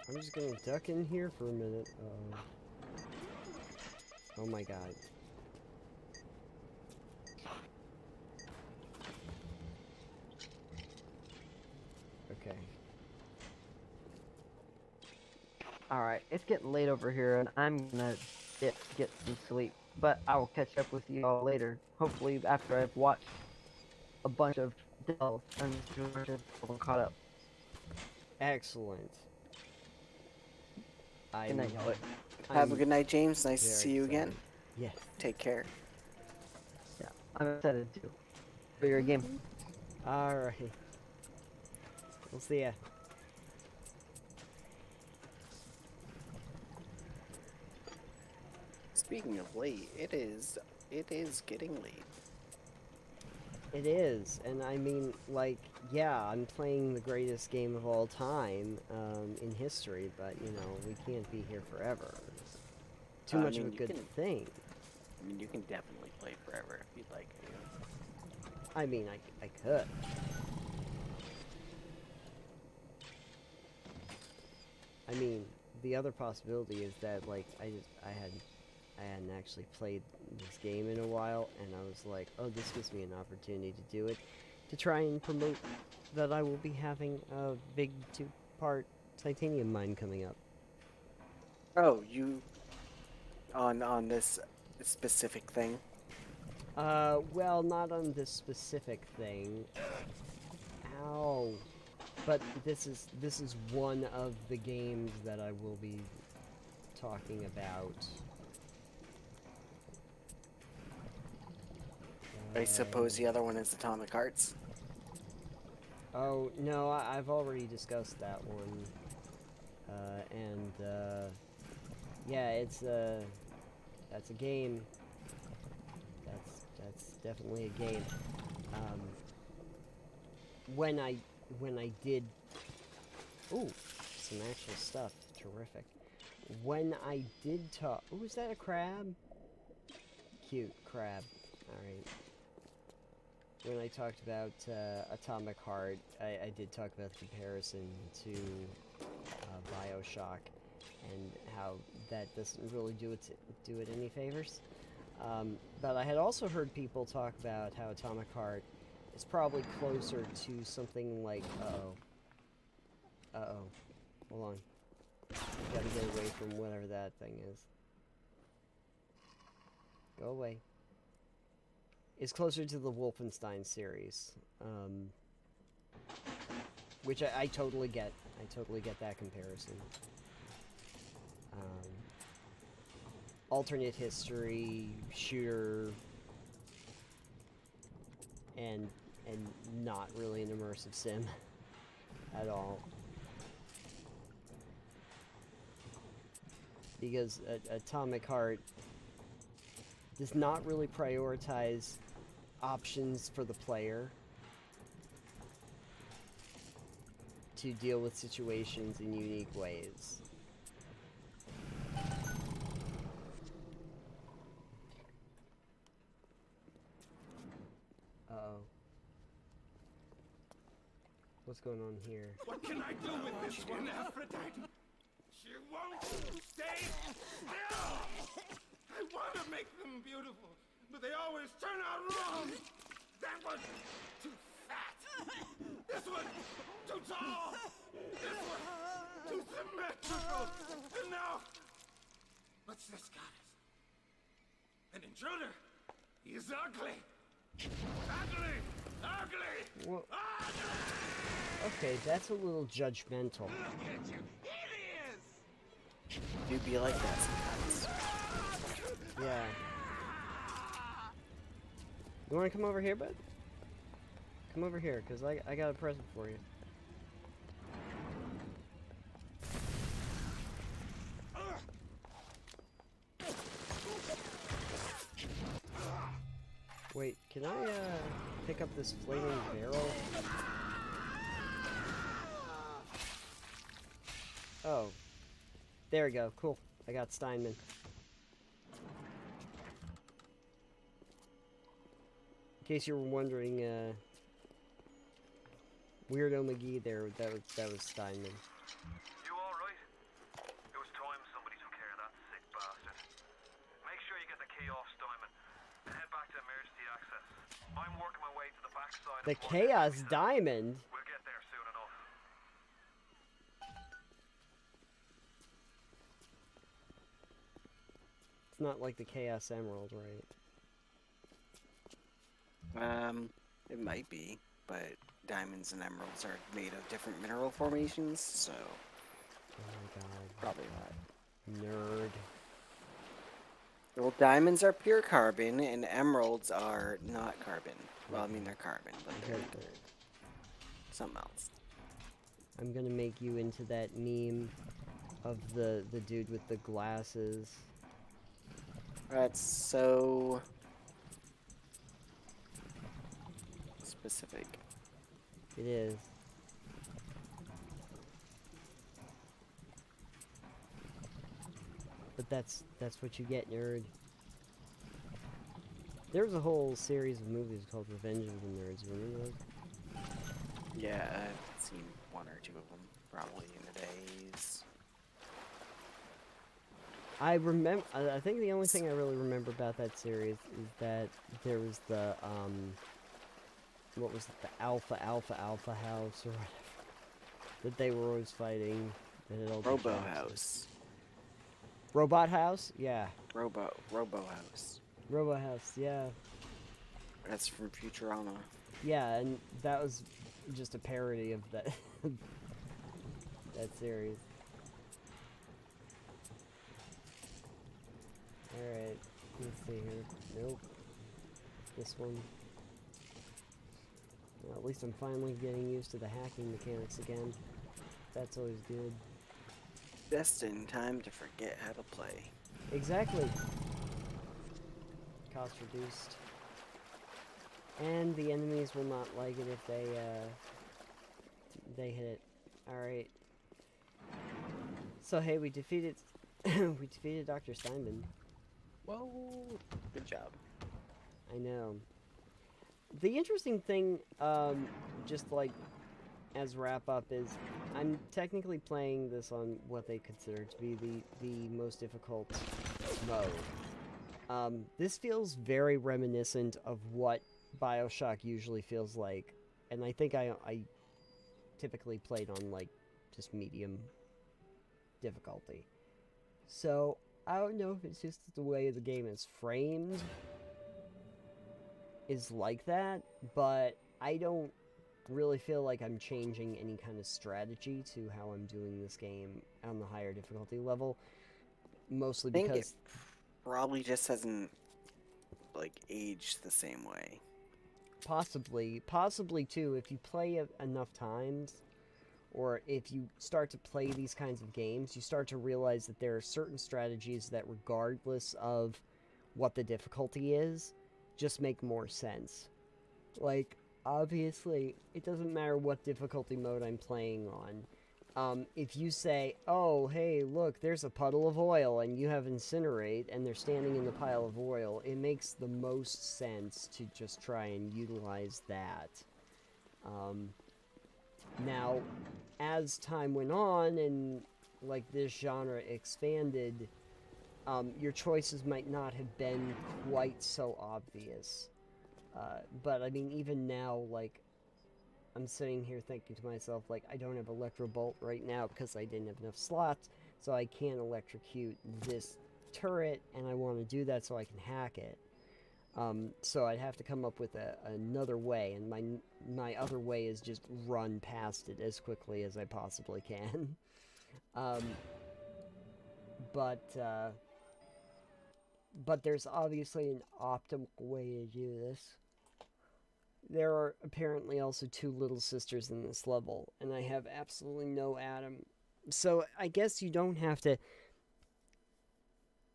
I'm just gonna duck in here for a minute. Oh my god. Okay. Alright, it's getting late over here, and I'm gonna get some sleep. But I will catch up with you all later. Hopefully after I've watched a bunch of Dells and caught up. Excellent. Good night, y'all. Have a good night, James. Nice to see you again. Yes. Take care. Yeah, I'm excited too. For your game. Alright. We'll see ya. Speaking of late, it is getting late. It is, and I mean, like, yeah, I'm playing the greatest game of all time in history, but, you know, we can't be here forever. Too much of a good thing. I mean, you can definitely play forever if you'd like. You know? I mean, I could. I mean, the other possibility is that, like, I hadn't actually played this game in a while, and I was like, oh, this gives me an opportunity to do it, to try and promote that I will be having a big 2-part titanium mine coming up. Oh, you on this specific thing? Well, not on this specific thing. Ow. But this is one of the games that I will be talking about. I suppose the other one is Atomic Hearts. Oh, no, I've already discussed that one. Yeah, that's a game. That's definitely a game. when I did, ooh, some actual stuff, terrific. When I did talk, ooh, is that a crab? Cute crab. All right. When I talked about Atomic Heart, I did talk about the comparison to Bioshock and how that doesn't really do it any favors. But I had also heard people talk about how Atomic Heart is probably closer to something like hold on. Gotta get away from whatever that thing is. Go away. It's closer to the Wolfenstein series, which I totally get. I totally get that comparison. Alternate history, shooter, and not really an immersive sim at all. Because Atomic Heart does not really prioritize options for the player to deal with situations in unique ways. Uh-oh. What's going on here? What can I do with this one, Aphrodite? She won't stay still! I want to make them beautiful, but they always turn out wrong! That one, too fat! This one, too tall! This one, too symmetrical! And now, what's this goddess? An intruder! He's ugly! Ugly! Ugly! Well, okay, that's a little judgmental. Do be like that sometimes. Yeah. You want to come over here, bud? Come over here, because I got a present for you. Wait, can I, pick up this flaming barrel? Oh. There we go, cool. I got Steinman. In case you were wondering, Weirdo McGee there, that was Steinman. You alright? It was time somebody took care of that sick bastard. Make sure you get the key off Steinman and head back to emergency access. I'm working my way to the backside The of Chaos Diamond? We'll get there soon enough. It's not like the Chaos Emerald, right? It might be, but diamonds and emeralds are made of different mineral formations, so... Oh my god. Probably not. Nerd. Well, diamonds are pure carbon, and emeralds are not carbon. Well, I mean, they're carbon, but they're something else. I'm gonna make you into that meme of the dude with the glasses. That's so... specific. It is. But that's what you get, nerd. There was a whole series of movies called Revenge of the Nerds. Remember those? Yeah, I've seen one or two of them, probably in the days. I remember. I think the only thing I really remember about that series is that there was the what was it, the Alpha House or whatever that they were always fighting. Robo House. Robot House? Yeah. Robo House. Robo House, yeah. That's from Futurama. Yeah, and that was just a parody of that that series. Alright, let's see here. Nope. This one. Well, at least I'm finally getting used to the hacking mechanics again. That's always good. Just in time to forget how to play. Exactly. Cost reduced. And the enemies will not like it if they They hit it. Alright. So hey, we defeated we defeated Dr. Steinman. Whoa, good job. I know. The interesting thing, just like as wrap up, is I'm technically playing this on what they consider to be the most difficult mode. This feels very reminiscent of what Bioshock usually feels like, and I think I typically played on like just medium difficulty. So I don't know if it's just the way the game is framed is like that, but I don't really feel like I'm changing any kind of strategy to how I'm doing this game on the higher difficulty level. Mostly because it probably just hasn't like aged the same way. Possibly too, if you play enough times, or if you start to play these kinds of games, you start to realize that there are certain strategies that, regardless of what the difficulty is, just make more sense. Like, obviously, it doesn't matter what difficulty mode I'm playing on. If you say, oh, hey, look, there's a puddle of oil, and you have Incinerate, and they're standing in the pile of oil, it makes the most sense to just try and utilize that. Now, as time went on, and, like, this genre expanded, your choices might not have been quite so obvious. But, I mean, even now, like, I'm sitting here thinking to myself, like, I don't have Electro Bolt right now because I didn't have enough slots, so I can't electrocute this turret, and I want to do that so I can hack it. So I'd have to come up with another way, and my other way is just run past it as quickly as I possibly can. But there's obviously an optimal way to do this. There are apparently also 2 little sisters in this level, and I have absolutely no Adam. So I guess you don't have to...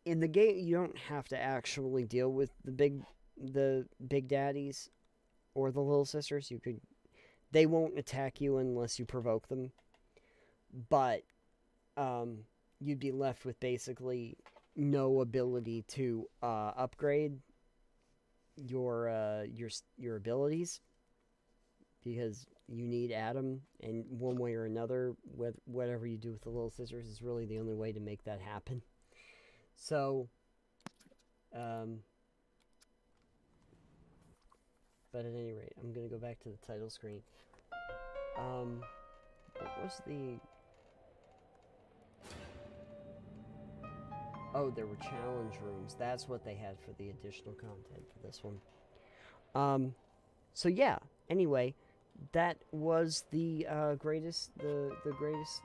In the game, you don't have to actually deal with the big daddies or the little sisters. They won't attack you unless you provoke them. But you'd be left with basically no ability to upgrade your abilities, because you need Adam, and one way or another, whatever you do with the little sisters is really the only way to make that happen. So, but at any rate, I'm gonna go back to the title screen. What was the... Oh, there were challenge rooms. That's what they had for the additional content for this one. So yeah, anyway, that was the greatest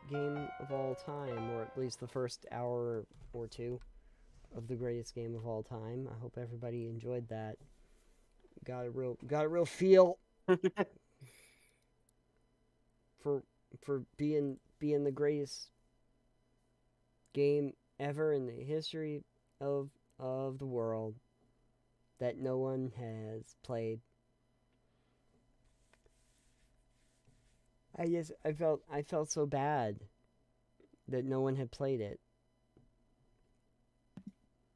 game of all time, or at least the first hour or two of the greatest game of all time. I hope everybody enjoyed that. Got a real feel for being the greatest game ever in the history of the world that no one has played. I felt so bad that no one had played it.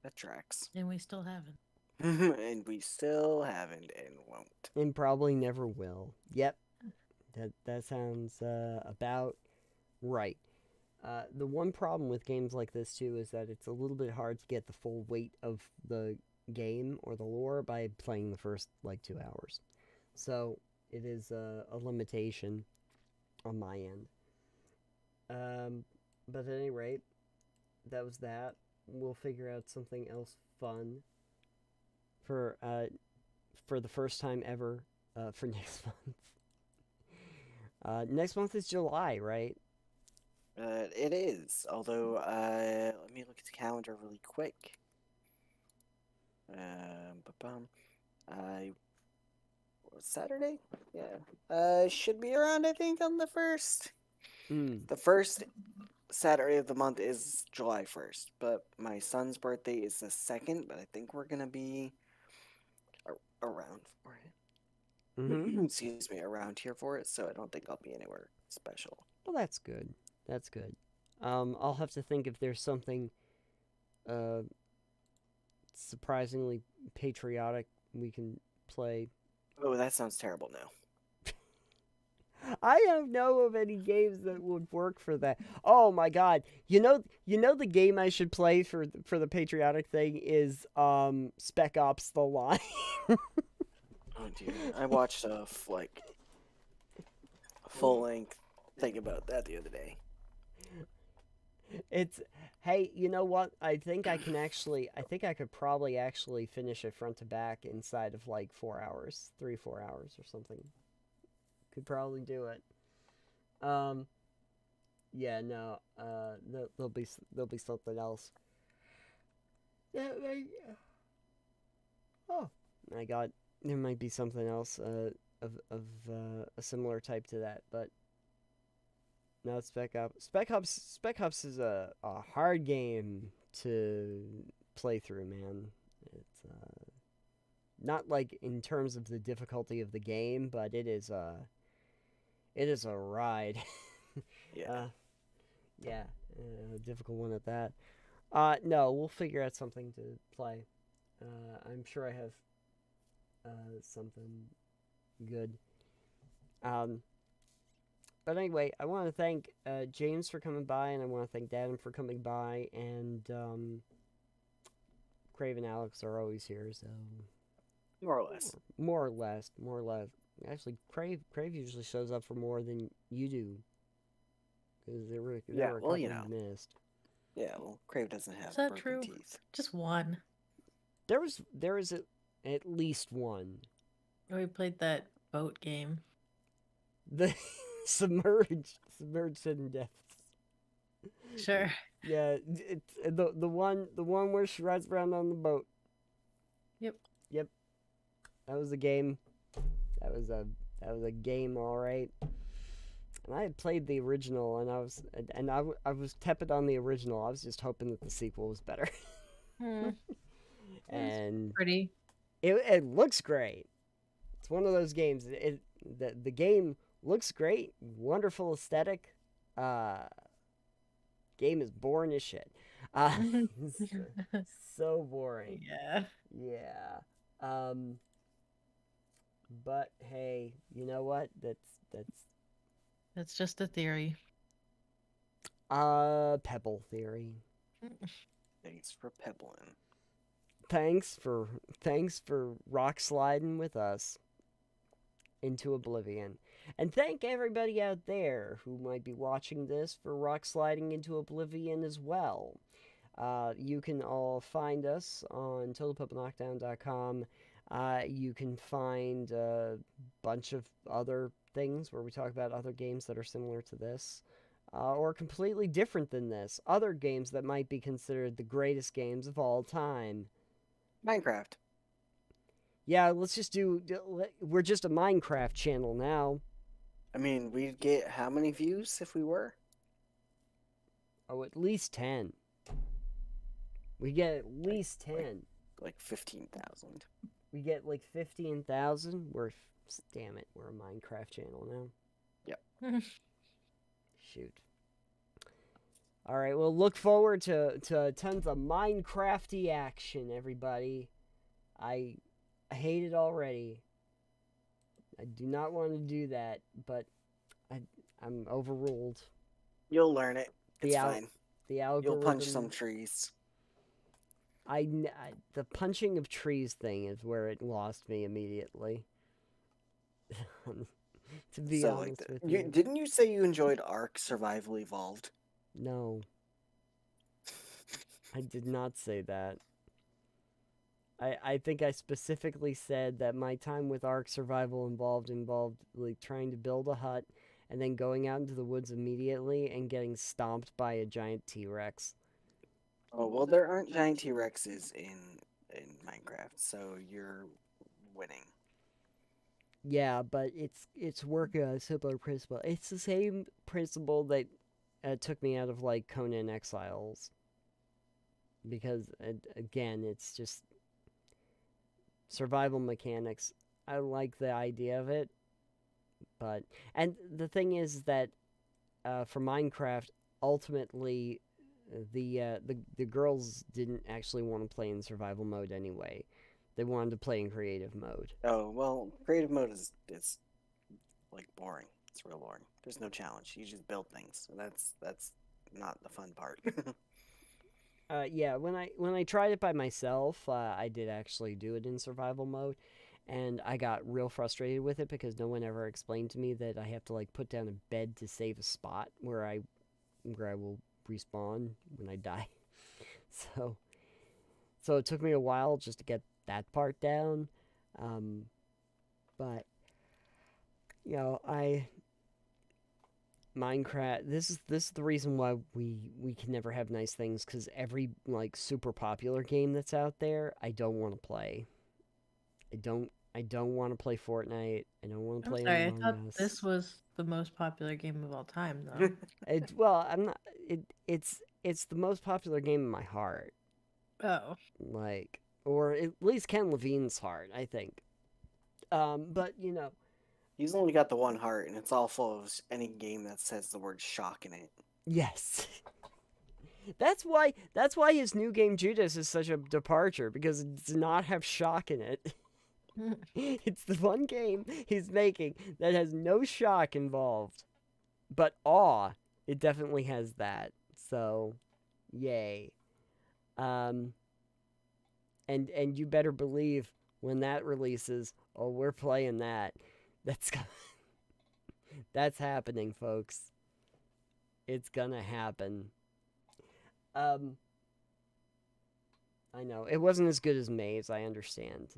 That tracks. And we still haven't. And we still haven't and won't. And probably never will. Yep. That sounds about right. The one problem with games like this, too, is that it's a little bit hard to get the full weight of the game or the lore by playing the first, 2 hours. So, it is a limitation on my end. But at any rate, that was that. We'll figure out something else fun for the first time ever for next month. Next month is July, right? It is. Although, let me look at the calendar really quick. Saturday? Yeah. Should be around, I think, on the 1st. The first Saturday of the month is July 1st, but my son's birthday is the 2nd, but I think we're going to be around for it. Excuse me, around here for it, so I don't think I'll be anywhere special. Well, that's good. That's good. I'll have to think if there's something surprisingly patriotic we can play. Oh, that sounds terrible now. I don't know of any games that would work for that. Oh my god. You know the game I should play for the patriotic thing is Spec Ops: The Line. Oh dear. I watched a full length thing about that the other day. It's hey, you know what? I think I could probably actually finish it front to back inside of like 4 hours, 3-4 hours or something. Could probably do it. Yeah, no. There'll be something else. Yeah, oh my god, there might be something else of a similar type to that, but no, Spec Ops. Spec Ops is a hard game to play through, man. It's not like in terms of the difficulty of the game, but it is a ride. Yeah. Yeah, a difficult one at that. No, we'll figure out something to play. I'm sure I have something good. But anyway, I want to thank James for coming by, and I want to thank Dan for coming by, and Crave and Alex are always here, so more or less. More or less. Actually, Crave usually shows up for more than you do, because there were a couple you missed. Yeah, well, Crave doesn't have Is that broken true? teeth. Just one. There was at least one. We played that boat game. The submerged hidden depths. Sure. Yeah, it's the one where she rides around on the boat. Yep. That was a game. That was a game, all right. And I had played the original, and I was tepid on the original. I was just hoping that the sequel was better. And pretty. It looks great. It's one of those games. The game looks great. Wonderful aesthetic. Game is boring as shit. So boring. Yeah. But hey, you know what? That's just a theory. Pebble theory. Thanks for pebbling. Thanks for rock sliding with us into oblivion. And thank everybody out there who might be watching this for rock sliding into oblivion as well. You can all find us on totalpuppyknockdown.com. You can find a bunch of other things where we talk about other games that are similar to this. Or completely different than this. Other games that might be considered the greatest games of all time. Minecraft. Yeah, let's just we're just a Minecraft channel now. I mean, we'd get how many views if we were? Oh, at least 10. We get at least 10. Like 15,000. We get like 15,000. Damn it, we're a Minecraft channel now. Yep. Shoot. All right, well, look forward to tons of Minecrafty action, everybody. I hate it already. I do not want to do that, but I'm overruled. You'll learn it. It's fine. The algorithm. You'll punch some trees. The punching of trees thing is where it lost me immediately. To be honest with you. Didn't you say you enjoyed Ark Survival Evolved? No. I did not say that. I think I specifically said that my time with Ark Survival involved like trying to build a hut and then going out into the woods immediately and getting stomped by a giant T-Rex. Oh, well, there aren't giant T-Rexes in Minecraft, so you're winning. Yeah, but it's working on a similar principle. It's the same principle that took me out of like Conan Exiles. Because again, it's just survival mechanics. I like the idea of it, and the thing is that for Minecraft, ultimately, the girls didn't actually want to play in survival mode anyway. They wanted to play in creative mode. Oh well, creative mode is like boring. It's real boring. There's no challenge. You just build things. So that's not the fun part. Yeah, when I tried it by myself, I did actually do it in survival mode, and I got real frustrated with it because no one ever explained to me that I have to like put down a bed to save a spot where I will respawn when I die. So it took me a while just to get that part down. But you know, Minecraft. This is the reason why we can never have nice things, because every like super popular game that's out there, I don't want to play. I don't want to play Fortnite. I don't want to play Sorry, I Among thought Us. this was the most popular game of all time, though. Well, I'm not. It's the most popular game in my heart. Oh. Like, or at least Ken Levine's heart, I think. But you know, He's only got the one heart, and it's all full of any game that says the word shock in it. yes. That's why his new game Judas is such a departure, because it does not have shock in it. It's the one game he's making that has no shock involved. But awe, it definitely has that. So, yay. And you better believe when that releases, oh, we're playing that. That's happening, folks. It's gonna happen. I know it wasn't as good as Maze. I understand.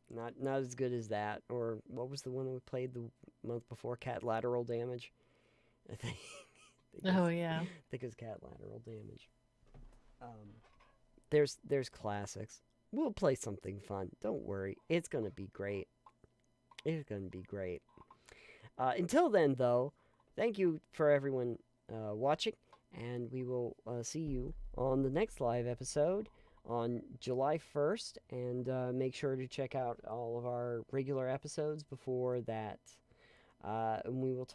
Not as good as that. Or what was the one we played the month before? Cat Lateral Damage. I think. Oh yeah. I think it's Cat Lateral Damage. There's classics. We'll play something fun. Don't worry. It's gonna be great. It's gonna be great. Until then, though, thank you for everyone watching, and we will see you on the next live episode on July 1st, and make sure to check out all of our regular episodes before that. And we will